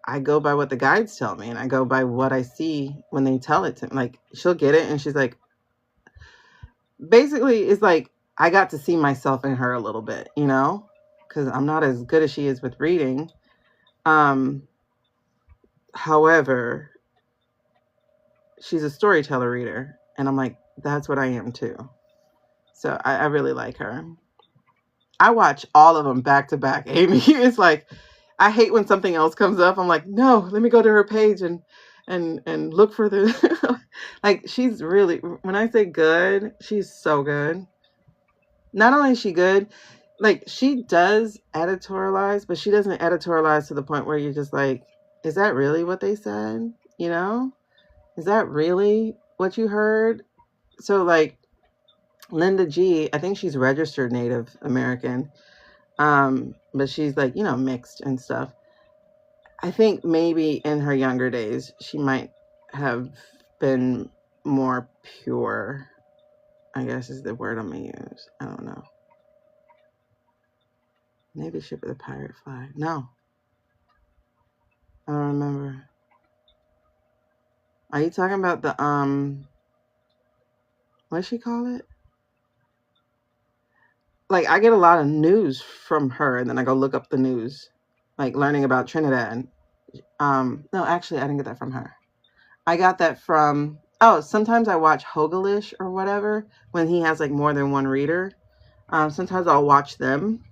I go by what the guides tell me, and I go by what I see when they tell it to me. Like, she'll get it, and she's like, basically, it's like, I got to see myself in her a little bit, you know, because I'm not as good as she is with reading. However, she's a storyteller reader, and I'm like, that's what I am too. So I really like her. I watch all of them back to back. Amy is like, I hate when something else comes up. I'm like, no, let me go to her page and look for the like, she's really, when I say good, she's so good. Not only is she good, like, she does editorialize, but she doesn't editorialize to the point where you're just like, is that really what they said? You know? Is that really what you heard? So like, Linda G, I think she's registered Native American. But she's like, you know, mixed and stuff. I think maybe in her younger days, she might have been more pure, I guess is the word I'm going to use. I don't know. Maybe ship of the pirate flag. No. I don't remember. Are you talking about the, what'd she call it? Like, I get a lot of news from her, and then I go look up the news, like learning about Trinidad. No, actually, I didn't get that from her. I got that from, sometimes I watch Hogelish or whatever, when he has like more than one reader. Sometimes I'll watch them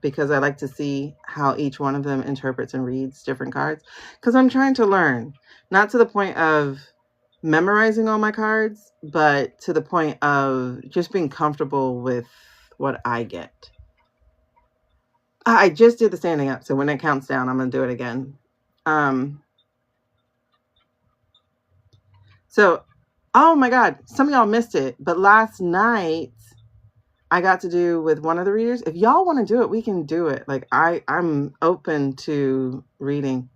because I like to see how each one of them interprets and reads different cards. Because I'm trying to learn, not to the point of memorizing all my cards, but to the point of just being comfortable with what I get. I just did the standing up, so when it counts down, I'm going to do it again. So, oh my God, some of y'all missed it, but last night I got to do with one of the readers. If y'all want to do it, we can do it. Like, I'm open to reading.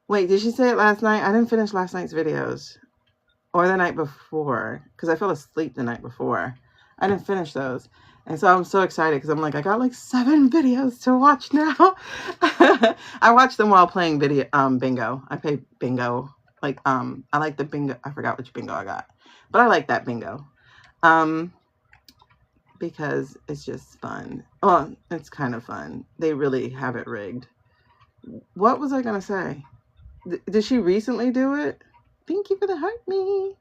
Wait, did she say it last night? I didn't finish last night's videos. Or the night before, because I fell asleep the night before. I didn't finish those. And so I'm so excited because I'm like, I got like 7 videos to watch now. I watch them while playing bingo. I play bingo. Like, I like the bingo. I forgot which bingo I got, but I like that bingo. Because it's just fun. Oh, it's kind of fun. They really have it rigged. What was I going to say? Did she recently do it? Thank you for the heart, me.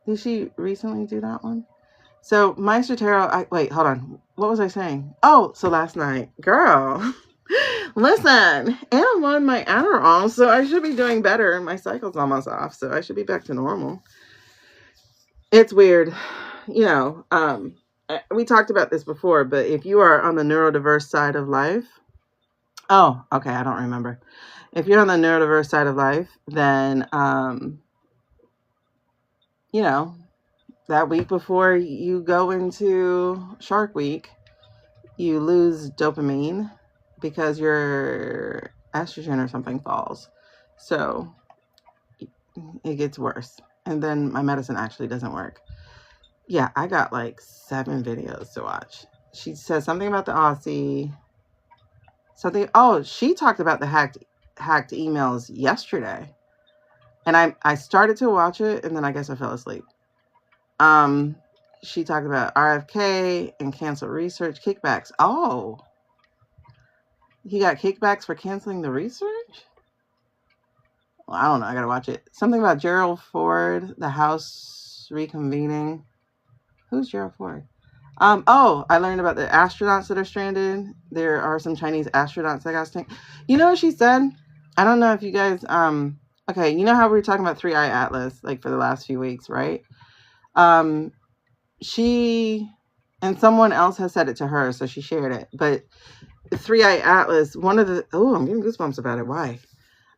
Did she recently do that one? So, Maestro Tarot, wait, hold on. What was I saying? Oh, so last night. Girl, listen, and I'm on my Adderall, so I should be doing better. My cycle's almost off, so I should be back to normal. It's weird. You know, we talked about this before, but if you are on the neurodiverse side of life, oh, okay, I don't remember. If you're on the neurodiverse side of life, then you know, that week before you go into Shark Week, you lose dopamine because your estrogen or something falls. So it gets worse. And then my medicine actually doesn't work. Yeah, I got like 7 videos to watch. She said something about the Aussie. Something. Oh, she talked about the hacked emails yesterday. And I started to watch it, and then I guess I fell asleep. She talked about RFK and cancel research kickbacks. Oh, he got kickbacks for canceling the research? Well, I don't know. I gotta watch it. Something about Gerald Ford, the House reconvening. Who's Gerald Ford? Oh, I learned about the astronauts that are stranded. There are some Chinese astronauts that got stranded. You know what she said? I don't know if you guys, okay, you know how we were talking about 3-Eye Atlas, like for the last few weeks, right? She, and someone else has said it to her, so she shared it. But the 3-Eye Atlas, one of the, oh, I'm getting goosebumps about it. Why?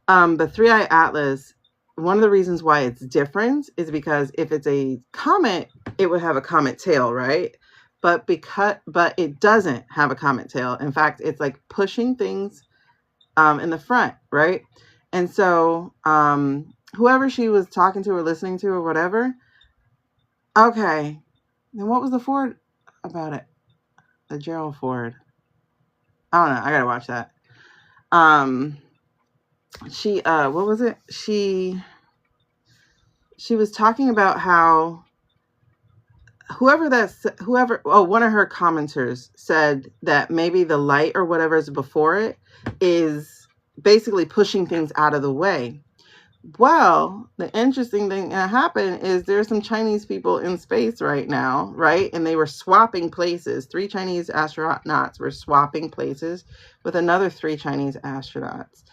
The 3-Eye Atlas, one of the reasons why it's different is because if it's a comet, it would have a comet tail, right? But it doesn't have a comet tail. In fact, it's like pushing things in the front, right? And so whoever she was talking to or listening to or whatever, okay, then what was the Ford about it? The Gerald Ford. I don't know. I gotta watch that. She what was it? She was talking about how whoever one of her commenters said that maybe the light or whatever is before it is basically pushing things out of the way. Well, the interesting thing that happened is there's some Chinese people in space right now, right? And they were swapping places. 3 Chinese astronauts were swapping places with another 3 Chinese astronauts.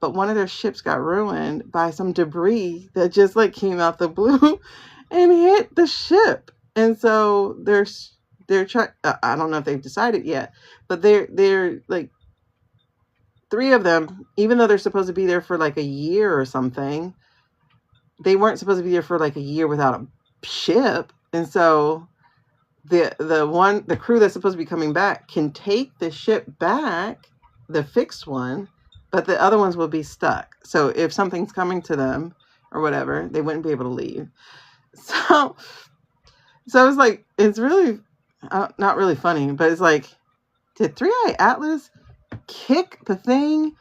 But one of their ships got ruined by some debris that just like came out the blue and hit the ship. And so they're trying, I don't know if they've decided yet, but they're like 3 of them, even though they're supposed to be there for like a year or something, they weren't supposed to be there for like a year without a ship. And so the crew that's supposed to be coming back can take the ship back, the fixed one, but the other ones will be stuck. So if something's coming to them or whatever, they wouldn't be able to leave. So it's like, it's really not really funny, but it's like, did 3-Eye Atlas kick the thing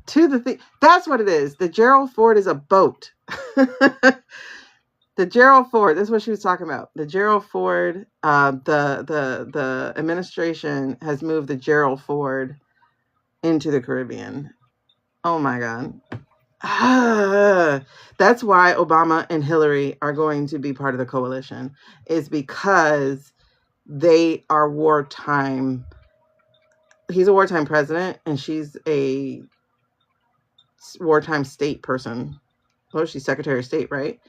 to the thing? That's what it is. The Gerald Ford is a boat. The Gerald Ford, this is what she was talking about. The Gerald Ford, the administration has moved the Gerald Ford into the Caribbean. Oh my God. That's why Obama and Hillary are going to be part of the coalition, is because they are wartime. He's a wartime president and she's a wartime state person. Well, she's Secretary of State, right?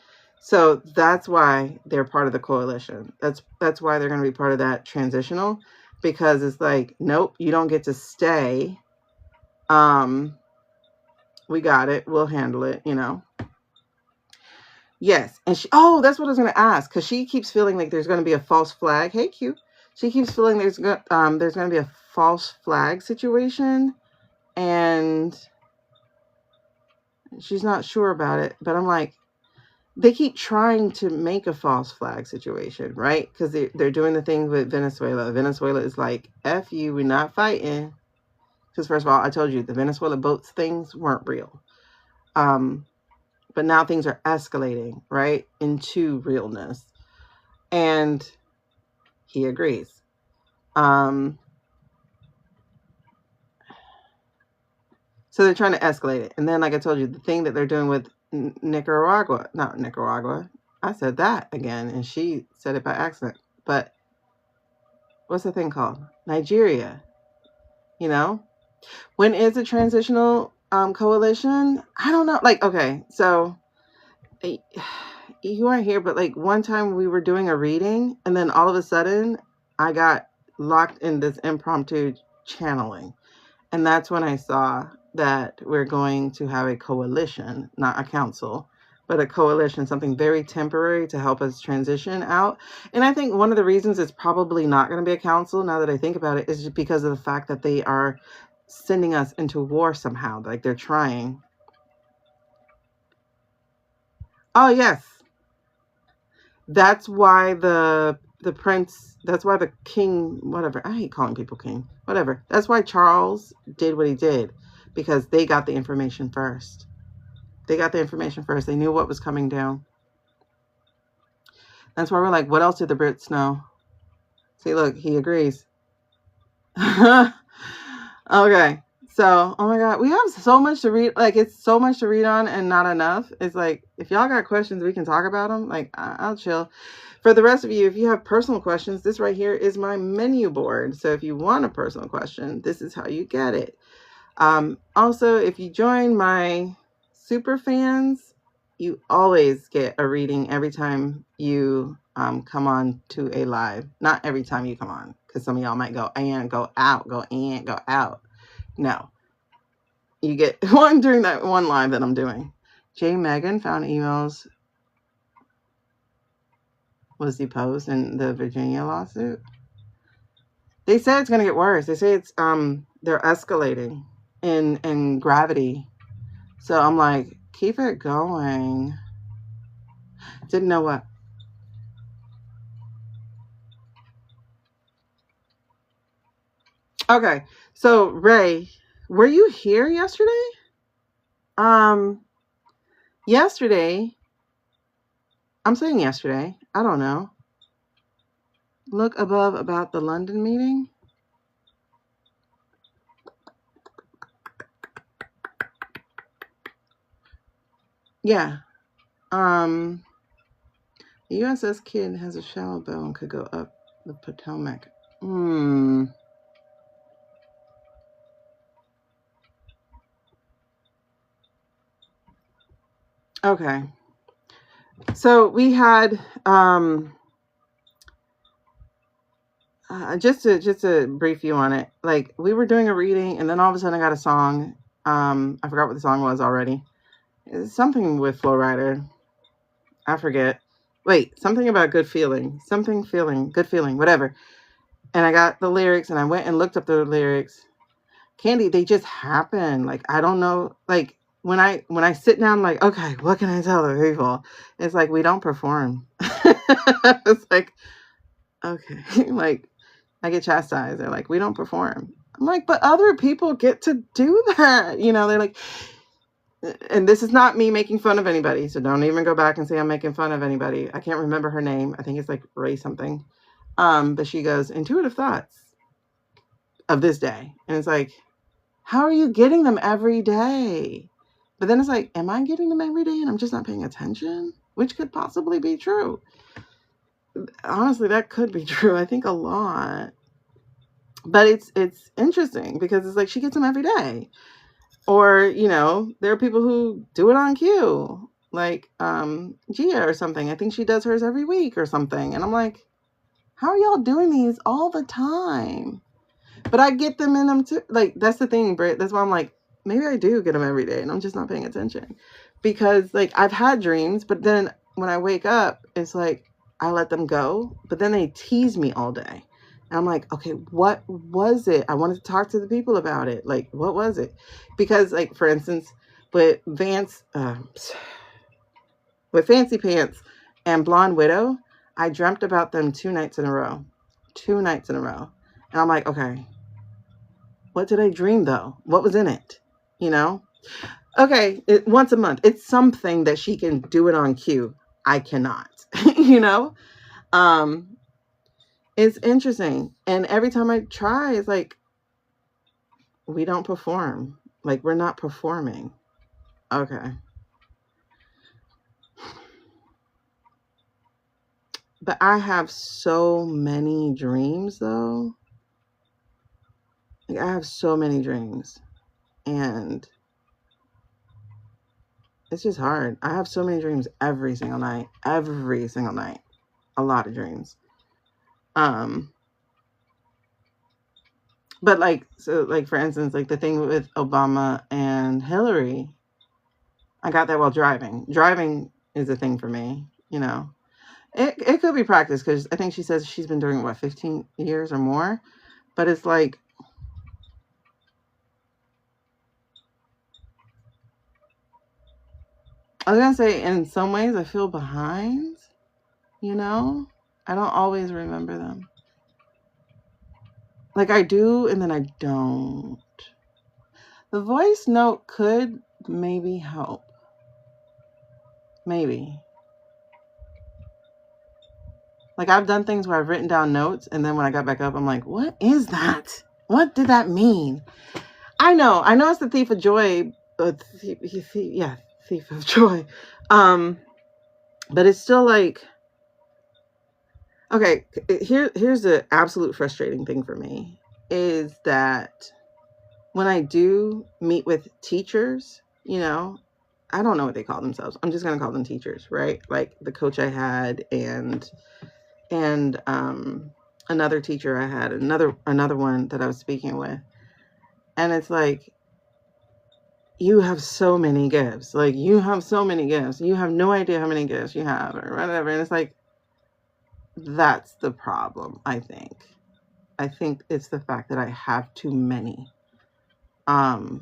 So that's why they're part of the coalition. That's why they're going to be part of that transitional, because it's like, nope, you don't get to stay. We got it. We'll handle it, you know. Yes. And that's what I was going to ask, because she keeps feeling like there's going to be a false flag. Hey, Q. She keeps feeling there's going to be a false flag situation, and she's not sure about it. But I'm like, they keep trying to make a false flag situation, right? Because they're doing the thing with Venezuela. Venezuela is like, F you, we're not fighting. Because first of all, I told you, the Venezuela boats things weren't real. But now things are escalating, right, into realness. And he agrees. So they're trying to escalate it. And then, like I told you, the thing that they're doing with Nicaragua, not Nicaragua, I said that again, and she said it by accident. But what's the thing called? Nigeria. You know? When is a transitional coalition? I don't know. Like, okay, so you weren't here, but like one time we were doing a reading, and then all of a sudden I got locked in this impromptu channeling. And that's when I saw that we're going to have a coalition, not a council, but a coalition, something very temporary to help us transition out. And I think one of the reasons it's probably not going to be a council, now that I think about it, is just because of the fact that they are sending us into war somehow. Like they're trying. Oh, yes. That's why the prince, that's why the king, whatever. I hate calling people king. Whatever. That's why Charles did what he did, because they got the information first. They got the information first. They knew what was coming down. That's why we're like, what else did the Brits know? See, look, he agrees. Okay. So, oh my God, we have so much to read. Like, it's so much to read on and not enough. It's like, if y'all got questions, we can talk about them. Like, I'll chill. For the rest of you, if you have personal questions, this right here is my menu board. So if you want a personal question, this is how you get it. Also, if you join my super fans, you always get a reading every time you come on to a live. Not every time you come on, because some of y'all might go and go out, go in, go out. No, you get one during that one live that I'm doing. J. Megan found emails was deposed in the Virginia lawsuit. They say it's going to get worse. They say it's they're escalating in gravity. So I'm like, keep it going. Didn't know what. Okay. So Ray, were you here yesterday? Yesterday. I'm saying yesterday. I don't know. Look above about the London meeting. Yeah. The USS Kidd has a shallow bow and could go up the Potomac. Okay. So we had just to brief you on it. Like, we were doing a reading, and then all of a sudden I got a song. I forgot what the song was already. It's something with Flo Rida. I forget. Wait, something about good feeling. Something feeling, good feeling, whatever. And I got the lyrics, and I went and looked up the lyrics. Candy, they just happen. Like, I don't know. Like, when I sit down, like, okay, what can I tell the people? It's like, we don't perform. It's like, okay, like, I get chastised. They're like, we don't perform. I'm like, but other people get to do that. You know, they're like, and this is not me making fun of anybody. So don't even go back and say I'm making fun of anybody. I can't remember her name. I think it's like Ray something. But she goes, intuitive thoughts of this day. And it's like, how are you getting them every day? But then it's like, am I getting them every day and I'm just not paying attention? Which could possibly be true. Honestly, that could be true. I think a lot. But it's interesting because it's like she gets them every day. Or, you know, there are people who do it on cue. Like Gia or something. I think she does hers every week or something. And I'm like, how are y'all doing these all the time? But I get them in them too. Like, that's the thing, Britt. That's why I'm like, maybe I do get them every day and I'm just not paying attention. Because, like, I've had dreams, but then when I wake up, it's like I let them go. But then they tease me all day. And I'm like, okay, what was it? I wanted to talk to the people about it. Like, what was it? Because, like, for instance, with with Fancy Pants and Blonde Widow, I dreamt about them 2 nights in a row. 2 nights in a row. And I'm like, okay, what did I dream though? What was in it? You know? Okay, once a month. It's something that she can do it on cue. I cannot. You know? It's interesting. And every time I try, it's like, we don't perform. Like, we're not performing. Okay. But I have so many dreams though. Like, I have so many dreams. And it's just hard. I have so many dreams every single night. Every single night. A lot of dreams. But like, so like, for instance, like the thing with Obama and Hillary, I got that while driving. Driving is a thing for me, you know. It could be practice, because I think she says she's been doing what, 15 years or more. But it's like, I was gonna say, in some ways I feel behind, you know. I don't always remember them. Like I do, and then I don't. The voice note could maybe help. Maybe. Like I've done things where I've written down notes, and then when I got back up, I'm like, what is that? What did that mean? I know it's the thief of joy, thief of joy. But it's still like, okay, here's the absolute frustrating thing for me, is that when I do meet with teachers, you know, I don't know what they call themselves. I'm just going to call them teachers, right? Like the coach I had, and another teacher I had, another one that I was speaking with. And it's like, you have so many gifts. Like, you have so many gifts. You have no idea how many gifts you have, or whatever. And it's like, that's the problem, I think. I think it's the fact that I have too many. So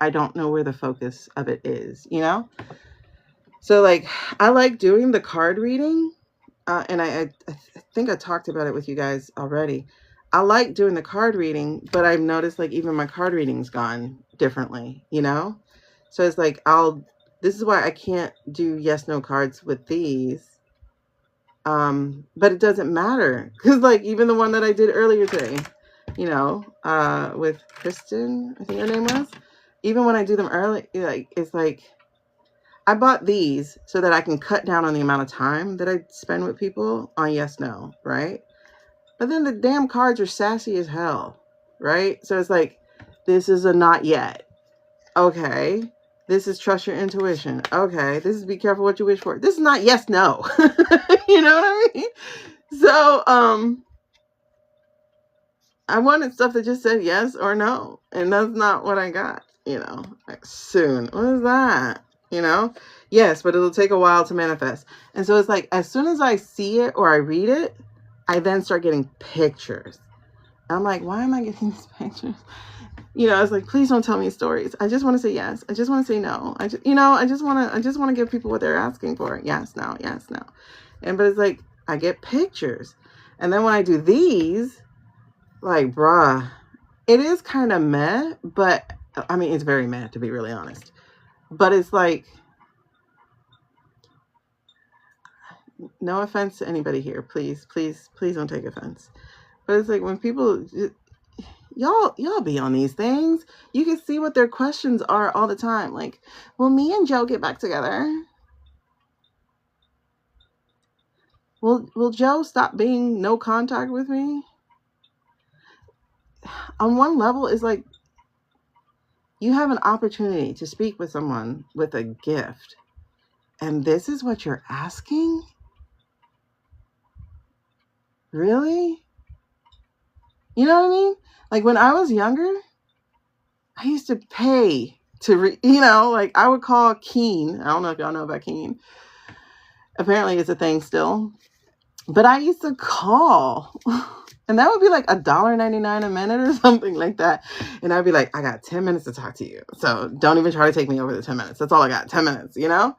I don't know where the focus of it is, you know? So, like, I like doing the card reading. And I think I talked about it with you guys already. I like doing the card reading, but I've noticed, like, even my card reading's gone differently, you know? So it's like, this is why I can't do yes, no cards with these. But it doesn't matter. Because, like, even the one that I did earlier today, you know, with Kristen, I think her name was. Even when I do them early, like, it's like, I bought these so that I can cut down on the amount of time that I spend with people on yes, no, right? But then the damn cards are sassy as hell, right? So it's like, this is a not yet. Okay. This is trust your intuition. Okay. This is be careful what you wish for. This is not yes, no. You know what I mean? So, I wanted stuff that just said yes or no. And that's not what I got, you know, like, soon. What is that? You know? Yes, but it'll take a while to manifest. And so it's like, as soon as I see it or I read it, I then start getting pictures. I'm like, why am I getting these pictures? You know, it's like, please don't tell me stories. I just want to say yes. I just want to say no. I just want to give people what they're asking for. Yes, no, yes, no. But it's like, I get pictures. And then when I do these, like, bruh, it is kind of meh, but I mean, it's very meh, to be really honest. But it's like, no offense to anybody here. Please don't take offense. But it's like, when people, y'all be on these things, you can see what their questions are all the time. Like, will me and Joe get back together? Will Joe stop being no contact with me? On one level, it's like, you have an opportunity to speak with someone with a gift, and this is what you're asking? Really? You know what I mean? Like, when I was younger, I used to pay to, like, I would call Keen. I don't know if y'all know about Keen. Apparently it's a thing still. But I used to call. And that would be like $1.99 a minute or something like that. And I'd be like, I got 10 minutes to talk to you. So don't even try to take me over the 10 minutes. That's all I got, 10 minutes, you know?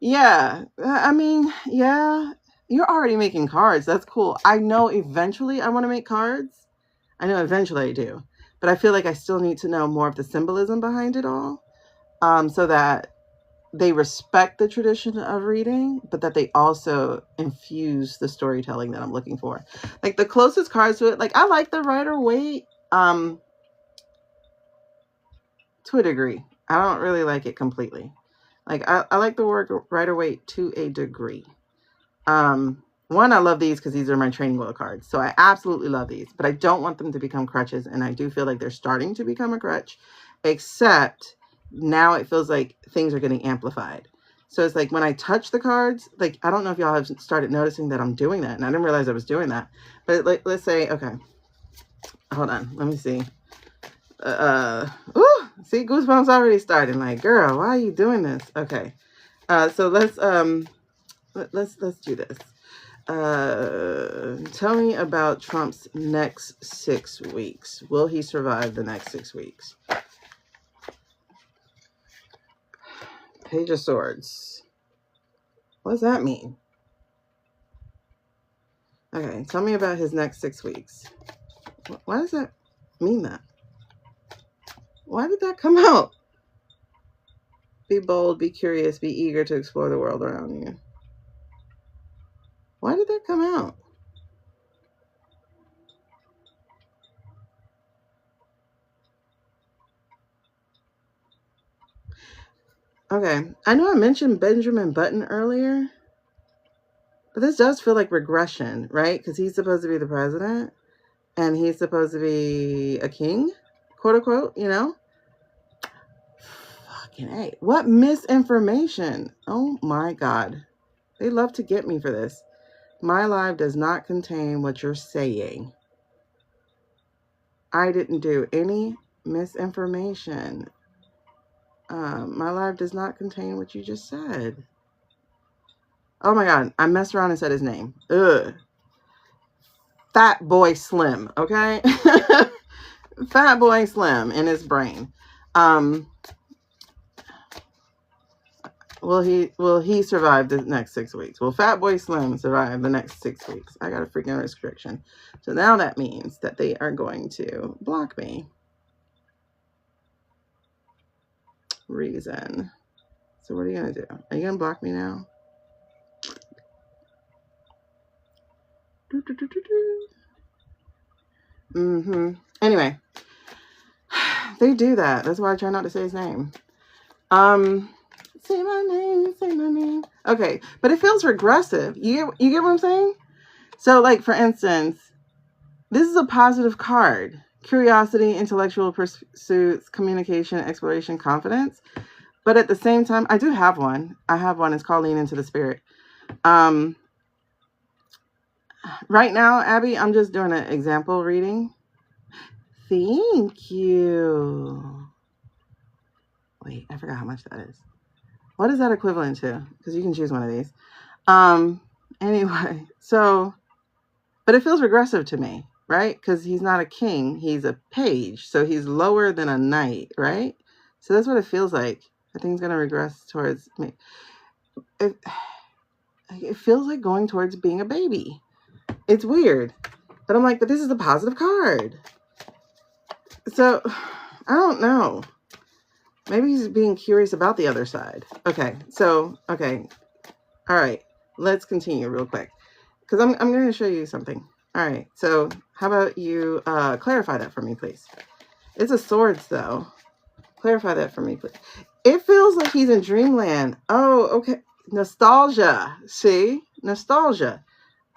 Yeah. I mean, yeah. You're already making cards. That's cool. I know eventually I want to make cards. I know eventually I do. But I feel like I still need to know more of the symbolism behind it all. So that they respect the tradition of reading, but that they also infuse the storytelling that I'm looking for. Like, the closest cards to it, like, I like the Rider-Waite to a degree. I don't really like it completely. Like, I like the word Rider-Waite to a degree. One, I love these because these are my training wheel cards. So I absolutely love these, but I don't want them to become crutches. And I do feel like they're starting to become a crutch, except now it feels like things are getting amplified. So it's like, when I touch the cards, like, I don't know if y'all have started noticing that I'm doing that. And I didn't realize I was doing that. But let's say, okay, hold on. Let me see. See, goosebumps already starting. Like, girl, why are you doing this? Okay. So let's do this. Tell me about Trump's next 6 weeks. Will he survive the next 6 weeks? Page of Swords. What does that mean? Okay, tell me about his next 6 weeks. Why does that mean that? Why did that come out? Be bold, be curious, be eager to explore the world around you. Why did that come out? Okay, I know I mentioned Benjamin Button earlier, but this does feel like regression, right? Because he's supposed to be the president, and he's supposed to be a king, quote unquote, you know? Fucking A. What misinformation? Oh my God. They love to get me for this. My life does not contain what you're saying. I didn't do any misinformation. My life does not contain what you just said. Oh my God. I messed around and said his name. Ugh. Fat Boy Slim, okay? Fat Boy Slim in his brain. Will he survive the next 6 weeks? Will Fat Boy Slim survive the next 6 weeks? I got a freaking restriction. So now that means that they are going to block me. Reason. So what are you going to do? Are you going to block me now? Anyway. They do that. That's why I try not to say his name. Say my name, say my name. Okay, but it feels regressive. You get what I'm saying? So, like, for instance, this is a positive card. Curiosity, intellectual pursuits, communication, exploration, confidence. But at the same time, I do have one. I have one. It's called Lean Into the Spirit. Right now, Abby, I'm just doing an example reading. Thank you. Wait, I forgot how much that is. What is that equivalent to? Because you can choose one of these. Anyway, so, but it feels regressive to me, right? Because he's not a king, he's a page. So he's lower than a knight, right? So that's what it feels like. I think he's going to regress towards me. It feels like going towards being a baby. It's weird. But I'm like, but this is a positive card. So, I don't know. Maybe he's being curious about the other side. Okay, so, okay. All right, let's continue real quick. Because I'm going to show you something. All right, so how about you clarify that for me, please? It's a swords, though. Clarify that for me, please. It feels like he's in dreamland. Oh, okay. Nostalgia. See? Nostalgia.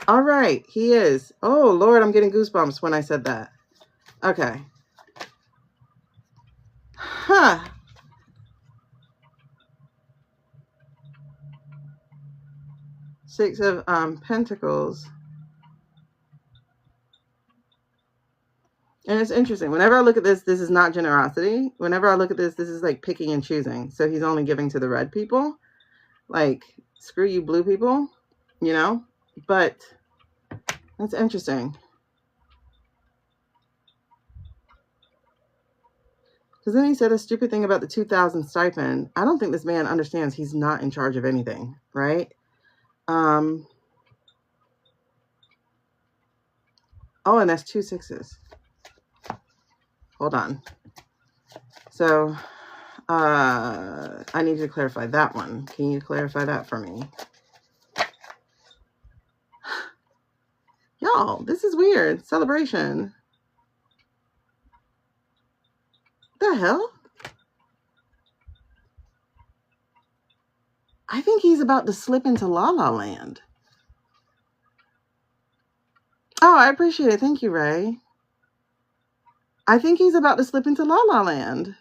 All right, he is. Oh, Lord, I'm getting goosebumps when I said that. Okay. Huh. Six of Pentacles. And it's interesting. Whenever I look at this, this is not generosity. Whenever I look at this, this is like picking and choosing. So he's only giving to the red people. Like, screw you blue people, you know? But that's interesting. Because then he said a stupid thing about the 2,000 stipend. I don't think this man understands he's not in charge of anything, right? Oh, and that's 2 6s. Hold on. So, I need you to clarify that one. Can you clarify that for me? Y'all, this is weird. Celebration. The hell? I think he's about to slip into La La Land. Oh, I appreciate it. Thank you, Ray. I think he's about to slip into La La Land.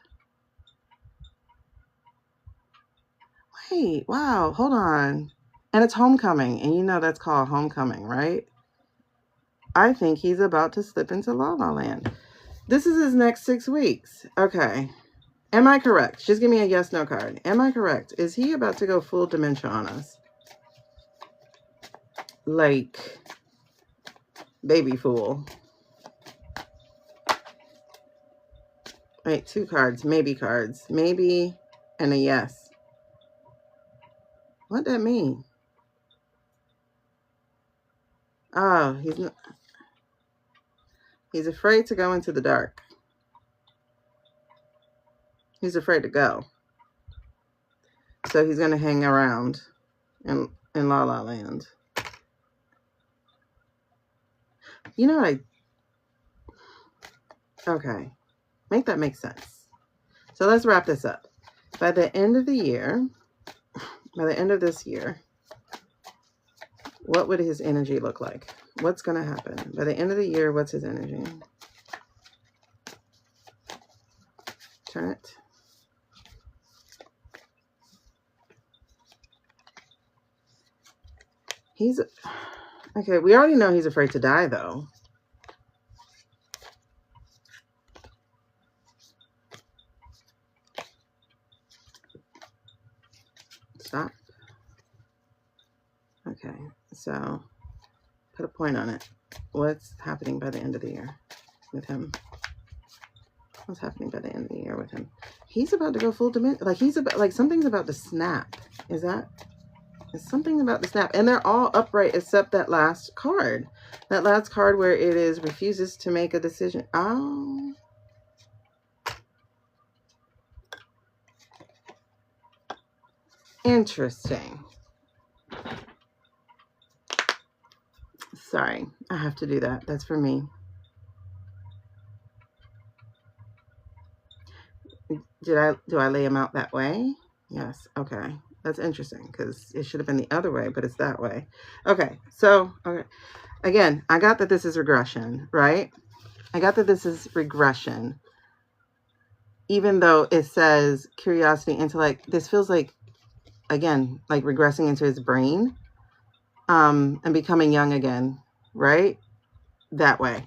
Wait, wow, hold on. And it's homecoming, and you know that's called homecoming, right? I think he's about to slip into La La Land. This is his next 6 weeks. Okay. Am I correct? Just give me a yes, no card. Am I correct? Is he about to go full dementia on us? Like, baby fool. Wait, 2 cards. Maybe cards. Maybe and a yes. What that mean? Oh, he's afraid to go into the dark. He's afraid to go. So he's going to hang around in La La Land. You know what? Okay. Make that make sense. So let's wrap this up. By the end of the year, by the end of this year, what would his energy look like? What's going to happen? By the end of the year, what's his energy? Turn it. He's... Okay, we already know he's afraid to die, though. Stop. Okay, so put a point on it. What's happening by the end of the year with him? What's happening by the end of the year with him? He's about to go full dimension. Like, he's about, like, something's about to snap. Is something about the snap? And they're all upright except that last card. That last card where it is refuses to make a decision. Oh. Interesting. Sorry, I have to do that. That's for me. Do I lay him out that way? Yes. Okay. That's interesting because it should have been the other way, but it's that way. Okay. So, okay. Again, I got that this is regression, right? I got that this is regression. Even though it says curiosity, intellect, this feels like, again, like regressing into his brain, and becoming young again, right? That way.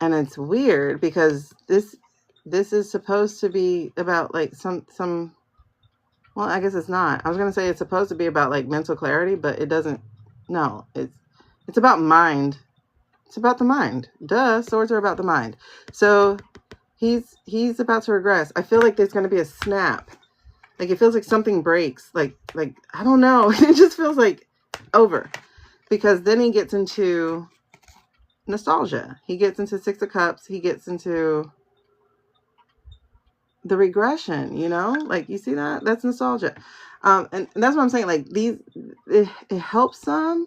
And it's weird because this is supposed to be about like some, well, I guess it's not. I was going to say it's supposed to be about like mental clarity, but it doesn't. No, it's about mind. It's about the mind. Duh, swords are about the mind. So he's about to regress. I feel like there's going to be a snap. Like it feels like something breaks. Like I don't know. It just feels like over. Because then he gets into nostalgia. He gets into 6 of Cups. He gets into the regression, you know, like you see that? That's nostalgia. And that's what I'm saying. Like it helps some.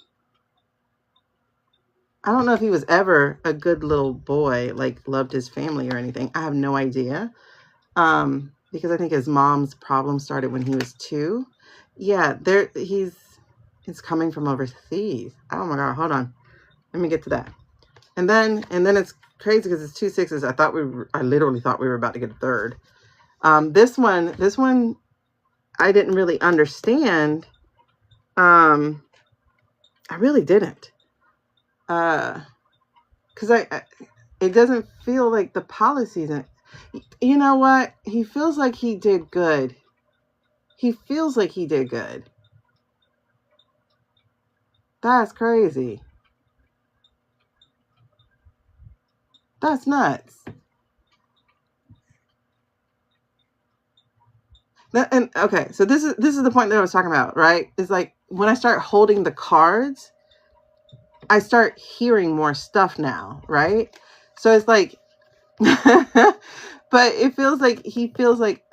I don't know if he was ever a good little boy, like loved his family or anything. I have no idea. Because I think his mom's problem started when he was 2. Yeah, it's coming from overseas. Oh my God, hold on. Let me get to that. And then it's crazy because it's 2 6s. I literally thought we were about to get a 3rd. This one, I didn't really understand. I really didn't. Because it doesn't feel like the policies. You know what? He feels like he did good. He feels like he did good. That's crazy. That's nuts. And okay, so this is the point that I was talking about, right? It's like when I start holding the cards, I start hearing more stuff now, right? So it's like, but it feels like he feels like,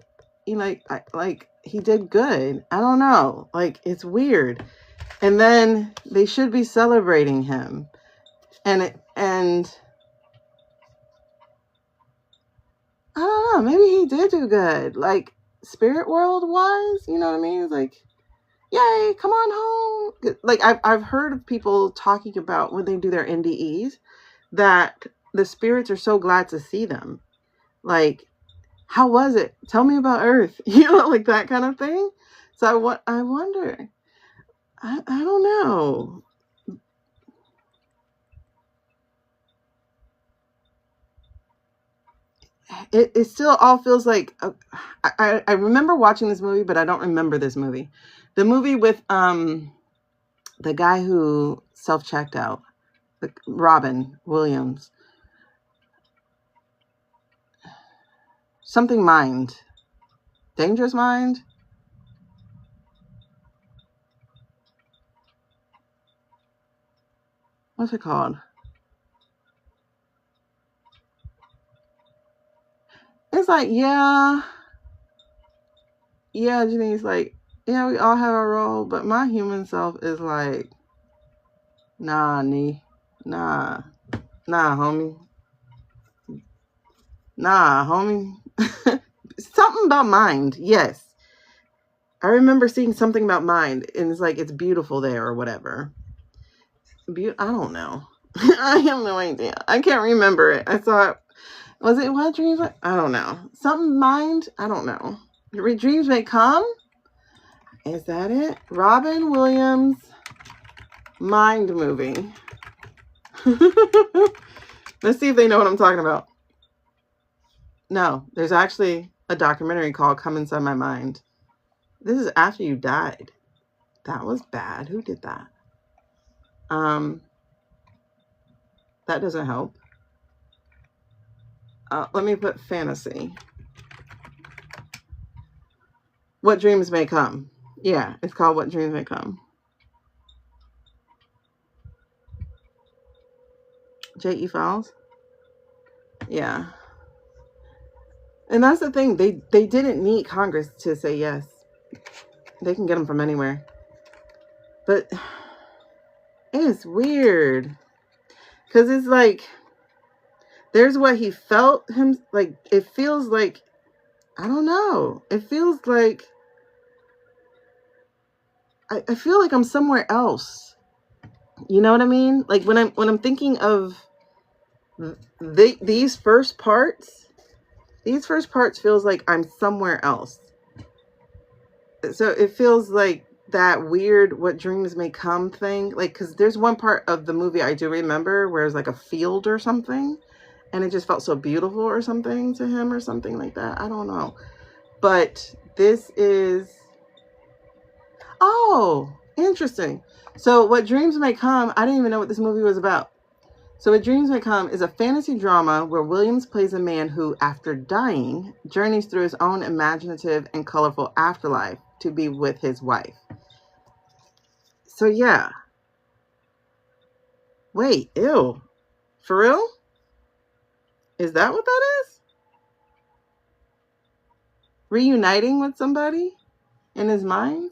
you know, like he did good. I don't know, like it's weird. And then they should be celebrating him, and I don't know, maybe he did do good, like spirit world wise, you know what I mean? It's like, yay, come on home. Like I've heard of people talking about when they do their NDEs that the spirits are so glad to see them. Like, how was it? Tell me about Earth. You know, like that kind of thing. So I wonder. I don't know. it still all feels like I remember watching this movie, but I don't remember this movie. The movie with the guy who self-checked out, Robin Williams, something Mind, Dangerous Mind. What's it called? It's like, yeah, Janine's like, yeah, we all have our role, but my human self is like, nah, homie. Nah, homie. Something about Mind, yes. I remember seeing something about Mind, and it's like, it's beautiful there or whatever. I don't know. I have no idea. I can't remember it. I saw it. Was it What Dreams? I don't know. Something Mind? I don't know. Dreams May Come? Is that it? Robin Williams Mind movie. Let's see if they know what I'm talking about. No, there's actually a documentary called Come Inside My Mind. This is after you died. That was bad. Who did that? That doesn't help. Let me put fantasy. What Dreams May Come. Yeah, it's called What Dreams May Come. J.E. Files. Yeah. And that's the thing. They didn't need Congress to say yes. They can get them from anywhere. But it's weird. Because it's like, there's what he felt him, like, it feels like, I don't know. It feels like, I feel like I'm somewhere else. You know what I mean? Like when I'm thinking of these first parts feels like I'm somewhere else. So it feels like that weird What Dreams May Come thing. Like, because there's one part of the movie I do remember where it's like a field or something, and it just felt so beautiful or something to him or something like that. I don't know. But this is, oh, interesting. So What Dreams May Come, I didn't even know what this movie was about. So What Dreams May Come is a fantasy drama where Williams plays a man who, after dying, journeys through his own imaginative and colorful afterlife to be with his wife. So yeah. Wait, ew. For real? Is that what that is? Reuniting with somebody in his mind?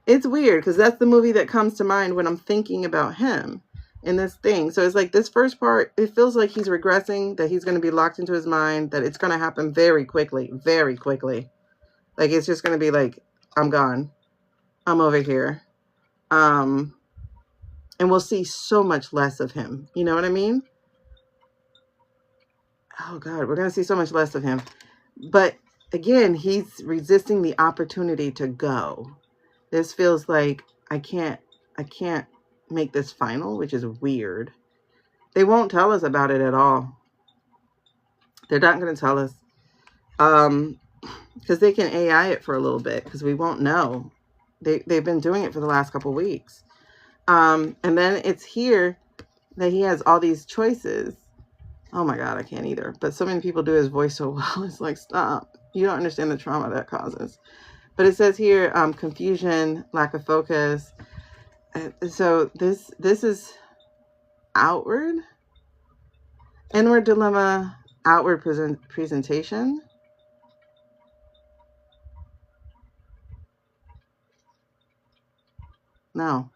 It's weird because that's the movie that comes to mind when I'm thinking about him in this thing. So it's like this first part, it feels like he's regressing, that he's going to be locked into his mind, that it's going to happen very quickly, very quickly. Like it's just going to be like, I'm gone. I'm over here. And we'll see so much less of him. You know what I mean? Oh God, we're going to see so much less of him. But again, he's resisting the opportunity to go. This feels like I can't make this final, which is weird. They won't tell us about it at all. They're not going to tell us. Because they can AI it for a little bit, because we won't know. They've been doing it for the last couple weeks. And then it's here that he has all these choices. Oh my God, I can't either. But so many people do his voice so well. It's like, stop. You don't understand the trauma that causes. But it says here, confusion, lack of focus. So this is outward. Inward dilemma, outward presentation. No.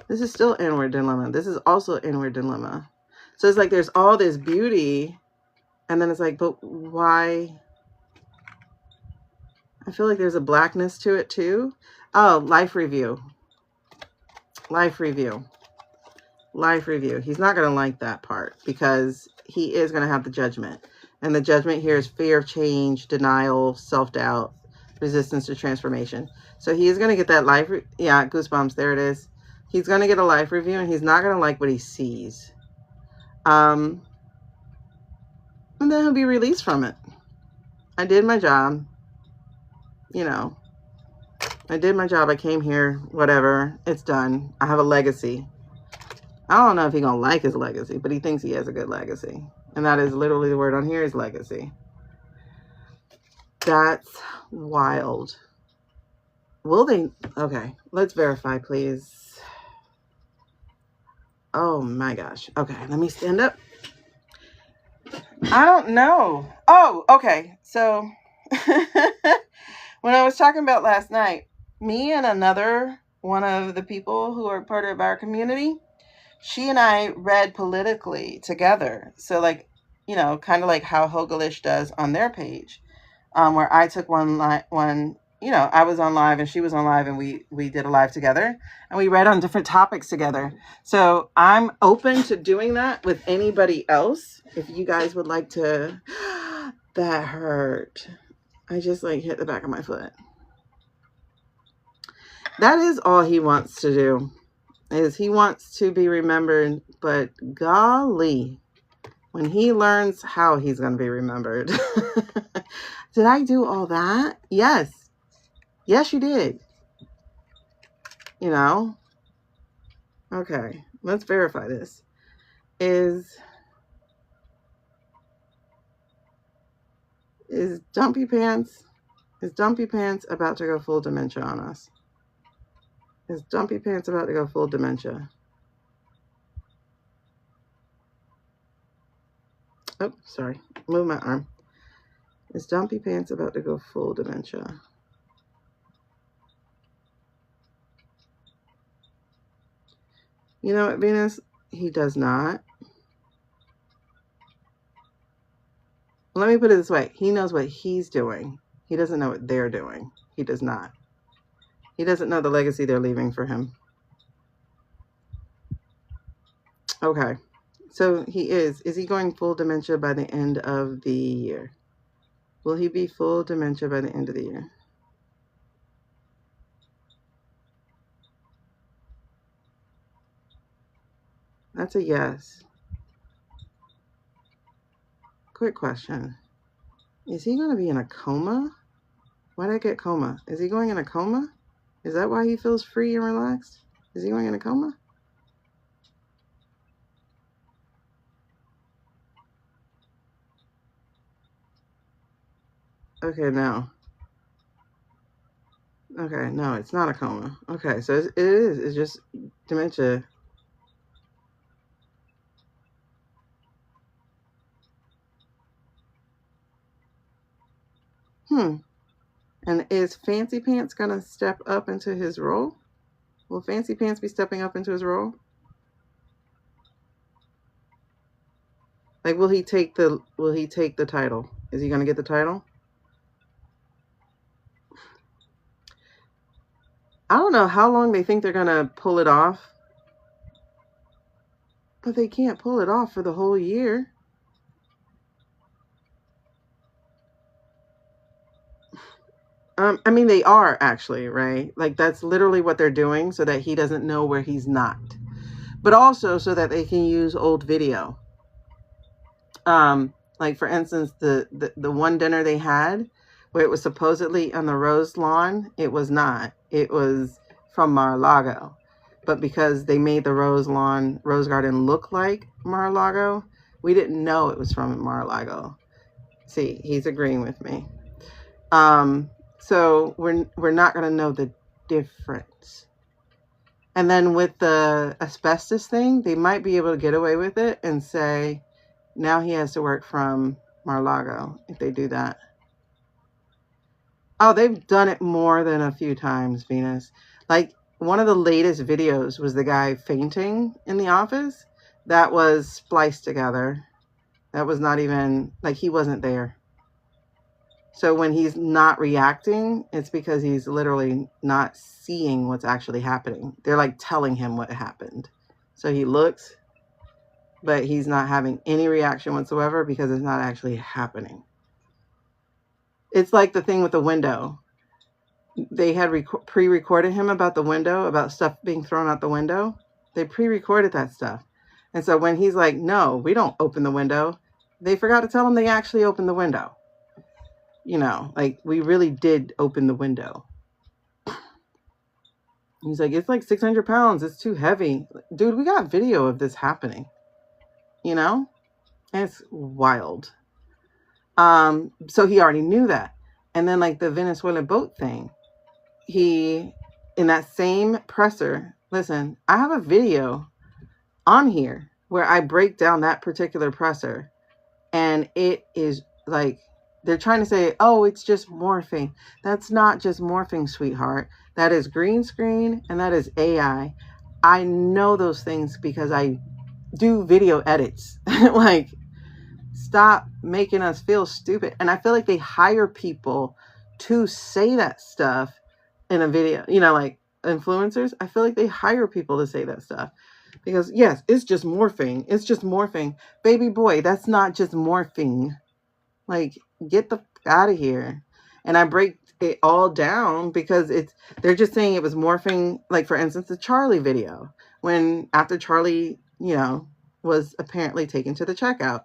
This is still inward dilemma. This is also inward dilemma. So it's like there's all this beauty, and then it's like, but why? I feel like there's a blackness to it too. Oh, life review. Life review. Life review. He's not going to like that part because he is going to have the judgment. And the judgment here is fear of change, denial, self-doubt, resistance to transformation. So he is going to get that life. Yeah, goosebumps. There it is. He's going to get a life review and he's not going to like what he sees. And And then he'll be released from it. I did my job. You know, I did my job. I came here, whatever. It's done. I have a legacy. I don't know if he's going to like his legacy, but he thinks he has a good legacy. And that is literally the word on here is legacy. That's wild. Will they? Okay, let's verify, please. Oh my gosh. Okay, let me stand up. I don't know. Oh, okay. So when I was talking about last night, me and another one of the people who are part of our community, she and I read politically together. So like, you know, kind of like how Hogelish does on their page, where I took one, you know, I was on live and she was on live and we did a live together and we read on different topics together. So I'm open to doing that with anybody else. If you guys would like to, that hurt. I just like hit the back of my foot. That is all he wants to do, is he wants to be remembered, but golly, when he learns how he's going to be remembered. Did I do all that? Yes. Yes, you did. You know? Okay, let's verify this. Is Dumpy Pants about to go full dementia on us? Is Dumpy Pants about to go full dementia? Oh, sorry. Move my arm. Is Dumpy Pants about to go full dementia? You know what, Venus? He does not. Let me put it this way. He knows what he's doing. He doesn't know what they're doing. He does not. He doesn't know the legacy they're leaving for him. Okay. So he is. Is he going full dementia by the end of the year? Will he be full dementia by the end of the year? That's a yes. Quick question. Is he going to be in a coma? Why did I get coma? Is he going in a coma? Is that why he feels free and relaxed? Is he going in a coma? Okay, no. Okay, no, it's not a coma. Okay, so it is. It's just dementia. And is Fancy Pants going to step up into his role? Will Fancy Pants be stepping up into his role? Like, will he take the title? Is he going to get the title? I don't know how long they think they're going to pull it off. But they can't pull it off for the whole year. I mean, they are actually, right? Like, that's literally what they're doing so that he doesn't know where he's not. But also so that they can use old video. Like, for instance, the one dinner they had where it was supposedly on the Rose Lawn, it was not. It was from Mar-a-Lago. But because they made the Rose Garden look like Mar-a-Lago, we didn't know it was from Mar-a-Lago. See, he's agreeing with me. So we're not going to know the difference. And then with the asbestos thing, they might be able to get away with it and say, now he has to work from Mar-a-Lago if they do that. Oh, they've done it more than a few times, Venus. Like, one of the latest videos was the guy fainting in the office. That was spliced together. That was not even, like, he wasn't there. So when he's not reacting, it's because he's literally not seeing what's actually happening. They're like telling him what happened. So he looks, but he's not having any reaction whatsoever because it's not actually happening. It's like the thing with the window. They had pre-recorded him about the window, about stuff being thrown out the window. They pre-recorded that stuff. And so when he's like, no, we don't open the window, they forgot to tell him they actually opened the window. You know, like, we really did open the window. He's like, it's like 600 pounds. It's too heavy. Dude, we got video of this happening. You know? It's wild. So he already knew that. And then, like, the Venezuelan boat thing, he, in that same presser, listen, I have a video on here where I break down that particular presser, and it is like, they're trying to say, oh, it's just morphing. That's not just morphing, sweetheart. That is green screen, and that is AI. I know those things because I do video edits. Like, stop making us feel stupid. And I feel like they hire people to say that stuff in a video, you know, like influencers. I feel like they hire people to say that stuff because, yes, it's just morphing. It's just morphing. Baby boy, that's not just morphing. Like, get the out of here. And I break it all down because they're just saying it was morphing. Like, for instance, the Charlie video, when after Charlie, you know, was apparently taken to the checkout.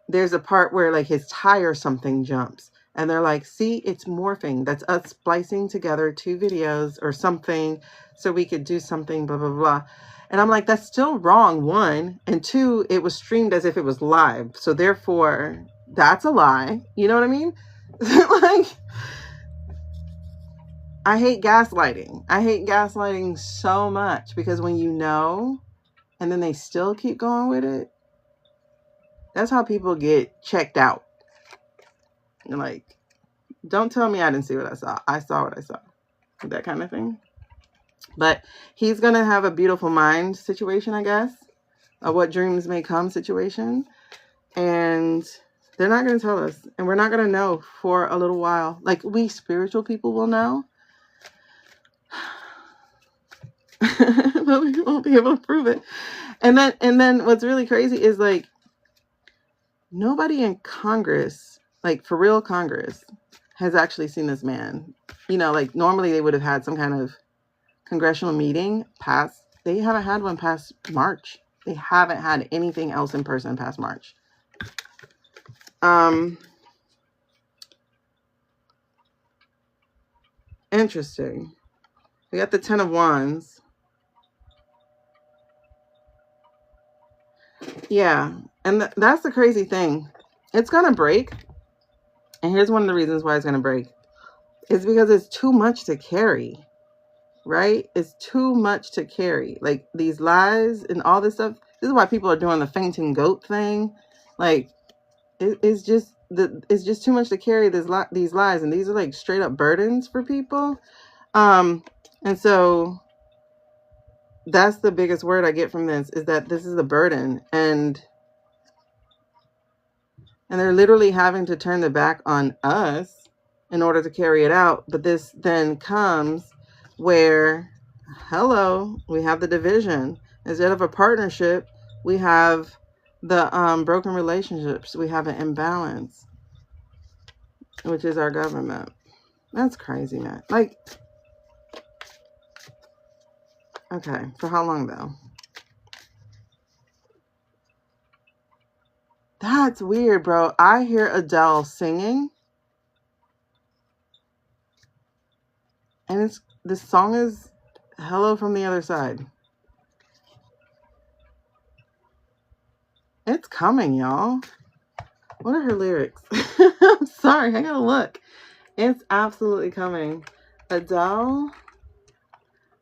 There's a part where, like, his tire or something jumps, and they're like, see, it's morphing. That's us splicing together 2 videos or something so we could do something, blah, blah, blah. And I'm like, that's still wrong, 1. And 2, it was streamed as if it was live. So therefore, that's a lie. You know what I mean? Like, I hate gaslighting. I hate gaslighting so much because when you know, and then they still keep going with it, that's how people get checked out. And like, don't tell me I didn't see what I saw. I saw what I saw. That kind of thing. But he's going to have a beautiful mind situation, I guess. A what dreams may come situation. And they're not going to tell us. And we're not going to know for a little while. Like, we spiritual people will know. But we won't be able to prove it. And then what's really crazy is, like, nobody in Congress, like for real Congress, has actually seen this man. You know, like normally they would have had some kind of congressional meeting past. They haven't had one past March. They haven't had anything else in person past March. Interesting. We got the 10 of Wands. Yeah. And that's the crazy thing. It's going to break. And here's one of the reasons why it's going to break. It's because it's too much to carry. Right? It's too much to carry. Like, these lies and all this stuff. This is why people are doing the fainting goat thing. Like, it's just too much to carry these lies. And these are like straight up burdens for people. And so that's the biggest word I get from this, is that this is a burden. And they're literally having to turn their back on us in order to carry it out. But this then comes where, hello, we have the division. Instead of a partnership, we have the broken relationships. We have an imbalance, which is our government. That's crazy, man. Like, okay, for how long though? That's weird, bro. I hear Adele singing, and this song is Hello from the Other Side. It's coming, y'all. What are her lyrics? I'm sorry, I gotta look. It's absolutely coming. Adele.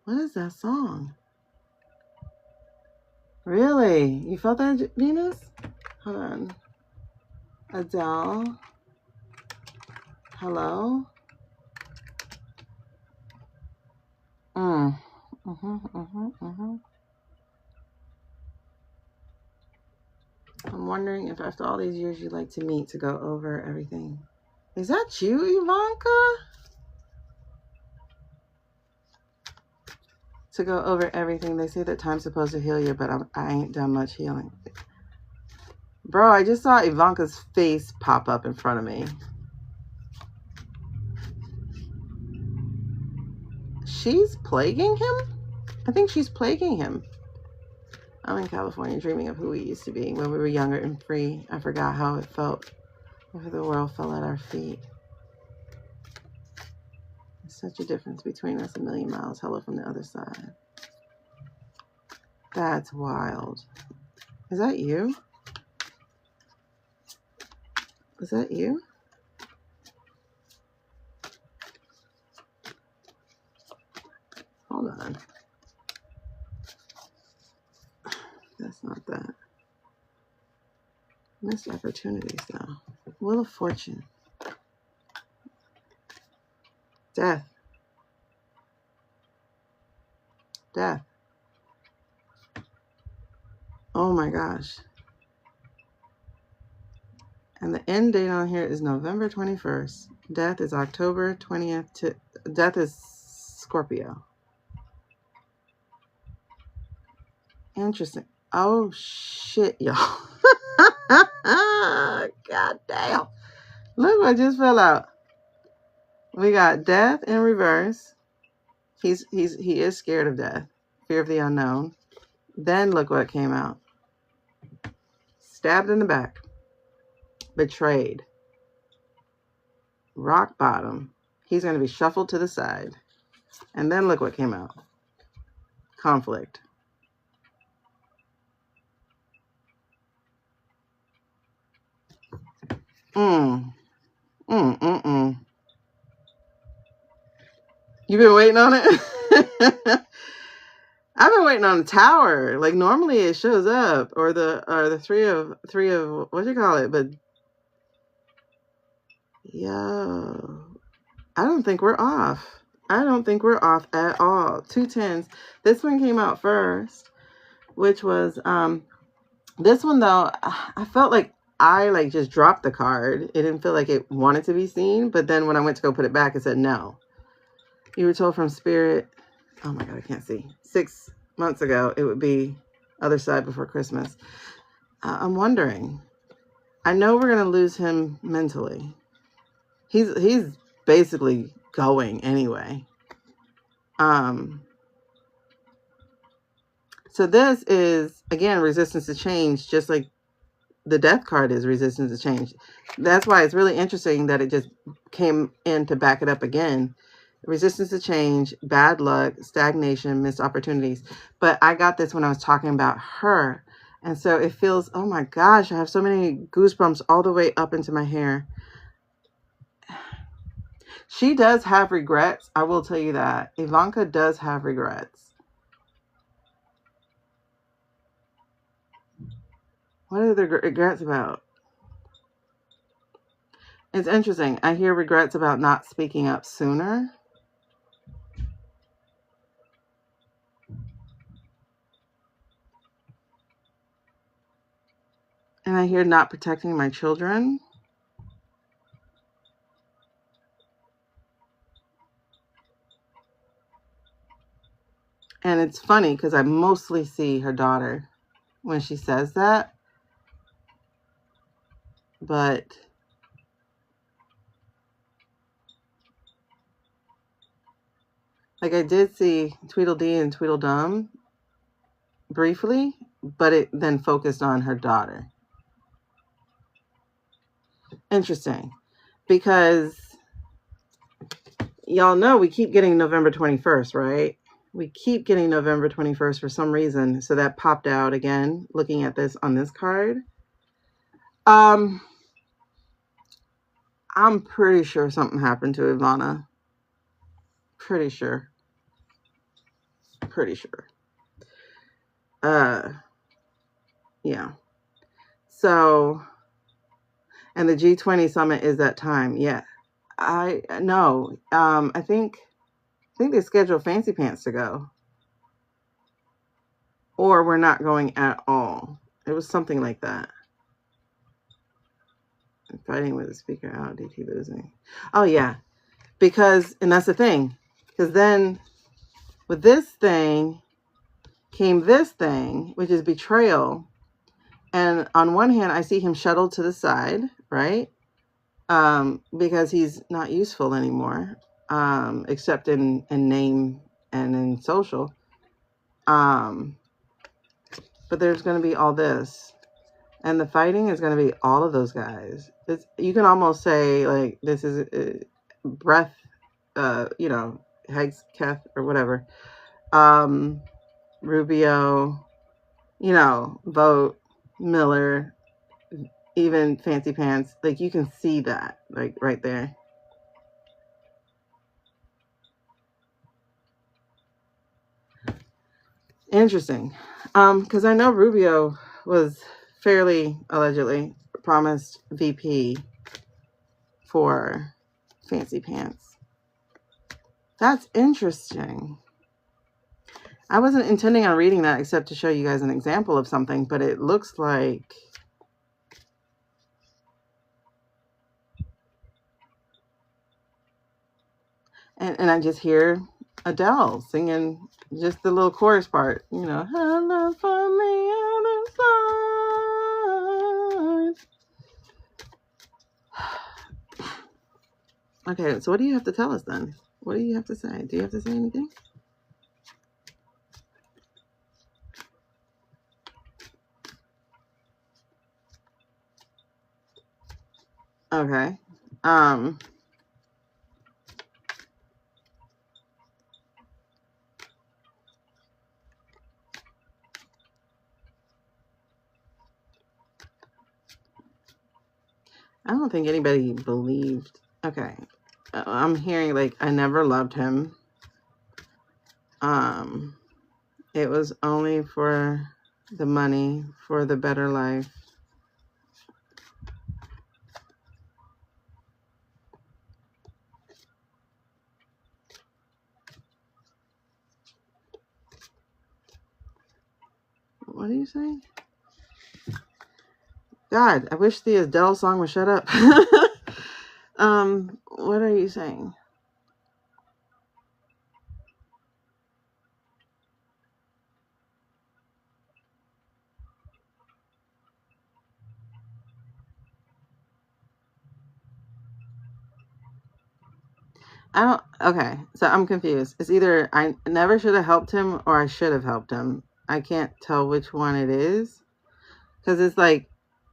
What is that song? Really? You felt that, Venus? Hold on. Adele. Hello? I'm wondering if after all these years you'd like to meet to go over everything. Is that you, Ivanka? To go over everything. They say that time's supposed to heal you, but I ain't done much healing. Bro, I just saw Ivanka's face pop up in front of me. She's plaguing him? I think she's plaguing him. I'm in California dreaming of who we used to be when we were younger and free. I forgot how it felt if the world fell at our feet. There's such a difference between us, a million miles. Hello from the other side. That's wild. Is that you? Is that you? Hold on. That's not that. Missed opportunities, though. Wheel of Fortune. Death. Death. Oh my gosh. And the end date on here is November 21st. Death is October 20th. Death is Scorpio. Interesting. Oh shit, y'all. God damn. Look what just fell out. We got death in reverse. He is scared of death. Fear of the unknown. Then look what came out. Stabbed in the back. Betrayed. Rock bottom. He's going to be shuffled to the side. And then look what came out. Conflict. You've been waiting on it? I've been waiting on the tower. Like normally it shows up, or the three of what do you call it? But yo, I don't think we're off. I don't think we're off at all. 2 10s. This one came out first, which was this one though. I felt like I just dropped the card. It didn't feel like it wanted to be seen. But then when I went to go put it back, it said no. You were told from Spirit. Oh my God, I can't see. 6 months ago, it would be other side before Christmas. I'm wondering. I know we're gonna lose him mentally. He's basically going anyway. So this is again resistance to change, just like the death card is resistance to change. That's why it's really interesting that it just came in to back it up again. Resistance to change, bad luck, stagnation, missed opportunities. But I got this when I was talking about her. And so it feels, oh my gosh, I have so many goosebumps all the way up into my hair. She does have regrets. I will tell you that. Ivanka does have regrets. What are the regrets about? It's interesting. I hear regrets about not speaking up sooner. And I hear not protecting my children. And it's funny because I mostly see her daughter when she says that. But like I did see Tweedledee and Tweedledum briefly, but it then focused on her daughter. Interesting. Because y'all know we keep getting November 21st, right? We keep getting November 21st for some reason. So that popped out again, looking at this on this card. I'm pretty sure something happened to Ivana. Pretty sure. Yeah. So, and the G20 summit is that time. Yeah. I know. I think they scheduled Fancy Pants to go. Or we're not going at all. It was something like that. I'm fighting with the speaker out. DT losing. Oh, yeah. Because, and that's the thing. Because then with this thing came this thing, which is betrayal. And on one hand, I see him shuttled to the side, right? Because he's not useful anymore, except in name and in social. but there's going to be all this. And the fighting is going to be all of those guys. You can almost say, like, this is breath, you know, Hegs, Keth, or whatever. Rubio, you know, Vogt, Miller, even Fancy Pants. Like, you can see that, like, right there. Interesting. Because I know Rubio was fairly allegedly promised VP for Fancy Pants. That's interesting. I wasn't intending on reading that except to show you guys an example of something, but it looks like... And I just hear Adele singing just the little chorus part, you know, hello from the other side. Okay, so what do you have to tell us then? What do you have to say? Do you have to say anything? Okay. I don't think anybody believed. Okay. I'm hearing, like, I never loved him. It was only for the money, for the better life. What are you saying? God, I wish the Adele song would shut up. What are you saying? Okay, so I'm confused. It's either I never should have helped him or I should have helped him. I can't tell which one it is. Because it's like,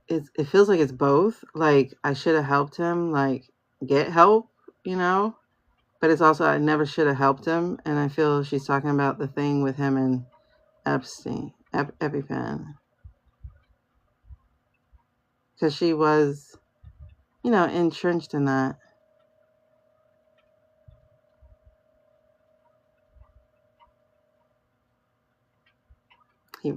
it feels like it's both. Like, I should have helped him, like, get help, you know? But it's also, I never should have helped him. And I feel she's talking about the thing with him and Epstein, EpiPen. Because she was, you know, entrenched in that. He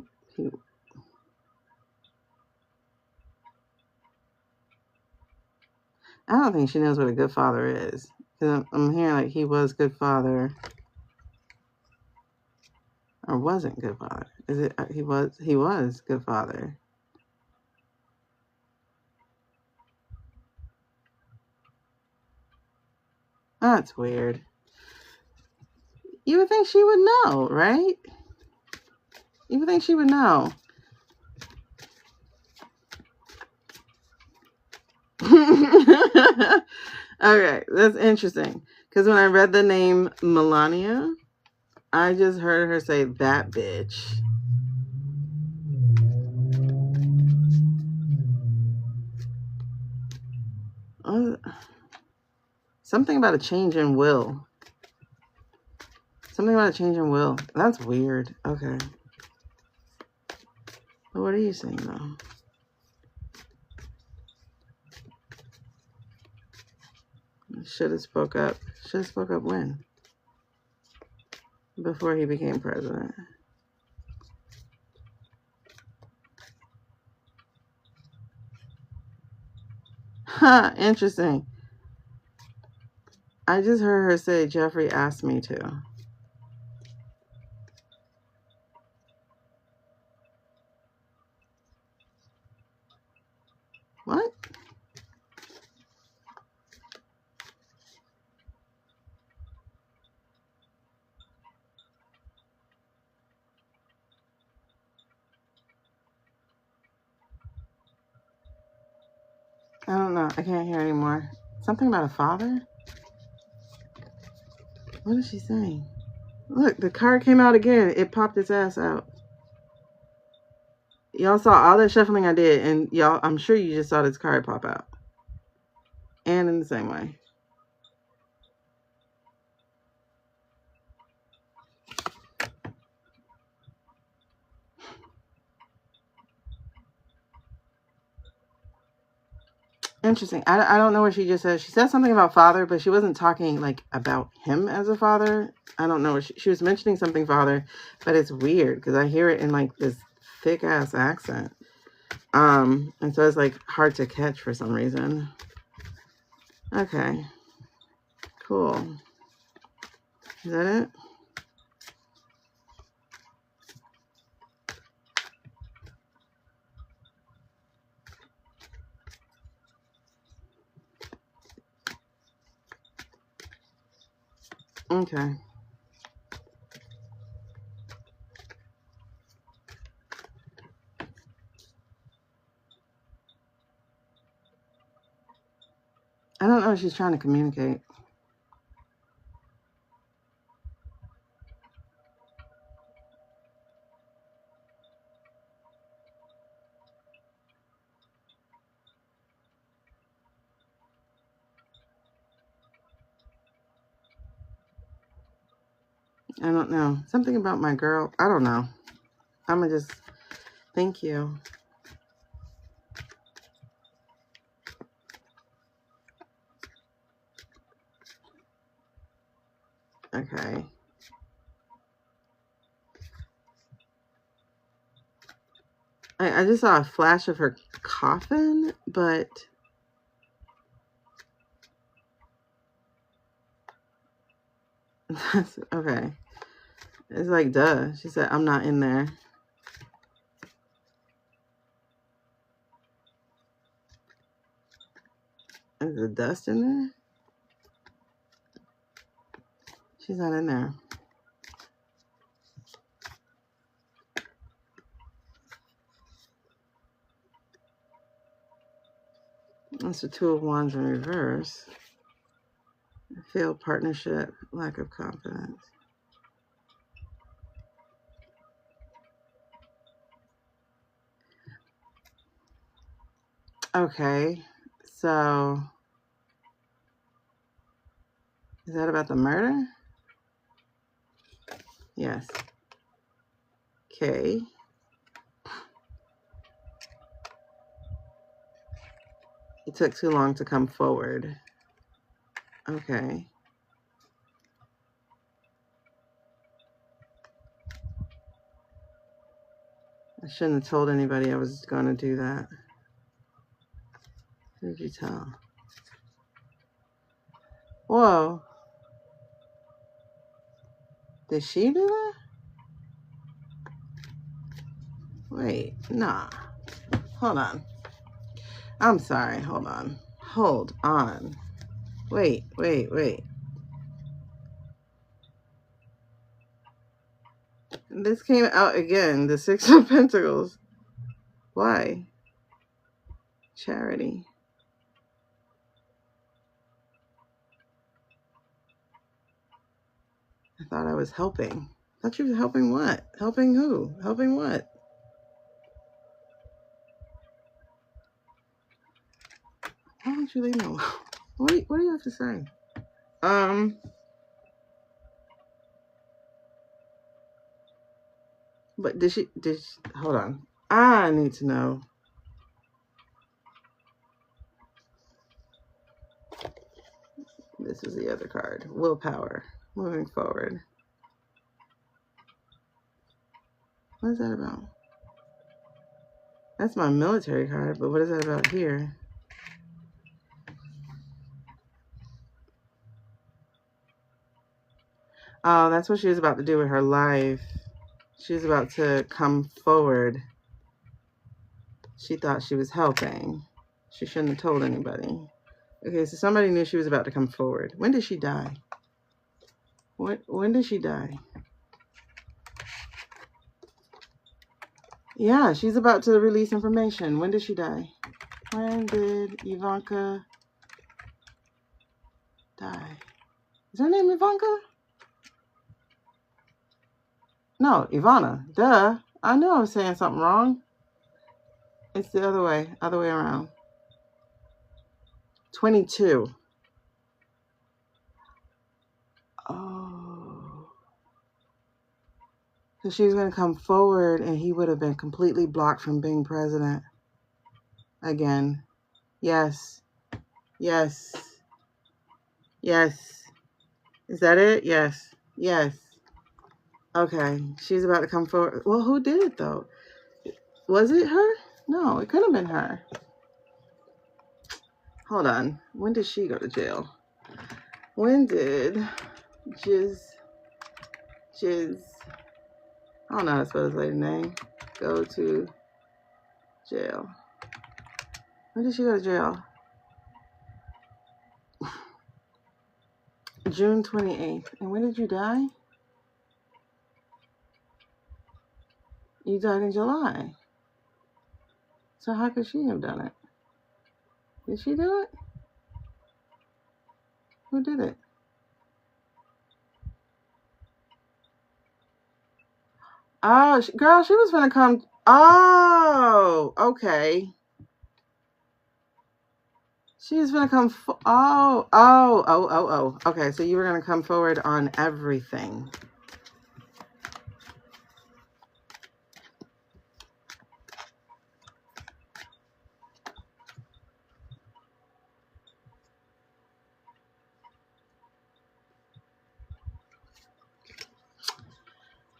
I don't think she knows what a good father is. Because I'm hearing, like, he was good father. Or wasn't good father. Is it, he was good father. That's weird. You would think she would know, right? You would think she would know. Okay, that's interesting. Because when I read the name Melania, I just heard her say, that bitch. Something about a change in will. Something about a change in will. That's weird. Okay. But what are you saying, though? Should have spoke up. Should have spoke up when? Before he became president. Huh, interesting. I just heard her say, Jeffrey asked me to. What? I don't know. I can't hear anymore. Something about a father? What is she saying? Look, the card came out again. It popped its ass out. Y'all saw all that shuffling I did, and y'all, I'm sure you just saw this card pop out. And in the same way. Interesting. I don't know what she just said. She said something about father, but she wasn't talking like about him as a father. I don't know. She was mentioning something father, but it's weird because I hear it in like this thick ass accent. And so it's like hard to catch for some reason. Okay. Cool. Is that it? Okay. I don't know what she's trying to communicate. I don't know. Something about my girl. I don't know. I'm gonna just, thank you. Okay. I just saw a flash of her coffin, but that's okay. It's like, duh. She said, I'm not in there. Is the dust in there? She's not in there. That's the Two of Wands in reverse. Failed partnership, lack of confidence. Okay, so is that about the murder? Yes. Okay. It took too long to come forward. Okay. I shouldn't have told anybody I was going to do that. Who did you tell? Whoa. Did she do that? Wait, nah. Hold on. I'm sorry. Hold on. Hold on. Wait. This came out again. The Six of Pentacles. Why? Charity. I thought I was helping. I thought you were helping what? Helping who? Helping what? Why don't you leave me alone? What do you have to say? But did she, hold on. I need to know. This is the other card. Willpower. Moving forward. What is that about? That's my military card, but what is that about here? Oh, that's what she was about to do with her life. She was about to come forward. She thought she was helping. She shouldn't have told anybody. Okay, so somebody knew she was about to come forward. When did she die? When did she die? Yeah, she's about to release information. When did she die? When did Ivanka die? Is her name Ivanka? No, Ivana. Duh. I knew I was saying something wrong. It's the other way around. 22. Oh. So she was going to come forward and he would have been completely blocked from being president. Again. Yes. Yes. Yes. Is that it? Yes. Yes. Okay. She's about to come forward. Well, who did it though? Was it her? No, it could have been her. Hold on. When did she go to jail? When did Jiz, I don't know how to spell his lady's name, go to jail? When did she go to jail? June 28th. And when did you die? You died in July. So how could she have done it? Did she do it? Who did it? Oh, girl, she was gonna come. Oh, okay. She was gonna come. Oh. Okay, so you were gonna come forward on everything.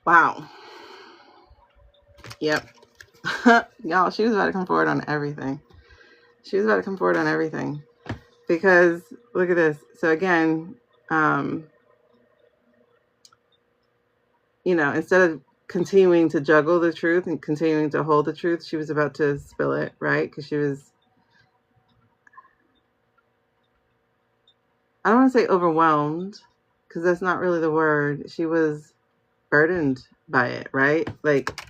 Wow. Yep. Y'all, she was about to come forward on everything. She was about to come forward on everything. Because, look at this. So again, you know, instead of continuing to juggle the truth and continuing to hold the truth, she was about to spill it, right? Because she was, I don't want to say overwhelmed, because that's not really the word. She was burdened by it, right? Like,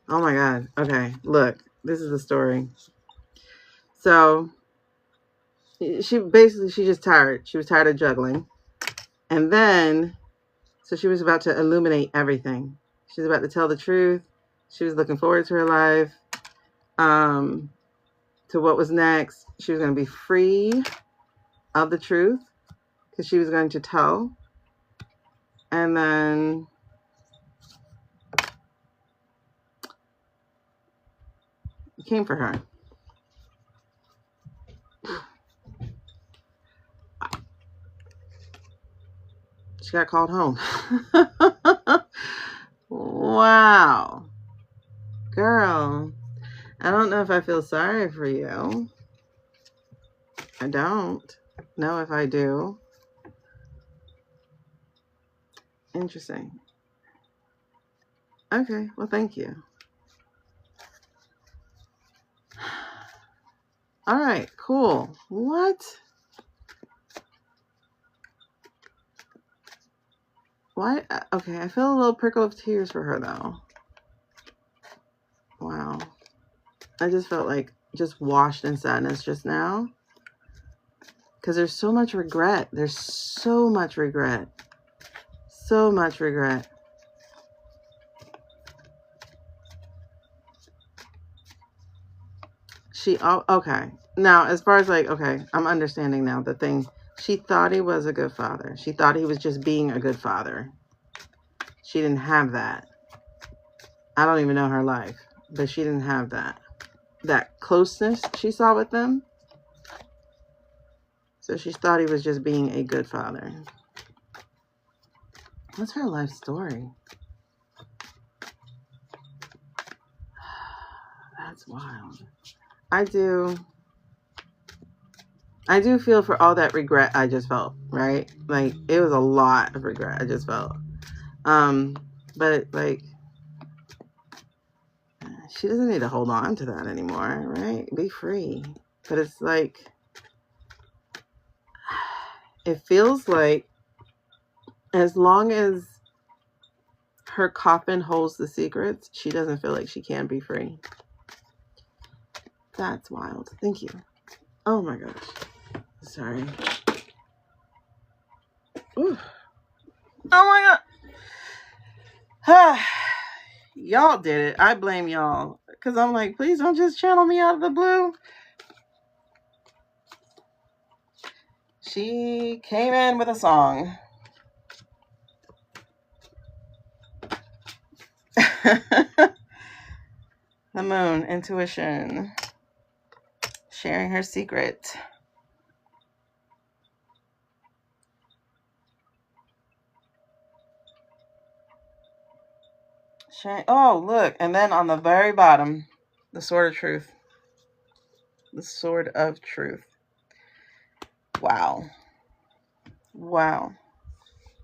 oh my God. Okay, look, this is the story. So she just tired. She was tired of juggling. And then, so she was about to illuminate everything. She was about to tell the truth. She was looking forward to her life, to what was next. She was going to be free of the truth because she was going to tell. And then it came for her. She got called home. Wow. Girl, I don't know if I feel sorry for you. I don't know if I do. Interesting. Okay, well, thank you. All right, cool. What? Why? Okay, I feel a little prickle of tears for her, though. Wow. I just felt like just washed in sadness just now. Because there's so much regret. There's so much regret. So much regret. Okay. Now, as far as like, okay, I'm understanding now the thing. She thought he was a good father. She thought he was just being a good father. She didn't have that. I don't even know her life, but she didn't have that. That closeness she saw with them. So she thought he was just being a good father. What's her life story? That's wild. I do feel for all that regret I just felt, right? Like, it was a lot of regret I just felt. But like, she doesn't need to hold on to that anymore, right? Be free. But it's like, it feels like as long as her coffin holds the secrets, she doesn't feel like she can be free. That's wild. Thank you. Oh my gosh. Sorry. Ooh. Oh my God. Y'all did it. I blame y'all. Because I'm like, please don't just channel me out of the blue. She came in with a song. The moon, intuition, sharing her secret. Oh, look. And then on the very bottom, the sword of truth. The sword of truth. Wow. Wow.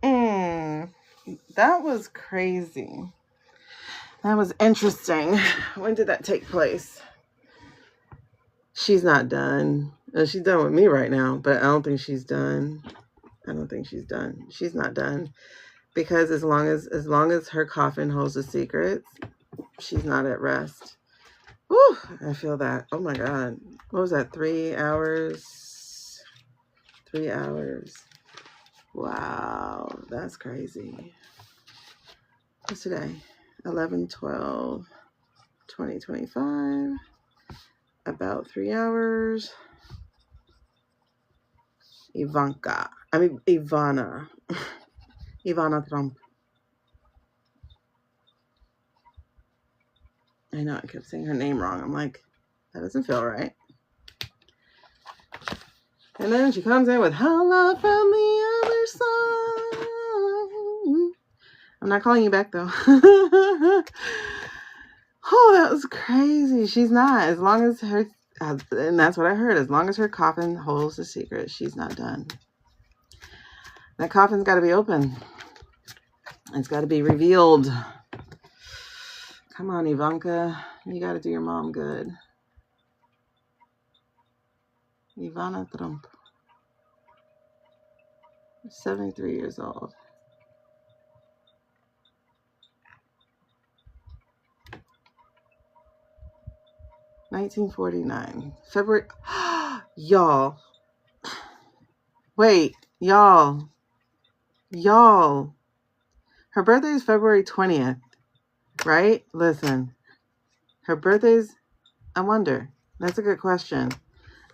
That was crazy. That was interesting. When did that take place? She's not done. She's done with me right now, but I don't think she's done. I don't think she's done. She's not done. Because as long as her coffin holds the secrets, she's not at rest. Whew, I feel that. Oh my God. What was that? 3 hours? 3 hours. Wow. That's crazy. What's today? 11/12/2025. About 3 hours. Ivana. Ivana Trump. I know, I kept saying her name wrong. I'm like, that doesn't feel right. And then she comes in with hello from the other side. I'm not calling you back though. Oh, that was crazy. She's not. As long as her, and that's what I heard, as long as her coffin holds the secret, she's not done. That coffin's got to be open. It's got to be revealed. Come on, Ivanka. You got to do your mom good. Ivana Trump. 73 years old. (1949) February. Y'all. Wait, y'all. Her birthday is February 20th, right? Listen, her birthday's, I wonder. That's a good question.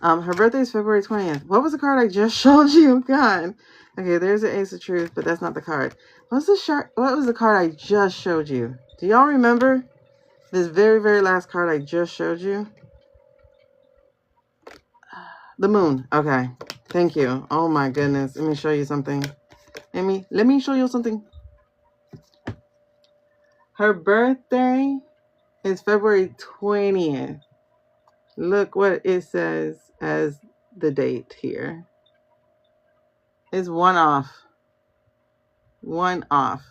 Her birthday is February 20th. What was the card I just showed you? God. Okay, there's the Ace of Truth, but that's not the card. What was the card I just showed you? Do y'all remember this very, very last card I just showed you? The moon. Okay. Thank you. Oh my goodness. Let me show you something. Amy, let me show you something. Her birthday is February 20th. Look what it says as the date here. It's one off. One off.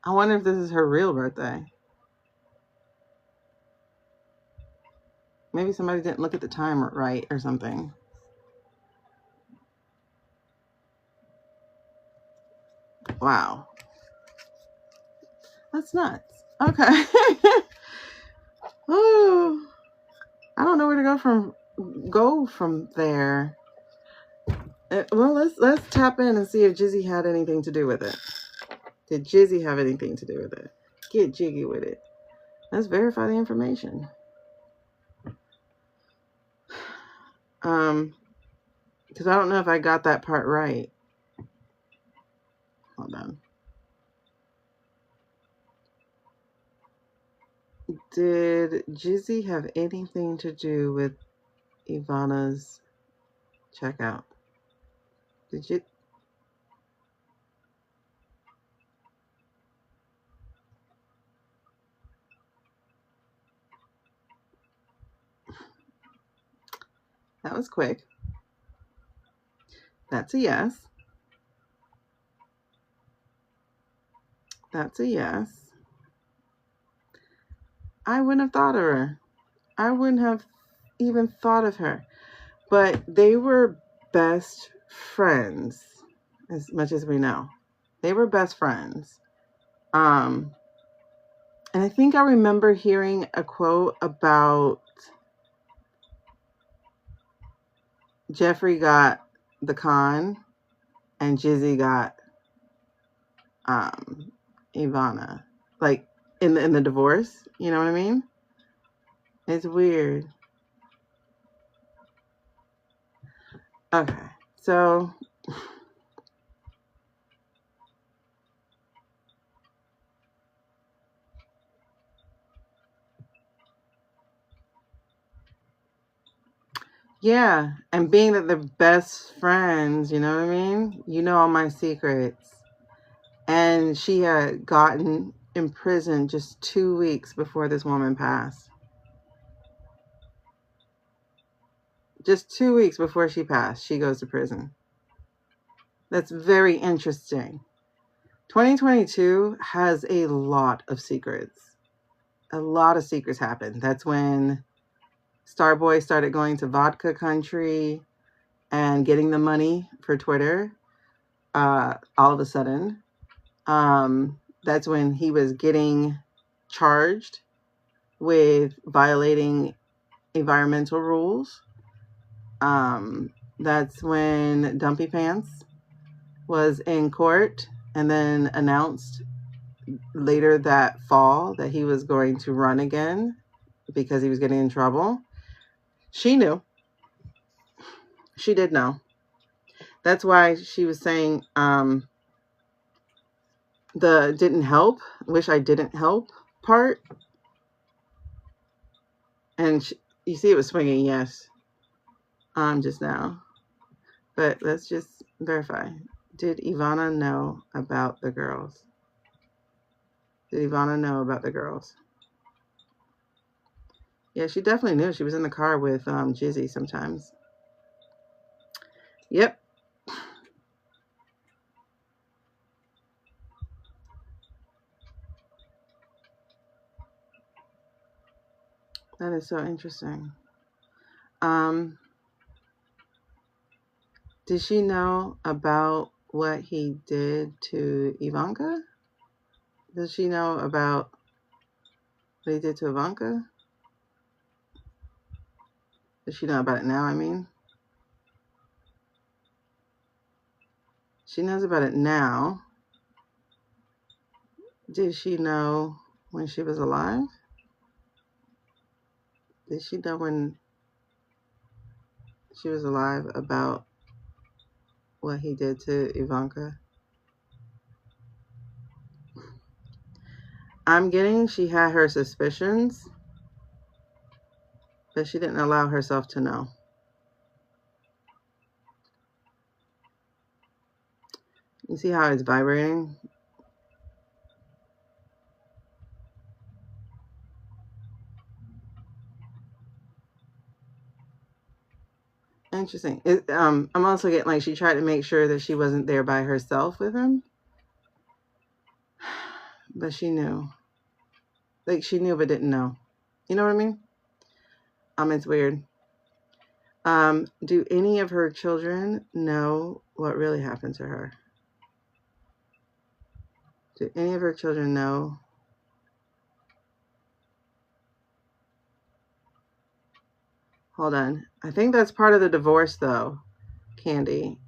I wonder if this is her real birthday. Maybe somebody didn't look at the time right or something. Wow. That's nuts. Okay. Oh, I don't know where to go from there. Well, let's tap in and see if Jizzy had anything to do with it. Did Jizzy have anything to do with it? Get jiggy with it. Let's verify the information. Because I don't know if I got that part right. Hold on. Did Jizzy have anything to do with Ivana's checkout? Did you? That was quick. That's a yes. That's a yes. I wouldn't have thought of her. I wouldn't have even thought of her. But they were best friends, as much as we know. They were best friends. And I think I remember hearing a quote about Jeffrey got the con and Jizzy got Ivana. like in the divorce. You know what I mean? It's weird. Okay, so yeah, and being that they're best friends, you know what I mean? You know all my secrets. And she had gotten in prison just 2 weeks before this woman passed. Just 2 weeks before she passed, she goes to prison. That's very interesting. 2022 has a lot of secrets. A lot of secrets happened. That's when Starboy started going to vodka country and getting the money for Twitter. All of a sudden, that's when he was getting charged with violating environmental rules. That's when Dumpy Pants was in court and then announced later that fall that he was going to run again because he was getting in trouble. She knew. She did know. That's why she was saying the didn't help, wish I didn't help part. And you see it was swinging, yes, just now. But let's just verify. Did Ivana know about the girls? Did Ivana know about the girls? Yeah, she definitely knew. She was in the car with Jizzy sometimes. Yep. That is so interesting. Did she know about what he did to Ivanka? Does she know about what he did to Ivanka? Does she know about it now, I mean? She knows about it now. Did she know when she was alive? Did she know when she was alive about what he did to Ivanka? I'm getting she had her suspicions, but she didn't allow herself to know. You see how it's vibrating? Interesting. I'm also getting like she tried to make sure that she wasn't there by herself with him, but she knew. Like she knew but didn't know. You know what I mean? It's weird. Do any of her children know what really happened to her? Do any of her children know? Hold on. I think that's part of the divorce though, Candy.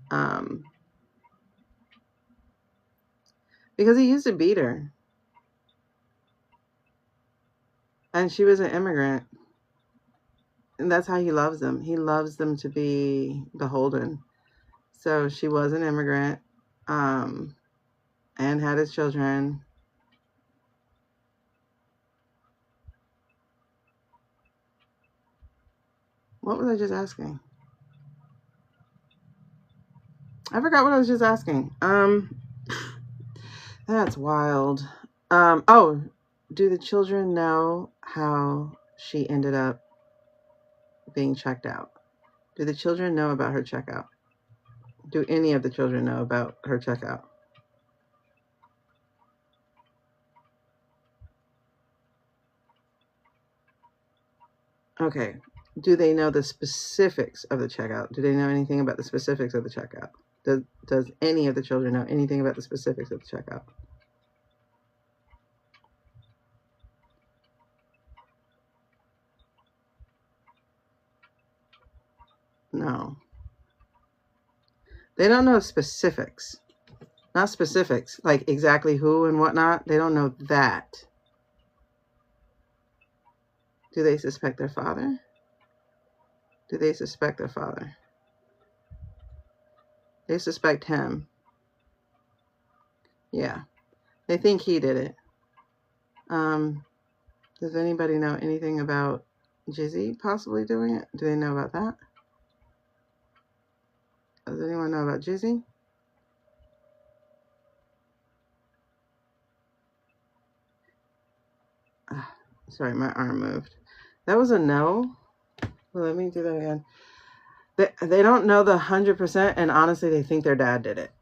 Because he used to beat her. And she was an immigrant. And that's how he loves them. He loves them to be beholden. So she was an immigrant, and had his children. What was I just asking? I forgot what I was just asking. That's wild. Oh, do the children know how she ended up being checked out? Do the children know about her checkout? Do any of the children know about her checkout? Okay. Do they know the specifics of the checkout? Do they know anything about the specifics of the checkout? Does any of the children know anything about the specifics of the checkout? No. They don't know specifics. Not specifics, like exactly who and whatnot. They don't know that. Do they suspect their father? Do they suspect their father? They suspect him. Yeah. They think he did it. Does anybody know anything about Jizzy possibly doing it? Do they know about that? Does anyone know about Jizzy? Sorry, my arm moved. That was a no. Well, let me do that again. They don't know the 100%, and honestly, they think their dad did it.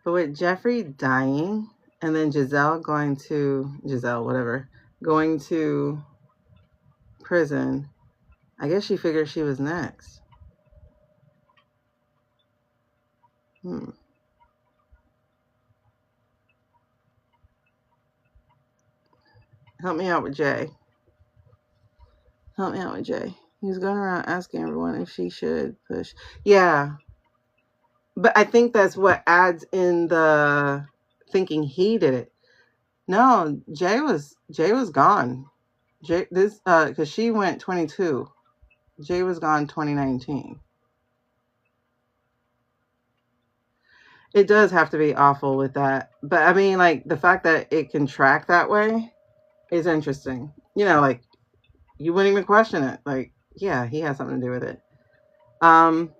But with Jeffrey dying, and then Giselle, whatever, going to prison, I guess she figured she was next. Help me out with Jay. Help me out with Jay. He's going around asking everyone if she should push. Yeah. But I think that's what adds in the thinking he did it. No, Jay was gone. Because she went 22. Jay was gone 2019. It does have to be awful with that. But I mean, like, the fact that it can track that way is interesting. You know, like, you wouldn't even question it. Like, yeah, he has something to do with it. But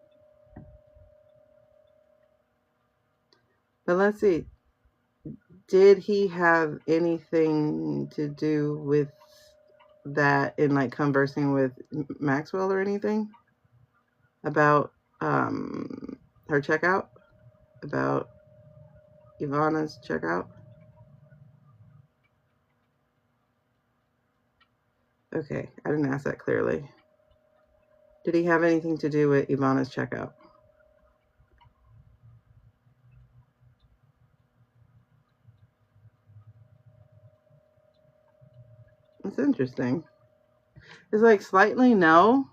let's see. Did he have anything to do with that in, like, conversing with Maxwell or anything about her checkout, about Ivana's checkout? Okay, I didn't ask that clearly. Did he have anything to do with Ivana's checkout? It's interesting. It's like slightly no.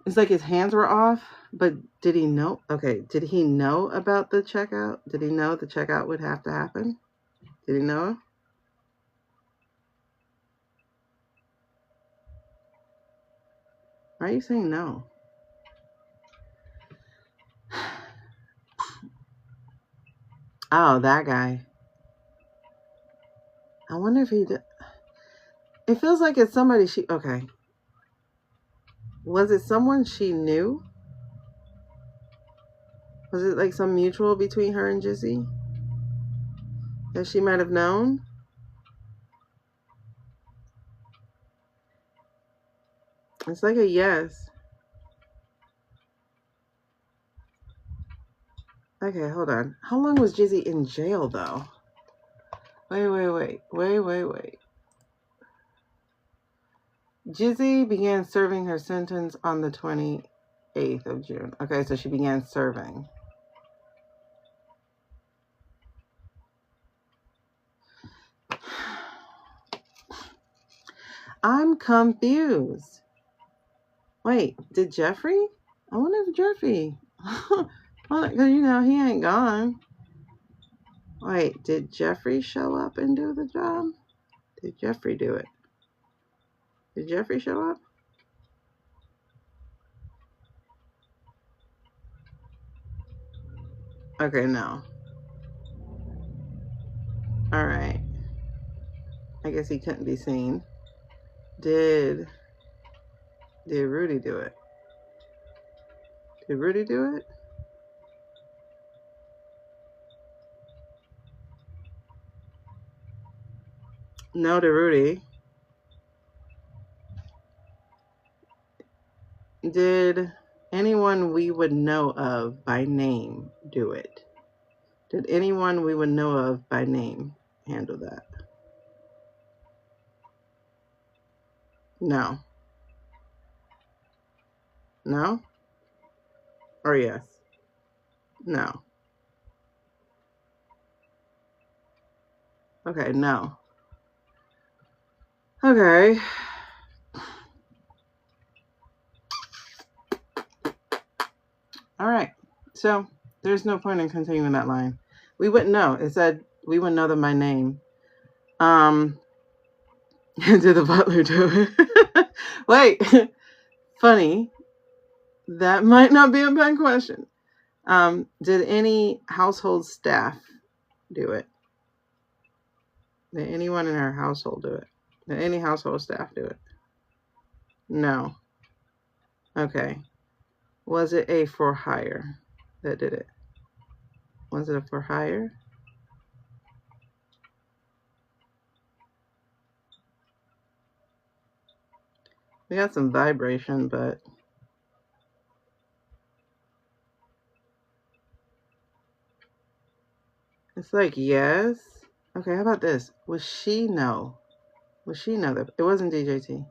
It's like his hands were off, but did he know? Okay, did he know about the checkout? Did he know the checkout would have to happen? Did he know? Why are you saying no? Oh, that guy. I wonder if he did. It feels like it's somebody she... Okay. Was it someone she knew? Was it like some mutual between her and Jizzy that she might have known? It's like a yes. Okay, hold on. How long was Jizzy in jail, though? Wait. Jizzy began serving her sentence on the 28th of June. Okay, so she began serving. I'm confused. Wait, did Jeffrey? I wonder if Jeffrey... Well, you know, he ain't gone. Wait, did Jeffrey show up and do the job? Did Jeffrey do it? Did Jeffrey show up? Okay, no. All right. I guess he couldn't be seen. Did Rudy do it? Did Rudy do it? No to Rudy. Did anyone we would know of by name do it? Did anyone we would know of by name handle that? No. No? Or yes? No. Okay, no. Okay. All right. So there's no point in continuing that line. We wouldn't know. It said we wouldn't know them by name. Did the butler do it? Wait. Funny. That might not be a bad question. Did any household staff do it? Did anyone in her household do it? Did any household staff do it? No. Okay. Was it a for hire that did it? Was it a for hire? We got some vibration, but it's like, yes. Okay, how about this? Would she know? Would she know that it wasn't DJT?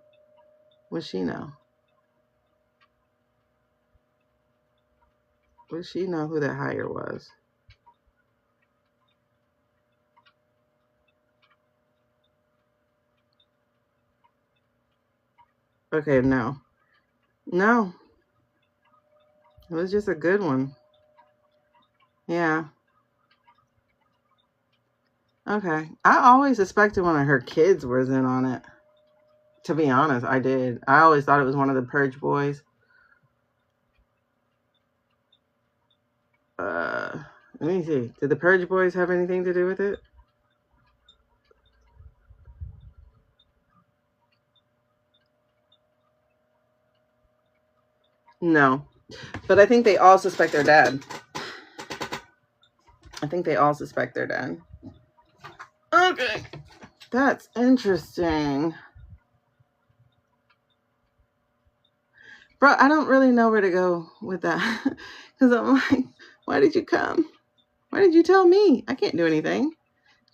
Would she know? Would she know who that hire was? Okay, no. No. It was just a good one. Yeah. Okay. I always suspected one of her kids was in on it. To be honest, I did. I always thought it was one of the Purge boys. Let me see. Did the Purge boys have anything to do with it? No. But I think they all suspect their dad. I think they all suspect their dad. Okay. That's interesting. Bro, I don't really know where to go with that. Because I'm like, why did you come? Why did you tell me? I can't do anything.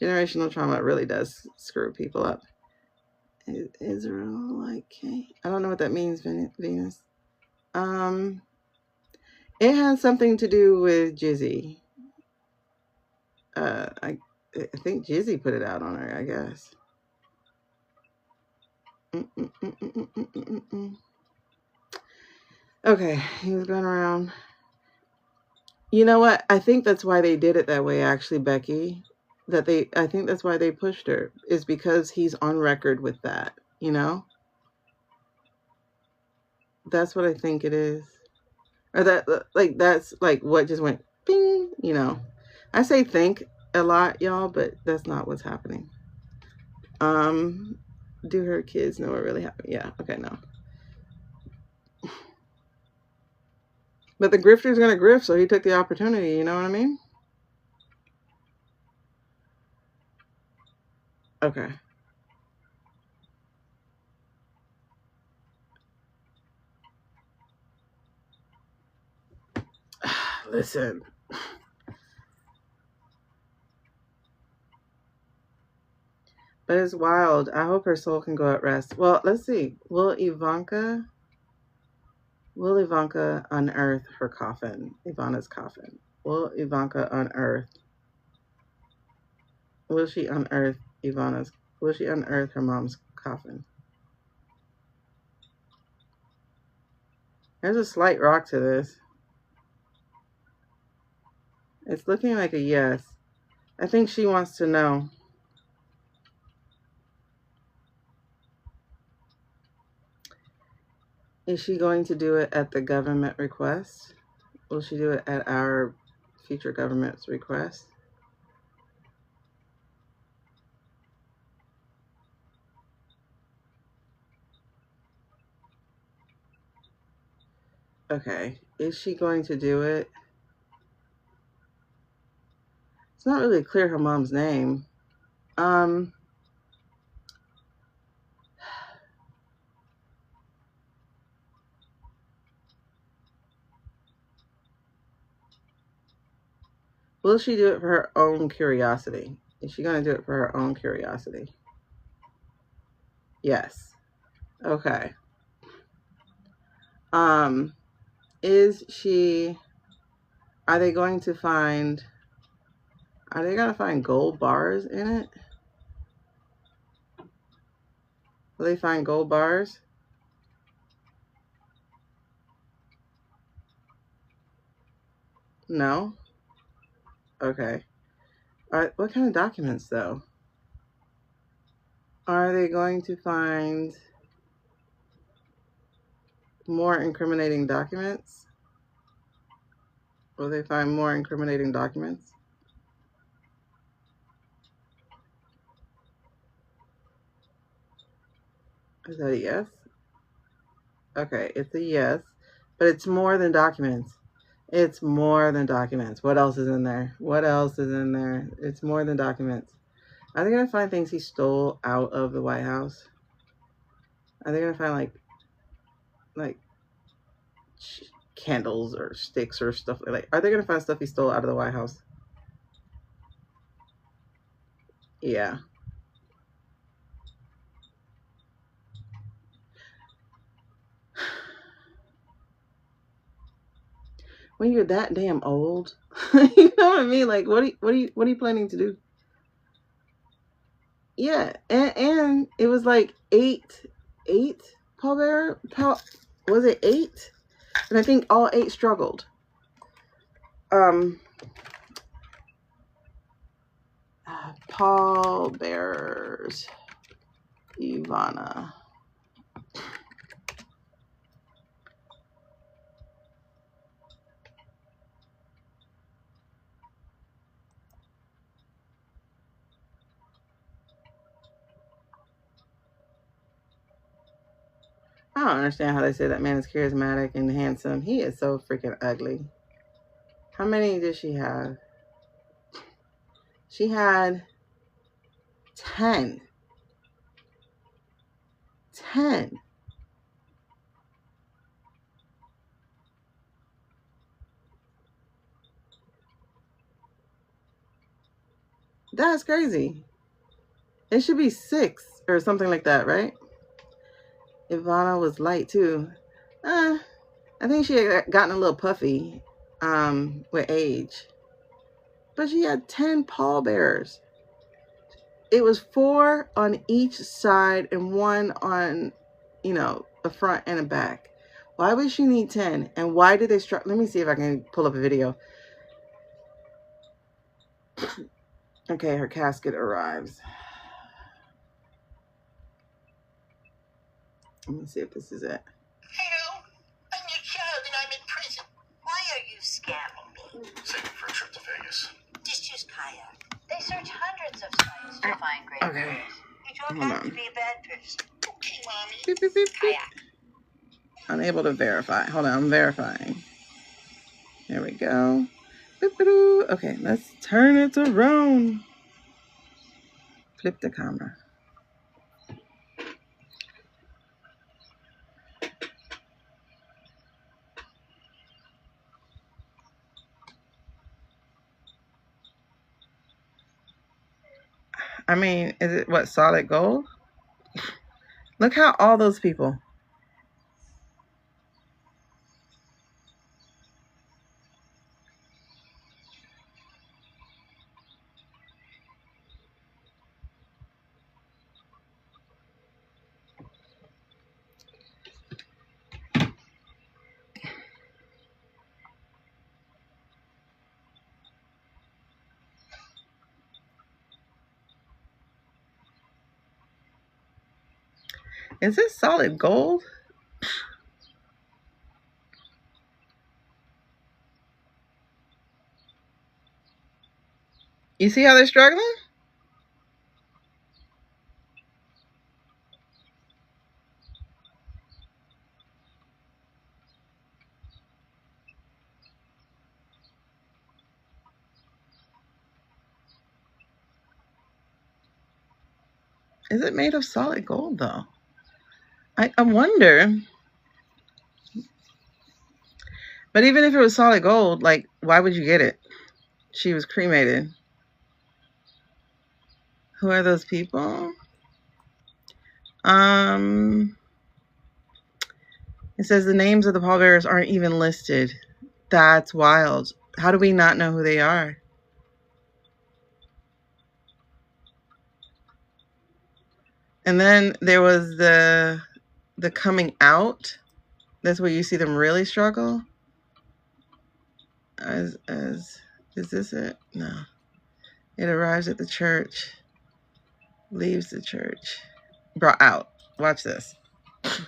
Generational trauma really does screw people up. Israel, okay. I don't know what that means, Venus. It has something to do with Jizzy. I think Jizzy put it out on her, I guess. Okay, he was going around. You know what? I think that's why they did it that way, actually, Becky. I think that's why they pushed her, is because he's on record with that, you know? That's what I think it is. Or that's like what just went ping, you know? I say think a lot, y'all, but that's not what's happening. Do her kids know what really happened? Yeah, okay, no. But the grifter's gonna grift, so he took the opportunity, you know what I mean? Okay. Listen. But it's wild. I hope her soul can go at rest. Well, let's see. Will Ivanka unearth her coffin? Ivana's coffin. Will she unearth will she unearth her mom's coffin? There's a slight rock to this. It's looking like a yes. I think she wants to know. Is she going to do it at the government request? Will she do it at our future government's request? Okay. Is she going to do it? It's not really clear her mom's name. Will she do it for her own curiosity? Is she going to do it for her own curiosity? Yes. Okay. Is she... Are they going to find gold bars in it? Will they find gold bars? No? Okay. All right, what kind of documents, though? Are they going to find more incriminating documents? Will they find more incriminating documents? Is that a yes? Okay, it's a yes. But it's more than documents. It's more than documents. What else is in there? What else is in there? It's more than documents. Are they going to find things he stole out of the White House? Are they going to find like candles or sticks or stuff? Like, are they going to find stuff he stole out of the White House? Yeah. When you're that damn old, you know what I mean? Like, what are you planning to do? Yeah, and it was like eight pallbearer. Was it 8? And I think all 8 struggled. Pallbearers. Ivana. I don't understand how they say that man is charismatic and handsome. He is so freaking ugly. How many did she have? She had 10. 10. That's crazy. It should be 6 or something like that, right? Ivana was light too. I think she had gotten a little puffy with age. But she had 10 pallbearers. It was 4 on each side and 1 on, the front and the back. Why would she need 10? And why did they struggle? Let me see if I can pull up a video. Okay, her casket arrives. Let me see if this is it. Hello, I'm your child and I'm in prison. Why are you scamming me? Saving for a trip to Vegas. Just use kayak. They search hundreds of sites to find great Okay. You don't Hold have on. to be a bad person. Okay, mommy. Beep, beep, beep, beep. Kayak. Unable to verify. Hold on, I'm verifying. There we go. Boop-a-doo. Okay, let's turn it around. Flip the camera. I mean, is it what, solid gold? Look how all those people. Is this solid gold? You see how they're struggling? Is it made of solid gold, though? I wonder. But even if it was solid gold, like, why would you get it? She was cremated. Who are those people? It says the names of the pallbearers aren't even listed. That's wild. How do we not know who they are? And then there was the coming out. That's where you see them really struggle. As is this it? No. It arrives at the church, leaves the church, brought out. Watch this. Hey guys,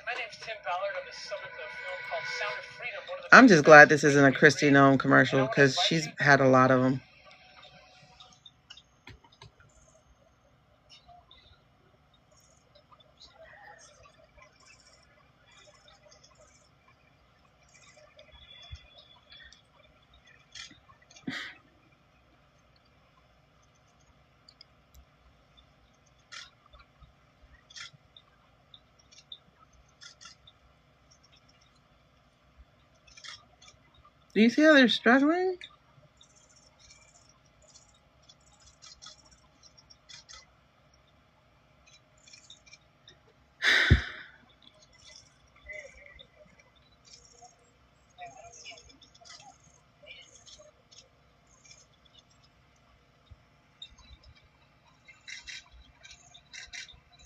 my name's Tim Ballard. I'm the subject of a film called Sound of Freedom. I'm just glad this isn't a Christy Nome commercial because she's had a lot of them. Do you see how they're struggling?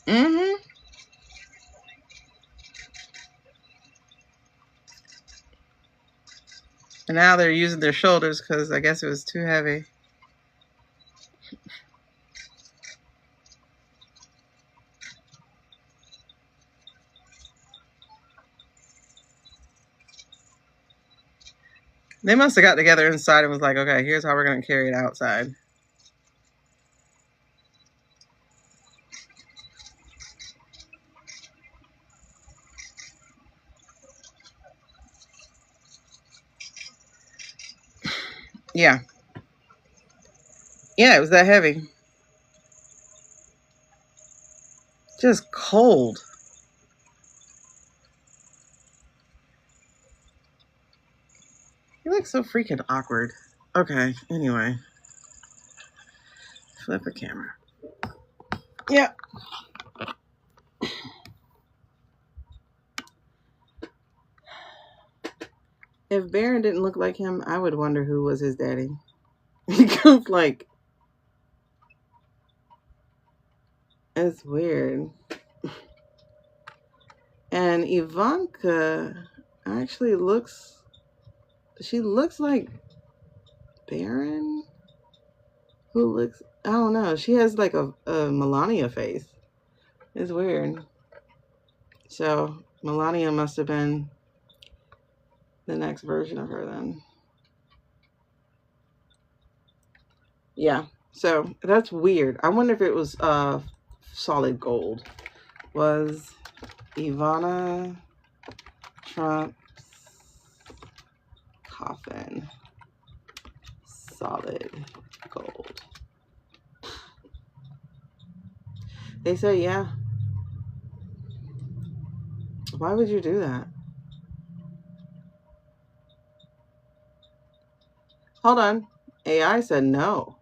Mm-hmm. And now they're using their shoulders because I guess it was too heavy. They must have got together inside and was like, okay, here's how we're going to carry it outside. Yeah. Yeah, it was that heavy. Just cold. You look so freaking awkward. Okay, anyway. Flip the camera. Yeah. If Baron didn't look like him, I would wonder who was his daddy. Because, like, it's weird. And Ivanka actually looks, she looks like Baron, who looks, I don't know. She has like a Melania face. It's weird. So Melania must have been the next version of her then. Yeah. So that's weird. I wonder if it was solid gold. Was Ivana Trump's coffin solid gold? They say yeah. Why would you do that? Hold on. AI said no.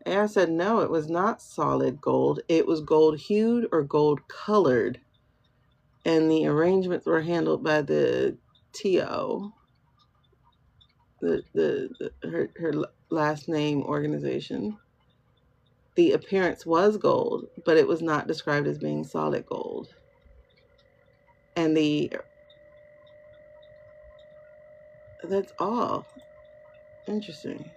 AI said no, it was not solid gold. It was gold hued or gold colored. And the arrangements were handled by the TO, her last name organization. The appearance was gold, but it was not described as being solid gold. And that's all. Interesting.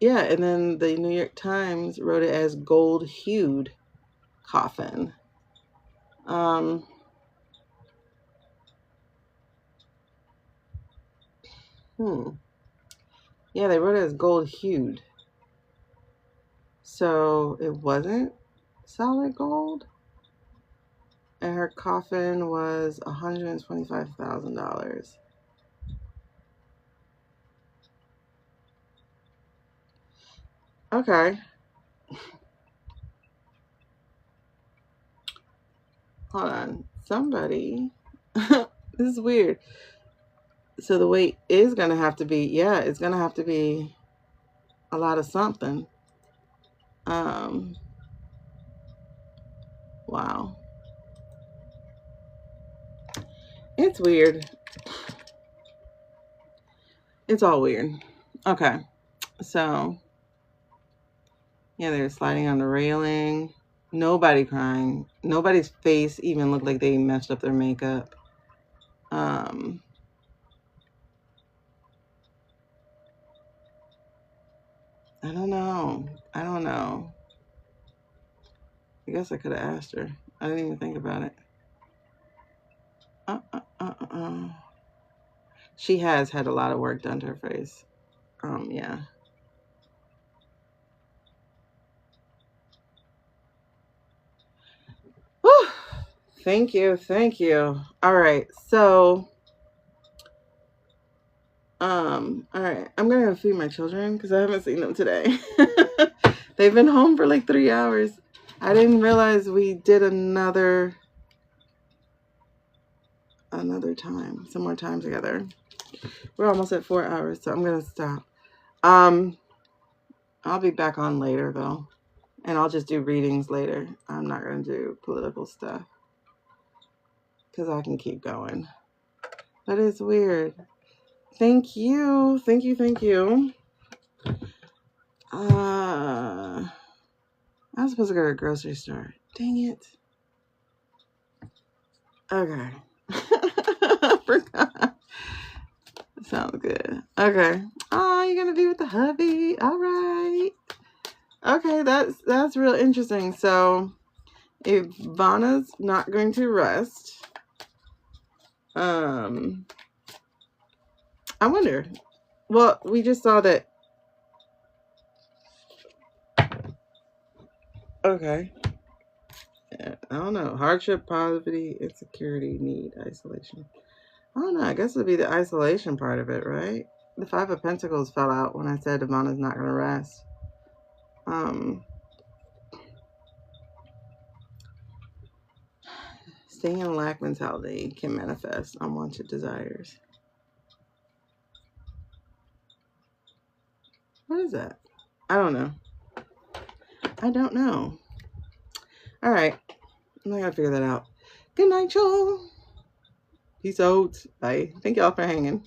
Yeah, and then the New York Times wrote it as gold hued coffin. Yeah, they wrote it as gold hued. So it wasn't solid gold. And her coffin was $125,000. Okay. Hold on. Somebody. This is weird. So the weight is going to have to be, yeah, it's going to have to be a lot of something. Wow. It's weird. It's all weird. Okay. So Yeah, they were sliding on the railing. Nobody crying. Nobody's face even looked like they messed up their makeup. I don't know. I don't know. I guess I could have asked her. I didn't even think about it. She has had a lot of work done to her face. Yeah. Whew. Thank you. Thank you. All right. So, all right. I'm going to go feed my children because I haven't seen them today. They've been home for like 3 hours. I didn't realize we did another time, some more time together. We're almost at 4 hours, so I'm going to stop. I'll be back on later though. And I'll just do readings later. I'm not going to do political stuff because I can keep going. That is weird. Thank you. Thank you. Thank you. I was supposed to go to a grocery store. Dang it. Okay. I forgot. Sounds good. Okay. Oh, you're going to be with the hubby. All right. Okay, that's real interesting. So, if Vanna's not going to rest, I wonder. Well, we just saw that. Okay. Yeah, I don't know. Hardship, poverty, insecurity, need, isolation. I don't know. I guess it'd be the isolation part of it, right? The 5 of Pentacles fell out when I said Vanna's not going to rest. Staying in lack mentality can manifest unwanted desires. What is that? I don't know. I don't know. All right. I gotta figure that out. Good night, y'all. Peace out. Bye. Thank y'all for hanging.